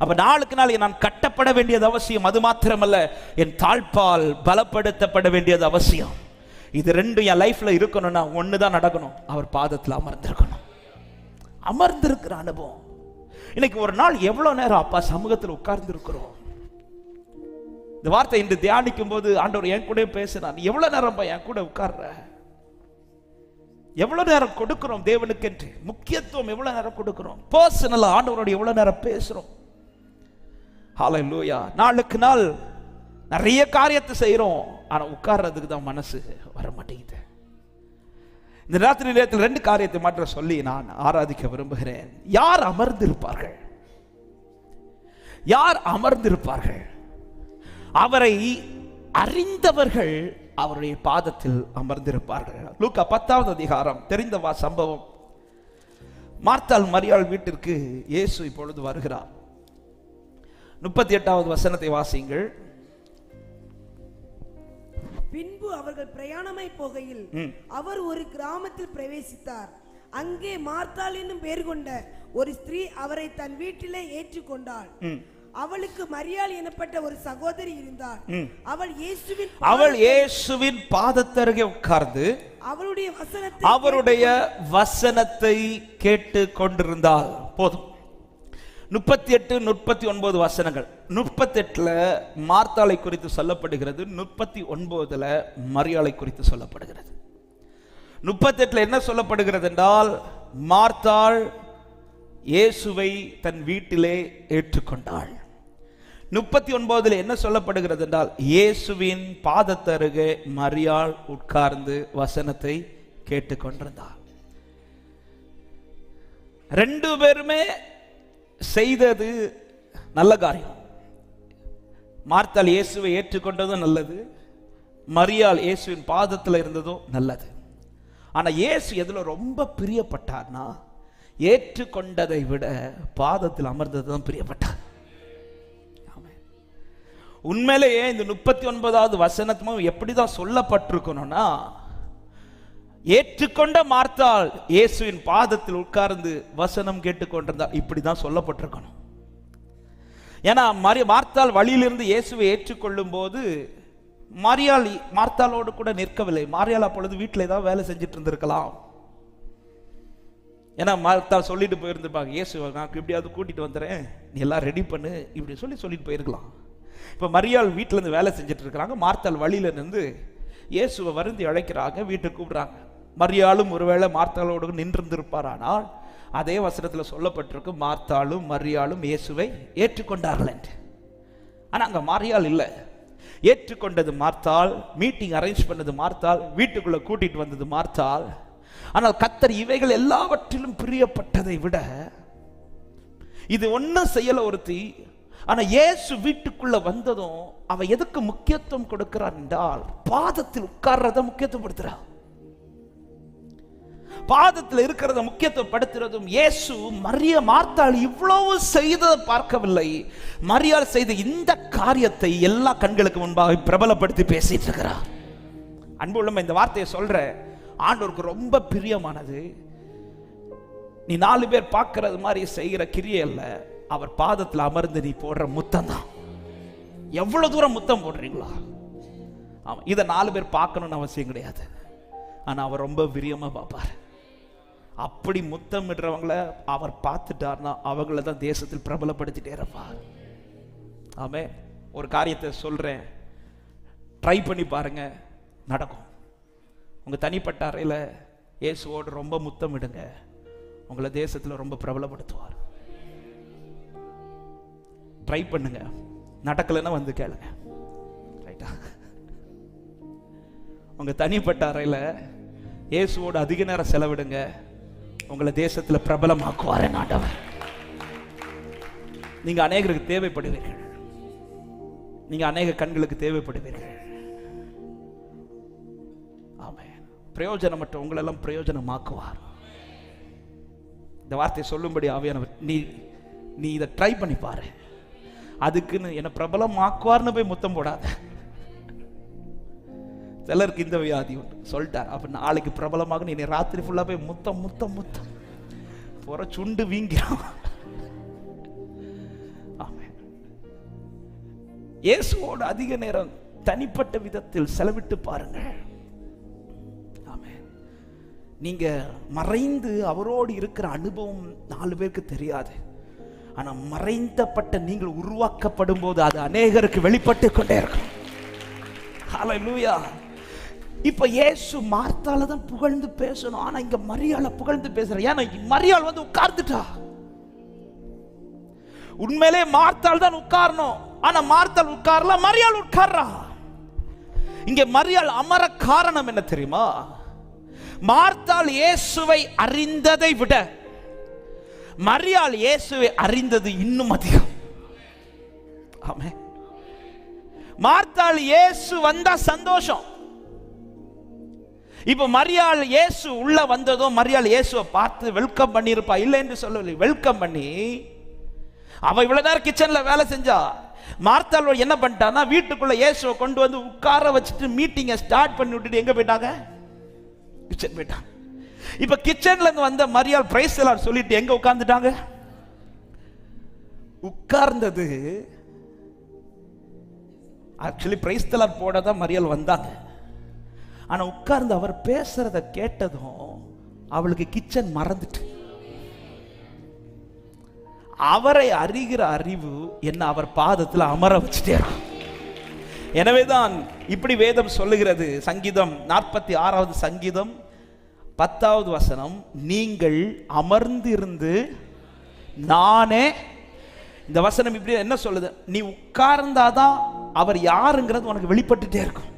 அப்ப நாளுக்கு நாள் நான் கட்டப்பட வேண்டியது அவசியம். அது மாத்திரமல்ல, என் தாழ்பால் பலப்படுத்தப்பட வேண்டியது அவசியம். இது 2 என் லைஃப்ல இருக்கணும்னா ஒண்ணுதான் நடக்கணும், அவர் பாதத்தில் அமர்ந்திருக்கணும். அமர்ந்திருக்கிற அனுபவம். இன்னைக்கு ஒரு நாள் எவ்வளவு நேரம் அப்பா சமூகத்தில் உட்கார்ந்து இருக்கிறோம்? இந்த வார்த்தை இன்று தியானிக்கும் போது ஆண்டவர் என் கூட பேசினார். எவ்வளவு நேரம் என் கூட உட்கார்ற? எவ்வளவு நேரம் கொடுக்கிறோம் தேவனுக்கு என்று? முக்கியத்துவம் எவ்வளவு நேரம் கொடுக்கிறோம்? பர்சனலா ஆண்டவரோட எவ்வளவு நேரம் பேசுறோம்? ஹல்லேலூயா. நாளுக்கு நாள் நிறைய காரியத்தை செய்யறோம், ஆனா உட்கார்றதுக்கு தான் மனசு வர மாட்டேங்குது. இந்த ராத்திரி நேரத்தில் 2 காரியத்தை மாற்ற சொல்லி நான் ஆராதிக்க விரும்புகிறேன். யார் அமர்ந்திருப்பார்கள்? யார் அமர்ந்திருப்பார்கள்? அவரை அறிந்தவர்கள் அவருடைய பாதத்தில் அமர்ந்திருப்பார்கள். லூக்கா 10வது அதிகாரம், தெரிந்த சம்பவம். மார்த்தாள் மரியாள் வீட்டிற்கு இயேசு இப்பொழுது வருகிறார். 38வது வசனத்தை வாசியுங்கள். பின்பு அவர்கள் பிரயாணமாய் போகையில் அவர் ஒரு கிராமத்தில் பிரவேசித்தார். அங்கே மார்த்தாள் என்னும் பெயர் கொண்ட ஒரு ஸ்திரீ அவரை தன் வீட்டிலே ஏற்றுக்கொண்டாள். அவளுக்கு மரியாள் எனப்பட்ட ஒரு சகோதரி இருந்தாள். அவள் இயேசுவின் பாதத்தருகே உட்கார்ந்து அவருடைய வசனத்தை கேட்டு கொண்டிருந்தாள். போதும். 38 39 வசனங்கள். 38ல மார்த்தாளை குறித்து சொல்லப்படுகிறது, 39ல மரியாளை குறித்து சொல்லப்படுகிறது. 38ல என்ன சொல்லப்படுகிறது என்றால், மார்த்தாள் இயேசுவை தன் வீட்டிலே ஏற்றுக்கொண்டாள். 39ல என்ன சொல்லப்படுகிறது என்றால், இயேசுவின் பாதத்தருகே மரியாள் உட்கார்ந்து வசனத்தை கேட்டுக்கொண்டிருந்தாள். ரெண்டு பேருமே செய்தது நல்ல காரியம். மார்த்தாள் இயேசுவை ஏற்றுக்கொண்டதும் நல்லது, மரியாள் இயேசுவின் பாதத்தில் இருந்ததும் நல்லது. ஆனா இயேசு எதுல ரொம்ப பிரியப்பட்டார்னா, ஏற்றுக்கொண்டதை விட பாதத்தில் அமர்ந்தது தான் பிரியப்பட்டார். உண்மையிலேயே இந்த 39வது வசனமும் எப்படிதான் சொல்லப்பட்டிருக்கணும்னா, ஏற்றுக்கொண்ட மார்த்தாள் இயேசுவின் பாதத்தில் உட்கார்ந்து வசனம் கேட்டுக்கொண்டிருந்தால் இப்படிதான் சொல்லப்பட்டிருக்கணும். ஏன்னா மார்த்தாள் வழியிலிருந்து இயேசுவை ஏற்றுக்கொள்ளும் போது மரியாள் மார்த்தாளோடு கூட நிற்கவில்லை. மரியாள் அப்பொழுது வீட்டில் ஏதாவது வேலை செஞ்சுட்டு இருந்திருக்கலாம். ஏன்னா மார்த்தாள் சொல்லிட்டு போயிருந்திருப்பாங்க, இயேசு நான் எப்படியாவது கூட்டிட்டு வந்துடுறேன், நீ எல்லாம் ரெடி பண்ணு, இப்படி சொல்லிட்டு போயிருக்கலாம். இப்ப மரியாள் வீட்டுல இருந்து வேலை செஞ்சுட்டு இருக்கிறாங்க. மார்த்தாள் வழியில இருந்து இயேசுவை வருந்தி அழைக்கிறாங்க, வீட்டுக்கு கூப்பிடுறாங்க. மரியாளும் ஒருவேளை மார்த்தாளோடு நின்றிருந்திருப்பார். ஆனால் அதே வசனத்துல சொல்லப்பட்டிருக்கு, மார்த்தாளும் மரியாளும் இயேசுவை ஏற்றுக்கொண்டார்கள் என்று. ஆனா அங்க மரியாள் இல்லை. ஏற்றுக்கொண்டது மார்த்தாள், மீட்டிங் அரேஞ்ச் பண்ணது மார்த்தாள், வீட்டுக்குள்ள கூட்டிட்டு வந்தது மார்த்தாள். ஆனால் கர்த்தர் இவைகள் எல்லாவற்றிலும் பிரியப்பட்டதை விட இது ஒன்னும் செய்யல ஒருத்தி. ஆனா இயேசு வீட்டுக்குள்ள வந்ததும் அவ எதுக்கு முக்கியத்துவம் கொடுக்கிறார் என்றால், பாதத்தில் உட்கார்றத முக்கியத்துவப்படுத்துறார். பாதத்தில் இருக்கிறத முக்கியத்துவப்படுத்துறதும். இயேசு மார்த்தாள் இவ்வளவு செய்ததை பார்க்கவில்லை, மரியாள் செய்த இந்த காரியத்தை எல்லா கண்களுக்கு முன்பாக பிரபலப்படுத்தி பேசிட்டு இருக்கிறார். அன்பு உள்ளம், இந்த வார்த்தையை சொல்ற ஆண்டவருக்கு ரொம்ப பிரியமானது. நீ 4 பேர் பார்க்கிறது மாதிரி செய்கிற கிரியை அல்ல, அவர் பாதத்தில் அமர்ந்து நீ போடுற முத்தம் தான். எவ்வளவு தூரம் முத்தம் போடுறீங்களா? இதை 4 பேர் பார்க்கணும்னு அவசியம் கிடையாது. ஆனா அவர் ரொம்ப பிரியமா பார்ப்பார். அப்படி முத்தமிடுறவங்களை அவர் பார்த்துட்டார்னா அவங்கள தான் தேசத்தில் பிரபலப்படுத்திட்டே இருப்பார். ஆமே. ஒரு காரியத்தை சொல்றேன், ட்ரை பண்ணி பாருங்க, நடக்கும். உங்க தனிப்பட்ட அறையில இயேசுவோடு ரொம்ப முத்தமிடுங்க, உங்களை தேசத்தில் ரொம்ப பிரபலப்படுத்துவார். ட்ரை பண்ணுங்க, நடக்கலைன்னா வந்து கேளுங்க. ரைட்டா? உங்க தனிப்பட்ட அறையில இயேசுவோடு அதிக நேரம் செலவிடுங்க, உங்களை தேசத்துல பிரபலமாக்குவார் ஆண்டவர். நீங்க அநேகருக்கு தேவைப்படுவீர்கள், நீங்க அநேக கண்களுக்கு தேவைப்படுவீர்கள். ஆமென். பிரயோஜனமற்ற உங்களெல்லாம் பிரயோஜனமாக்குவார். இந்த வார்த்தையை சொல்லும்படி ஆவியானவர், நீ இதை ட்ரை பண்ணி பாரு. அதுக்குன்னு என்ன பிரபலமாக்குவார்னு போய் முத்தம் போடாத. சிலருக்கு இந்த வியாதி உண்டு, சொல்லிட்டார். அப்ப நாளைக்கு பிரபலமாக நீ ராத்திரி ஃபுல்லா போய் முத்தம் முத்தம் முத்தம் போற சுண்டு வீங்கிறான். இயேசுவோடு அதிக நேரம் தனிப்பட்ட விதத்தில் செலவிட்டு பாருங்க. நீங்க மறைந்து அவரோடு இருக்கிற அனுபவம் 4 பேருக்கு தெரியாது. ஆனா மறைந்தப்பட்ட நீங்கள் உருவாக்கப்படும் போது அது அநேகருக்கு வெளிப்பட்டு கொண்டே இருக்கும். ஹல்லேலூயா. இப்ப இயேசு மார்த்தாளை தான் புகழ்ந்து பேசணும், ஆனா இங்க மரியாளை புகழ்ந்து பேசுற. ஏன்னா மரியாள் வந்து உட்கார்ந்துட்டா. உண்மையிலே மார்த்தாள் தான் உட்காரணும், ஆனா மார்த்தாள் உட்காரல, மரியாள் உட்கார்றா. இங்க மரியாள் அமர காரணம் என்ன தெரியுமா? மார்த்தாள் இயேசுவை அறிந்ததை விட மரியாள் இயேசுவை அறிந்தது இன்னும் அதிகம். ஆமென். மார்த்தாள் இயேசு வந்தா சந்தோஷம். இப்ப மரியாள் இயேசு உள்ள வந்ததும் மரியாள் இயேசுவை பார்த்து வெல்கம் பண்ணி இருப்பா, இல்லை என்று சொல்லவில்லை. வெல்கம் பண்ணி அவ இவ்வளவு நேரம் கிச்சன்ல வேலை செஞ்சா. மார்த்தாள் என்ன பண்ணிட்டான்னா, வீட்டுக்குள்ள இயேசுவை கொண்டு வந்து உட்கார வச்சுட்டு மீட்டிங்கை ஸ்டார்ட் பண்ணி விட்டுட்டு எங்க போயிட்டாங்க? கிச்சன் போயிட்டாங்க. இப்ப கிச்சன்ல இருந்து வந்த மரியாள் பிரைஸ் எல்லாம் சொல்லிட்டு எங்க உட்கார்ந்துட்டாங்க? உட்கார்ந்தது ஆக்சுவலி பிரைஸ்தலர் போட தான் மரியாள் வந்தாங்க. ஆனா உட்கார்ந்து அவர் பேசுறத கேட்டதும் அவளுக்கு கிச்சன் மறந்துட்டு, அவரை அறிகிற அறிவு என்ன அவர் பாதத்தில் அமர வச்சுட்டே. எனவேதான் இப்படி வேதம் சொல்லுகிறது. சங்கீதம் 46வது சங்கீதம் 10வது வசனம், நீங்கள் அமர்ந்திருந்து நானே. இந்த வசனம் இப்படி என்ன சொல்லுது? நீ உட்கார்ந்தாதான் அவர் யாருங்கிறது உனக்கு வெளிப்பட்டுட்டே இருக்கும்.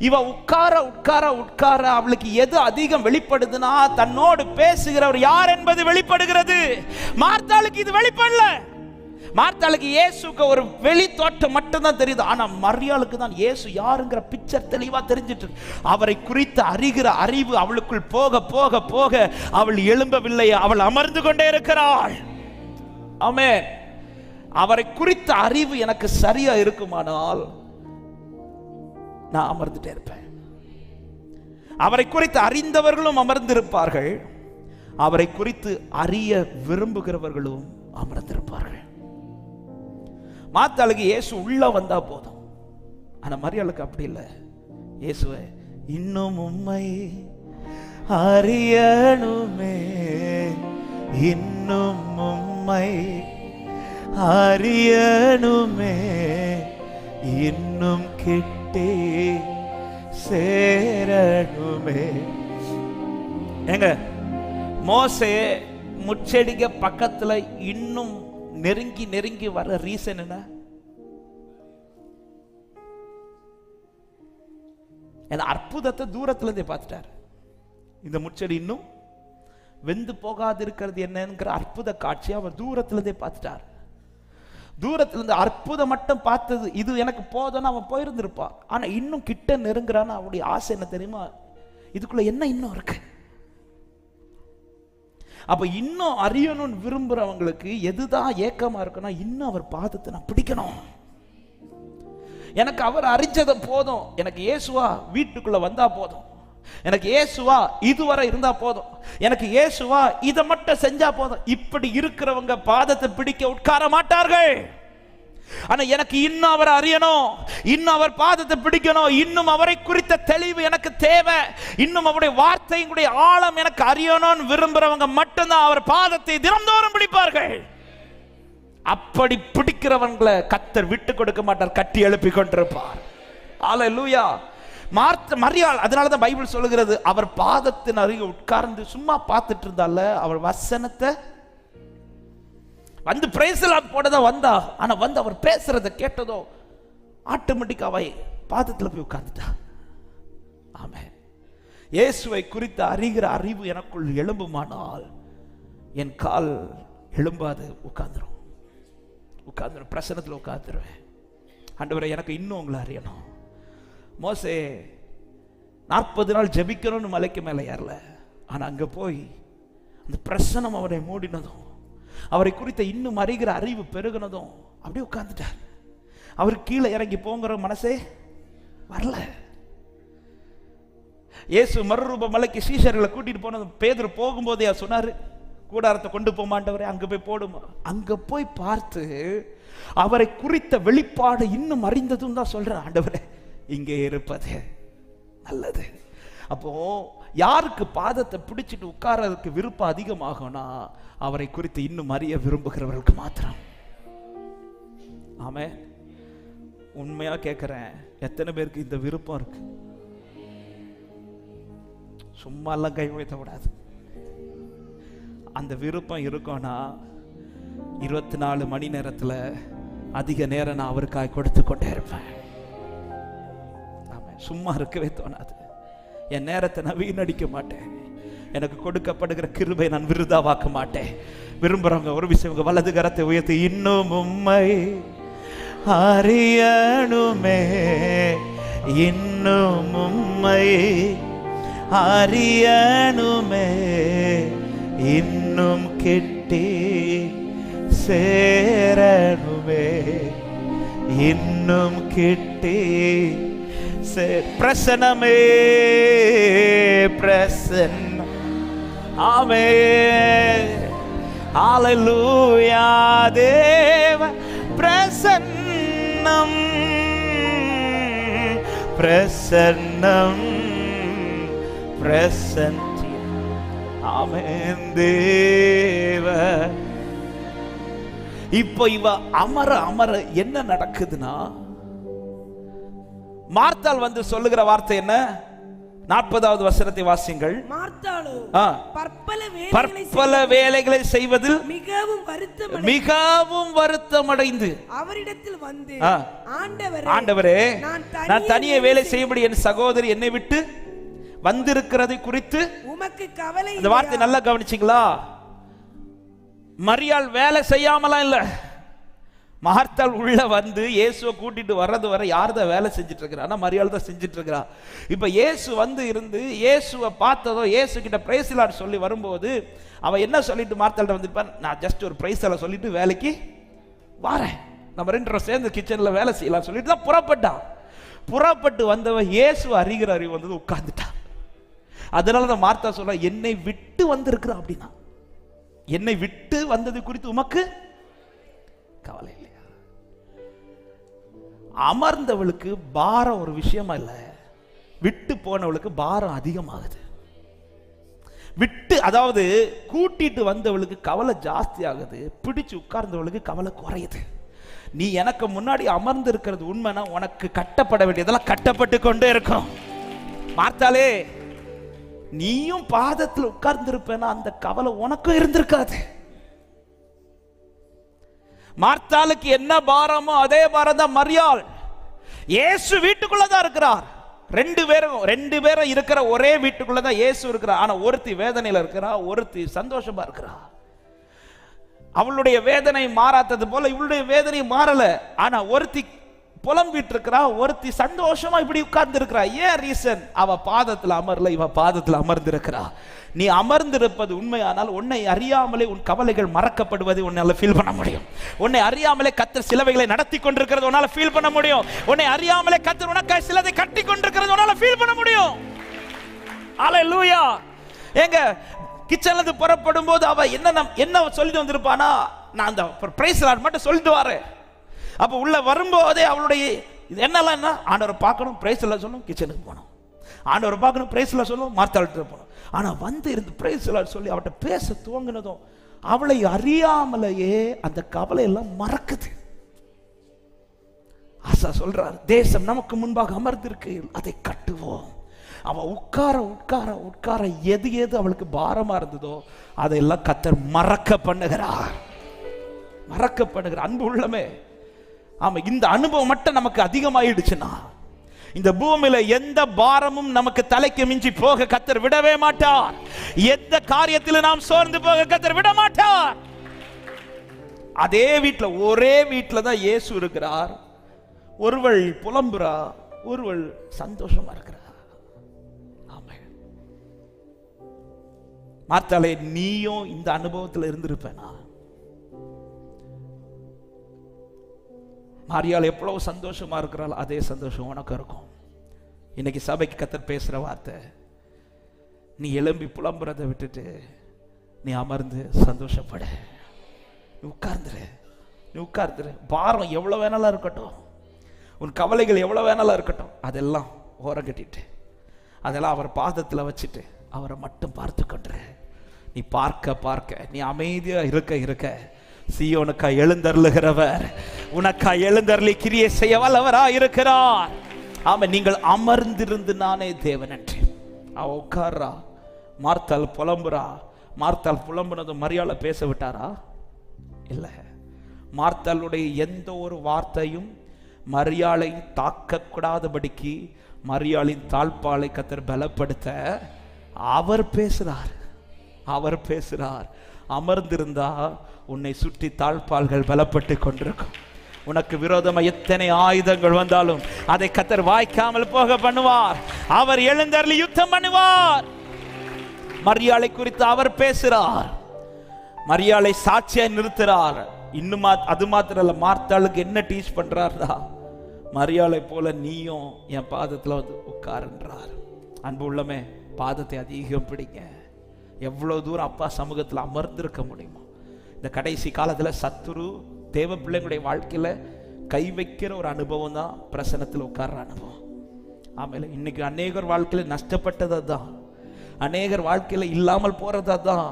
இவ உட்கார உட்கார உட்கார அவளுக்கு எது அதிகம் வெளிப்படுதுன்னா, தன்னோடு பேசுகிறவர் யார் என்பது வெளிப்படுகிறது. மார்த்தாளுக்கு இது வெளிப்படல. மார்த்தாளுக்கு இயேசுக்கு ஒரு வெளி தோற்றம் மட்டும்தான் தெரியுது. ஆனா மரியாளுக்கு தான் இயேசு யாருங்கிற பிக்சர் தெளிவா தெரிஞ்சிட்டு, அவரை குறித்து அறிகிற அறிவு அவளுக்குள் போக போக போக அவள் எழும்பவில்லை, அவள் அமர்ந்து கொண்டே இருக்கிறாள். ஆமென். அவரை குறித்த அறிவு எனக்கு சரியா இருக்குமானால் நான் அமர்ந்துட்டே இருப்பேன். அவரை குறித்து அறிந்தவர்களும் அமர்ந்திருப்பார்கள், அவரை குறித்து அறிய விரும்புகிறவர்களும் அமர்ந்திருப்பார்கள். மாத்தாளுக்கு இயேசு உள்ள வந்தா போதும். ஆனா மரியாளுக்கு அப்படி இல்லை. இயேசுவை இன்னும் உம்மை அறியணுமே, இன்னும் உம்மை அறியணுமே, இன்னும் கிட்டே சேரணுமே. எங்க மோசே முச்செடிக்க பக்கத்துல இன்னும் நெருங்கி நெருங்கி வர ரீசன் என்ன? அற்புதத்தை தூரத்துல இருந்தே பார்த்துட்டார். இந்த முச்செடி இன்னும் வெந்து போகாது இருக்கிறது என்னங்கிற அற்புத காட்சி அவர் தூரத்துல இருந்தே பார்த்துட்டார். தூரத்துல இருந்து அற்புதம் மட்டும் பார்த்தது, இது எனக்கு போதும்னு அவன் போயிருந்திருப்பான். ஆனா இன்னும் கிட்ட நெருங்குறான்னு அவருடைய ஆசை என்ன தெரியுமா? இதுக்குள்ள என்ன இன்னும் இருக்கு? அப்ப இன்னும் அறியணும்னு விரும்புறவங்களுக்கு எதுதான் ஏக்கமா இருக்குன்னா, இன்னும் அவர் பாதத்தை நான் பிடிக்கணும். எனக்கு அவர் அறிஞ்சதை போதும், எனக்கு இயேசுவா வீட்டுக்குள்ள வந்தா போதும், எனக்கு இயேசுவா இதுவரை இருந்தா போதும், எனக்கு இயேசுவா இதை மட்டும் செஞ்சா போதும். இப்படி இருக்கிறவங்க பாதத்தை பிடிக்க உட்கார மாட்டார்கள். ஆனா எனக்கு இன்னும் அவரை அறியணும், இன்னும் அவர் பாதத்தை பிடிக்கணும், இன்னும் அவரை குறித்த தெளிவு எனக்கு தேவை, இன்னும் அவருடைய வார்த்தையினுடைய ஆழம் எனக்கு அறியணும்னு விரும்புறவங்க மட்டும்தான் அவர் பாதத்தை தினந்தோறும் பிடிப்பார்கள். அப்படி பிடிக்கிறவங்களை கர்த்தர் விட்டு கொடுக்க மாட்டார், கட்டி எழுப்பி கொண்டிருப்பார். அல்லேலூயா. மரியாள் அதனாலதான் பைபிள் சொல்லுகிறது, அவர் பாதத்தின் அருகே உட்கார்ந்து சும்மா பார்த்துட்டு இருந்தால, அவர் வசனத்தை வந்து பிரைஸ்லாம் போடதான் வந்தா. ஆனா வந்து அவர் பேசுறத கேட்டதோ ஆட்டோமேட்டிக்கா அவை பாதத்துல போய் உட்கார்ந்துட்டா. ஆமென். இயேசுவை குறித்த அறிகிற அறிவு எனக்குள் எழும்புமானால் என் கால் எழும்பாது, உட்கார்ந்துரும். பிரசனத்தில் உட்கார்ந்துருவேன். ஆண்டவரே எனக்கு இன்னும் உங்களை அறியணும். மோசே 40 நாள் ஜெபிக்கணும்னு மலைக்கு மேலே ஏறல. ஆனா அங்க போய் அந்த பிரசனம் அவரை மூடினதும், அவரை குறித்த இன்னும் அறிகிற அறிவு பெருகினதும் அப்படியே உட்கார்ந்துட்டார். அவர் கீழே இறங்கி போங்கிற மனசே வரல. இயேசு மறுரூப மலைக்கு சீஷர்களை கூட்டிட்டு போனதும் பேதுரு போகும்போதே சொன்னாரு, கூடாரத்தை கொண்டு போமாண்டவரே, அங்க போய் போடுமா. அங்க போய் பார்த்து அவரை குறித்த வெளிப்பாடு இன்னும் அறிந்ததும் தான் சொல்றேன், ஆண்டவரே இங்கே இருப்பது நல்லது. அப்போ யாருக்கு பாதத்தை பிடிச்சிட்டு உட்கார்றதுக்கு விருப்பம் அதிகமாகும்னா, அவரை குறித்து இன்னும் அறிய விரும்புகிறவர்களுக்கு மாத்திரம். ஆமே. உண்மையா கேட்கிறேன், எத்தனை பேருக்கு இந்த விருப்பம் இருக்கு? சும்மா எல்லாம் கை வைத்த கூடாது. அந்த விருப்பம் இருக்கும்னா 24 மணி நேரத்துல அதிக நேரம் நான் அவருக்காக கொடுத்து கொண்டே இருப்பேன். சும்மா இருக்கவே தோணாது. என் நேரத்தை நான் வீணடிக்க மாட்டேன். எனக்கு கொடுக்கப்படுகிற கிருபை நான் விருதாவாக்க மாட்டேன். விரும்புறவங்க ஒரு விஷயம் வலது கரத்தை உயர்த்தி, இன்னும் உம்மை அறியணுமே, இன்னும் உம்மை அறியணுமே, இன்னும் கிட்டி சேரணுமே, இன்னும் கிட்டி பிரசனமே பிரசன்னம். ஆமென். ஹல்லேலூயா. பிரசன்னம் பிரசன்னம் பிரசன்ன. ஆமென் தேவ. இப்போ இவ அமர அமர என்ன நடக்குதுன்னா, மார்த்தாள் வந்து சொல்லுகிற வார்த்தை என்ன? 40வது வசனத்தை வாசிங்கள். மார்த்தாளோ பற்பல வேலைகளை செய்வதில் மிகவும் வருத்தமடைந்து அவரிடத்தில் வந்து, ஆண்டவரே, நான் தனியே வேலை செய்யும்படி என் சகோதரி என்னை விட்டு வந்திருக்கிறதை குறித்து உமக்கு கவலை. இந்த வார்த்தை நல்லா கவனிச்சீங்களா? மரியாள் வேலை செய்யாமலாம் இல்ல, மார்த்தாள் உள்ள வந்து இயேசுவை கூட்டிட்டு வர்றது வரை யார் தான் வேலை செஞ்சுட்டு இருக்கிறா? மரியாள் தான் செஞ்சுட்டு இருக்கிறா. இப்ப இயேசு வந்து இருந்து இயேசுவை பார்த்ததோ, இயேசு கிட்ட பிரைஸ் லார்ட் சொல்லி வரும்போது அவ என்ன சொல்லிட்டு மார்த்தாள்கிட்ட வந்திருப்பான், நான் ஜஸ்ட் ஒரு பிரைஸ் லார்ட் சொல்லிட்டு வேலைக்கு வரேன், நம்ம 2 பேரும் சேர்ந்து கிச்சன்ல வேலை செய்யலாம் சொல்லிட்டு தான் புறப்பட்டான். புறப்பட்டு வந்தவ இயேசு அறிகிற அறிவு வந்தது உட்கார்ந்துட்டான். அதனாலதான் மார்த்தா சொல்ற, என்னை விட்டு வந்திருக்கிறான் அப்படின்னா, என்னை விட்டு வந்தது குறித்து உமக்கு கவலை இல்லையா? அமர்ந்தவளுக்கு பாரம் ஒரு விஷயமா இல்ல, விட்டு போனவளுக்கு பாரம் அதிகமாகுது. விட்டு, அதாவது கூட்டிட்டு வந்தவளுக்கு கவலை ஜாஸ்தி ஆகுது, பிடிச்சு உட்கார்ந்தவளுக்கு கவலை குறையுது. நீ எனக்கு முன்னாடி அமர்ந்து இருக்கிறது உண்மைனா உனக்கு கட்டப்பட வேண்டியதெல்லாம் கட்டப்பட்டு கொண்டே இருக்கும். மார்த்தாளே, நீயும் பாதத்தில் உட்கார்ந்து இருப்பேனா அந்த கவலை உனக்கும் இருந்திருக்காது. மார்த்தாளுக்கு என்ன பாரமோ அதே பாரம் தான் மரியாள். இயேசு வீட்டுக்குள்ளதான் இருக்கிறார். 2 பேரும் இருக்கிற ஒரே வீட்டுக்குள்ளதான் இயேசு இருக்கிறார். ஆனா ஒருத்தி வேதனையில இருக்கிறா, ஒருத்தி சந்தோஷமா இருக்கிறா. அவளுடைய வேதனை மாறாதது போல இவளுடைய வேதனை மாறல. ஆனா ஒருத்தி புலம்பிட்டு இருக்கிறா, ஒருத்தி சந்தோஷமா இப்படி உட்கார்ந்து இருக்கிறா. ஏன் ரீசன்? அவ பாதத்தில் அமரல, இவ பாதத்தில் அமர்ந்திருக்கிறா. நீ அமர்ந்திருப்பது உண்மையானால் உன்னை அறியாமலே உன் கவலைகள் மறக்கப்படுவதை உன்னால ஃபீல் பண்ண முடியும். உன்னை அறியாமலே கர்த்தர் சிலவைகளை நடத்தி கொண்டிருக்கிறது உன்னால ஃபீல் பண்ண முடியும். உன்னை அறியாமலே கர்த்தர் உனக்காய் சிலதை கட்டி கொண்டிருக்கிறது உன்னால ஃபீல் பண்ண முடியும். ஹல்லேலூயா. எங்க கிச்சன்ல இருந்து புறப்படும் போது அவ என்ன சொல்லிட்டு வந்திருப்பானா, நான் அந்த பிரைஸ் லார்ட் மட்டும் சொல்லிட்டு வரேன். அப்ப உள்ள வரும்போதே அவளுடைய என்னெல்லாம் என்ன, ஆண்டவரை பார்க்கணும், பிரைஸ் எல்லாம் சொல்லணும், கிச்சனுக்கு போகணும், ஆண்டவரை பார்க்கணும், பிரைஸ் எல்லாம் சொல்லணும், மார்த்தாள்கிட்ட போகணும். ஆனா வந்து இருந்து பிரைஸ் எல்லாம் சொல்லி அவட்ட பேச துவங்கினதும் அவளை அறியாமலேயே அந்த கவலை எல்லாம் மறக்குது. ஆசா சொல்றார், தேசம் நமக்கு முன்பாக அமர்ந்திருக்கு, அதை கட்டுவோம். அவ உட்கார உட்கார உட்கார எது எது அவளுக்கு பாரமா இருந்ததோ அதையெல்லாம் கர்த்தர் மறக்க பண்ணுகிறார். மறக்க பண்ணுகிறார். அன்பு உள்ளமே, ஆமா, இந்த அனுபவம் மட்டும் நமக்கு அதிகமாயிடுச்சுன்னா இந்த பூமியில எந்த பாரமும் நமக்கு தலைக்கு மிஞ்சி போக கர்த்தர் விடவே மாட்டார். எந்த காரியத்தில் நாம் சோர்ந்து போக கர்த்தர் விட மாட்டார். அதே வீட்டுல, ஒரே வீட்டுல தான் இயேசு இருக்கிறார். ஒருவள் புலம்புறா, ஒருவள் சந்தோஷமா இருக்கிறார். ஆமென். மார்த்தாளே, நீயும் இந்த அனுபவத்தில் இருந்திருப்பேனா? மரியாள் எவ்வளவு சந்தோஷமா இருக்கிறாள், அதே சந்தோஷம் உனக்கு இருக்கும். இன்னைக்கு சபைக்கு கர்த்தர் பேசுற வார்த்தை, நீ எழும்பி புலம்புறதை விட்டுட்டு நீ அமர்ந்து சந்தோஷப்பட. நீ உட்கார்ந்துரு. பாரம் எவ்வளவு வேணாலும் இருக்கட்டும், உன் கவலைகள் எவ்வளவு வேணாலும் இருக்கட்டும், அதெல்லாம் ஓரம் கட்டிட்டு அதெல்லாம் அவர் பாதத்தில் வச்சுட்டு அவரை மட்டும் பார்த்து கொண்டு நீ பார்க்க நீ அமைதியா இருக்க சீயோனுக்கா எழுந்தருளுகிறவர் உனக்கா எழுந்தருளி கிரியை செய்ய வல்லவரா இருக்கிறார். ஆமா, நீங்கள் அமர்ந்திருந்து நானே தேவன் என்று. அவ உட்கார்றா, மார்த்தாள் புலம்புறா. மார்த்தாள் புலம்புனது மரியாளை பேச விட்டாரா? இல்ல. மார்த்தாளுடைய எந்த ஒரு வார்த்தையும் மரியாளை தாக்கக்கூடாதபடிக்கு மரியாளின் தாழ்பாலை கர்த்தர் பலப்படுத்த அவர் பேசுறார். அமர்ந்திருந்தா உன்னை சுற்றி தாழ்பால்கள் பலப்பட்டு கொண்டிருக்கும். உனக்கு விரோதமாக எத்தனை ஆயுதங்கள் வந்தாலும் அதை கர்த்தர் வாய்க்காமல் போக பண்ணுவார். அவர் எழுந்தருளி யுத்தம் பண்ணுவார். மரியாளை குறித்து அவர் பேசுறார். மரியாளை சாட்சியாய் நிறுத்துறார். இன்னும் அது மாத்திரம் இல்ல, மார்த்தாளுக்கு என்ன டீச் பண்றாரா, மரியாளை போல நீயும் என் பாதத்துல வந்து உட்காருன்றார். அன்பு உள்ளமே, பாதத்தை அதிகம் பிடிங்க. எவ்வளவு தூரம் அப்பா சமூகத்தில் அமர்ந்திருக்க முடியுமோ. இந்த கடைசி காலத்துல சத்துரு தேவ பிள்ளைங்களுடைய வாழ்க்கையில கை வைக்கிற ஒரு அனுபவம் தான் பிரசன்னத்தில் உட்கார்ற அனுபவம். ஆಮೇಲೆ இன்னைக்கு அநேகர் வாழ்க்கையில் நஷ்டப்பட்டது தான், அநேகர் வாழ்க்கையில் இல்லாமல் போறது தான்.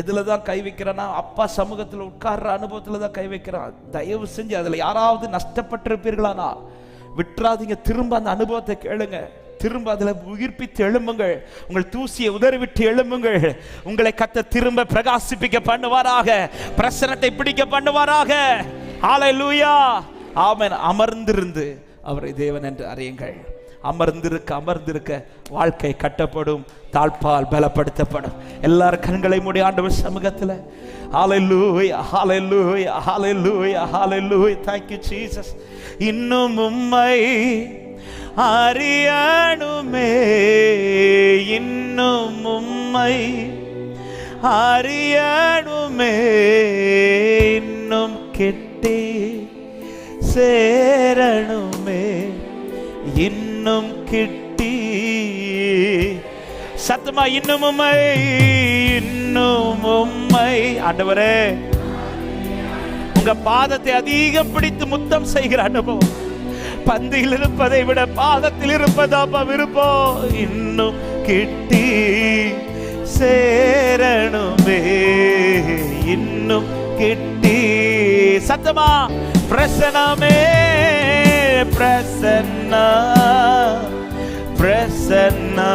எதுல தான் கை வைக்கிறான்னா அப்பா சமூகத்தில் உட்கார்ற அனுபவத்துல தான் கை வைக்கிறான். தயவு செஞ்சு அதுல யாராவது நஷ்டப்பட்டிருப்பீர்களானா விட்டுறாதீங்க. திரும்ப அந்த அனுபவத்தை கேளுங்க, திரும்ப அதுல உயிர்ப்பித்து எழும்புங்கள். உங்கள் தூசியை உதறிவிட்டு எழும்புங்கள். உங்களை கர்த்தர் திரும்ப பிரகாசிப்பிக்க பண்ணுவாராக, பிரசன்னத்தை பிடிக்க பண்ணுவாராக. ஹல்லேலூயா, ஆமென். அமர்ந்திருந்து அவரை தேவன் என்று அறியுங்கள். அமர்ந்திருக்க வாழ்க்கை கட்டப்படும், தாழ்பால் பலப்படுத்தப்படும். எல்லாரும் கண்களை மூடி ஆண்டவர் சமூகத்தில் ஹல்லேலூயா, ஹல்லேலூயா, ஹல்லேலூயா, ஹல்லேலூயா. Thank you Jesus. இன்னும் உம்மை அறியணுமே, இன்னும் உம்மை அறியணுமே, இன்னும் கெட்டி சேரணுமே, இன்னும் கிட்டி. சத்தமா இன்னும் உம்மை, இன்னும் உம்மை. ஆண்டவரே, உங்க பாதத்தை அதிகம் பிடித்து முத்தம் செய்கிற அனுபவம், பந்தியில் இருப்பதை விட பாதத்தில் இருப்பதாப்பா விருப்பம். இன்னும் கிட்டி சேரணுமே, இன்னும் கிட்டி. சத்தமா பிரசன்னமே, பிரசன்னா பிரசன்னா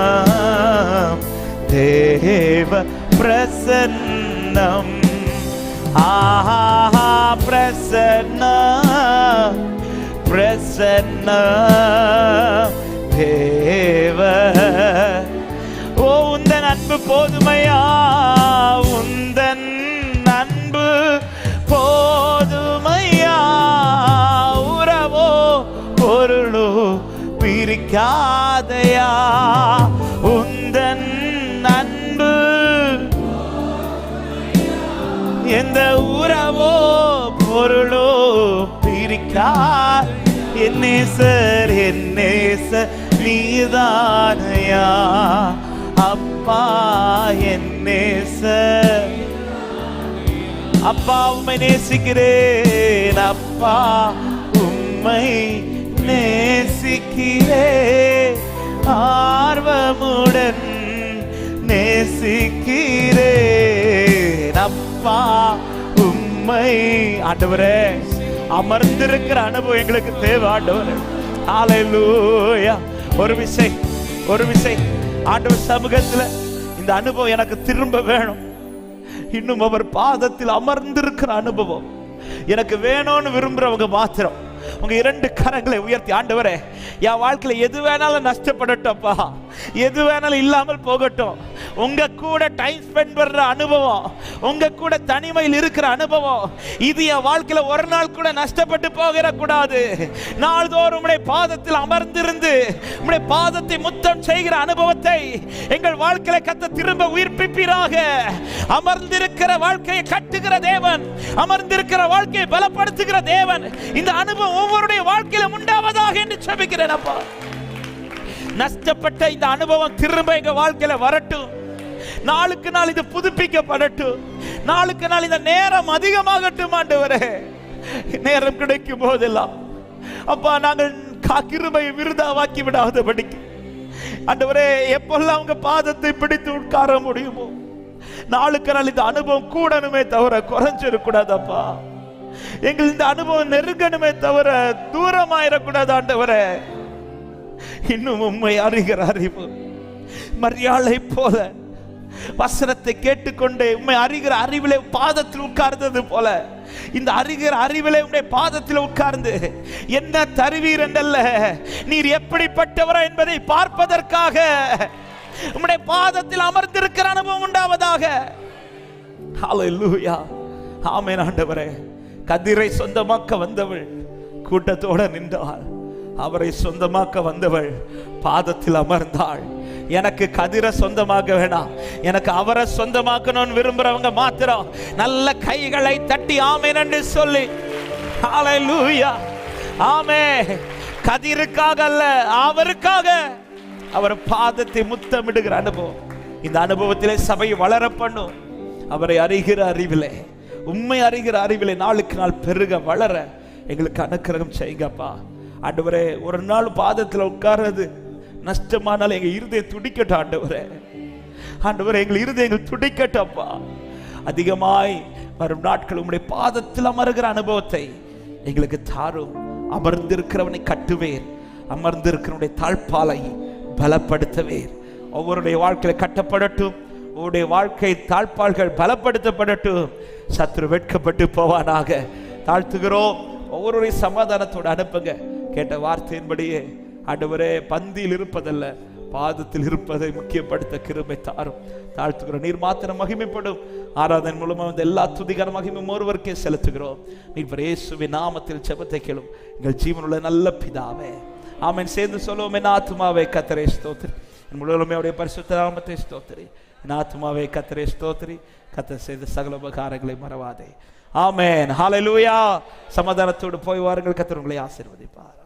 தேவ பிரசன்னம். ஆஹா பிரசன்னா பிரசன்னா தேவ. ஓ உந்தன் அன்பு போதுமையா, உந்தன் அன்பு போதுமையா. உறவோ பொருளோ பிரிக்காதையா, உந்தன் அன்பு எந்த உறவோ பொருளோ பிரிக்கா. என் நேசர், என் நேசர் நீதானையா அப்பா, என் நேசர். அப்பா உம்மை நேசிக்கிறேன், அப்பா உம்மை நேசிக்கிறேன், ஆர்வமுடன் நேசிக்கிறேன். அப்பா உம்மை. ஆண்டவரே, அமர்ந்திருக்கிற அனுபவம் எங்களுக்கு தேவை ஆண்டவரே. ஹல்லேலூயா. ஒரு விசை ஆண்டவர் சமூகத்துல இந்த அனுபவம் எனக்கு திரும்ப வேணும். இன்னும் அவர் பாதத்தில் அமர்ந்திருக்கிற அனுபவம் எனக்கு வேணும்னு விரும்புறவங்க மாத்திரம் உங்க 2 கரங்களை உயர்த்தி, ஆண்டவரே என் வாழ்க்கையில எது வேணாலும் நஷ்டப்படட்டும்ப்பா, எது வேணாலும் இல்லாமல் போகட்டும், உங்க கூட டைம் ஸ்பெண்ட் பண்ற அனுபவம், உங்க கூட தனிமையில் இருக்கிற அனுபவம், இது என் வாழ்க்கையில ஒரு நாள் கூட நஷ்டப்பட்டு போகிற கூடாது. நாள்தோறும் உம்முடைய பாதத்தில் அமர்ந்திருந்து உம்முடைய பாதத்தை முத்தம் செய்கிற அனுபவத்தை எங்கள் வாழ்க்கையில கர்த்தர் திரும்ப உயிர்ப்பிப்பீராக. அமர்ந்திருக்கிற வாழ்க்கையை கட்டுகிற தேவன், அமர்ந்திருக்கிற வாழ்க்கையை பலப்படுத்துகிற தேவன், இந்த அனுபவம் ஒவ்வொருடைய வாழ்க்கையிலும் உண்டாவதாக என்று ஜெபிக்கிறேன். அப்பா, நஷ்டப்பட்ட இந்த அனுபவம் திரும்ப எங்க வாழ்க்கையில வரட்டும். நாளுக்கு நாள் இது புதுப்பிக்கப்படட்டும். நாளுக்கு நாள் இந்த நேரம் அதிகமாகட்டும். ஆண்டவரே, நேரம் கிடைக்கும் போதெல்லாம் அப்பா நாங்கள் கிருபையை விருதாவாக்கி விடாதபடிக்கு ஆண்டவரே, எப்பெல்லாம் உங்க பாதத்தை பிடித்து உட்கார முடியுமோ நாளுக்கு நாள் இந்த அனுபவம் கூடணுமே தவிர குறைஞ்சிடக்கூடாதப்பா. எங்கள் இந்த அனுபவம் நெருங்கணுமே தவிர தூரமாயிடக்கூடாது. ஆண்டவரே, இன்னும் உம்மை அறிகிற அறிவு மரியாதை போல வசனத்தை கேட்டுக்கொண்டே உம்மை அறிகிற அறிவிலே பாதத்தில் உட்கார்ந்தது போல இந்த அறிகிற அறிவிலே உம்முடைய பாதத்தில் உட்கார்ந்து என்ன தருவீர் என்றல்ல, நீர் எப்படிப்பட்டவரா என்பதை பார்ப்பதற்காக உம்முடைய பாதத்தில் அமர்ந்திருக்கிற அனுபவம் உண்டாவதாக. ஹல்லேலூயா, ஆமென். ஆண்டவரே, கதிரை சொந்தமாக்க வந்தவள் கூட்டத்தோட நின்றாள், அவரை சொந்தமாக்க வந்தவள் பாதத்தில் அமர்ந்தாள். எனக்கு கதிரை சொந்தமாக்க வேணாம், எனக்கு அவரை சொந்தமாக்கணும்னு விரும்புறவங்க மாத்திரம் நல்ல கைகளை தட்டி ஆமென் என்று சொல்லி ஹல்லேலூயா, ஆமென். கதிருக்காக அல்ல, அவருக்காக அவர் பாதத்தை முத்தமிடுகிற அனுபவம் இந்த அனுபவத்திலே சபை வளர பண்ணும். அவரை அறிகிற அறிவிலே, உண்மை அறிகிற அறிவிலே நாளுக்கு நாள் பெருக வளர எங்களுக்கு அனுக்கிரகம் செய்யுங்கப்பா. ஆண்டவரே, ஒரு நாள் பாதத்தில் உட்கார்றது நஷ்டமானால் எங்க இருதயம் துடிக்கட்டும் ஆண்டவரே. ஆண்டவரே, எங்கள் இருதயங்கள் துடிக்கட்டப்பா. அதிகமாய் வரும் நாட்கள் உம்முடைய பாதத்தில் அமருகிற அனுபவத்தை எங்களுக்கு தாரும். அமர்ந்திருக்கிறவனை கட்டுவேர், அமர்ந்திருக்கிறவனுடைய தாழ்பாலை பலப்படுத்துவேர். ஒவ்வொருடைய வாழ்க்கையில கட்டப்படட்டும், உடைய வாழ்க்கை தாழ்பால்கள் பலப்படுத்தப்படட்டும். சத்துரு வெட்கப்பட்டு போவானாக. தாழ்த்துகிறோம். ஒவ்வொருடைய சமாதானத்தோடு அனுப்புங்க. கேட்ட வார்த்தையின்படியே ஆண்டவரே, பந்தியில் இருப்பதல்ல, பாதத்தில் இருப்பதை முக்கியப்படுத்த கிருபை தாரும். தாழ்த்துகிறோம். நீர் மாத்திரம் மகிமைப்படும். ஆராதனை மூலமாக வந்து எல்லா துதிகார மகிமையும் ஒருவருக்கே செலுத்துகிறோம். நீர் இயேசுவின் நாமத்தில் ஜெபத்தை கேளும் எங்கள் ஜீவனுள்ள நல்ல பிதாவே, ஆமென். சேர்ந்து சொல்லுவோம். என் ஆத்துமாவே கர்த்தரை ஸ்தோத்திரி, என் முழுவதுமே அவருடைய பரிசுத்த நாமத்தை ஸ்தோத்திரி. என் ஆத்துமாவே கர்த்தரை ஸ்தோத்திரி, கர்த்தர் செய்த சகல உபகாரங்களை மறவாதே. ஆமென். ஹல்லேலூயா. சமாதானத்தோடு போய் வாருங்கள். கர்த்தர் உங்களை ஆசீர்வதிப்பார்.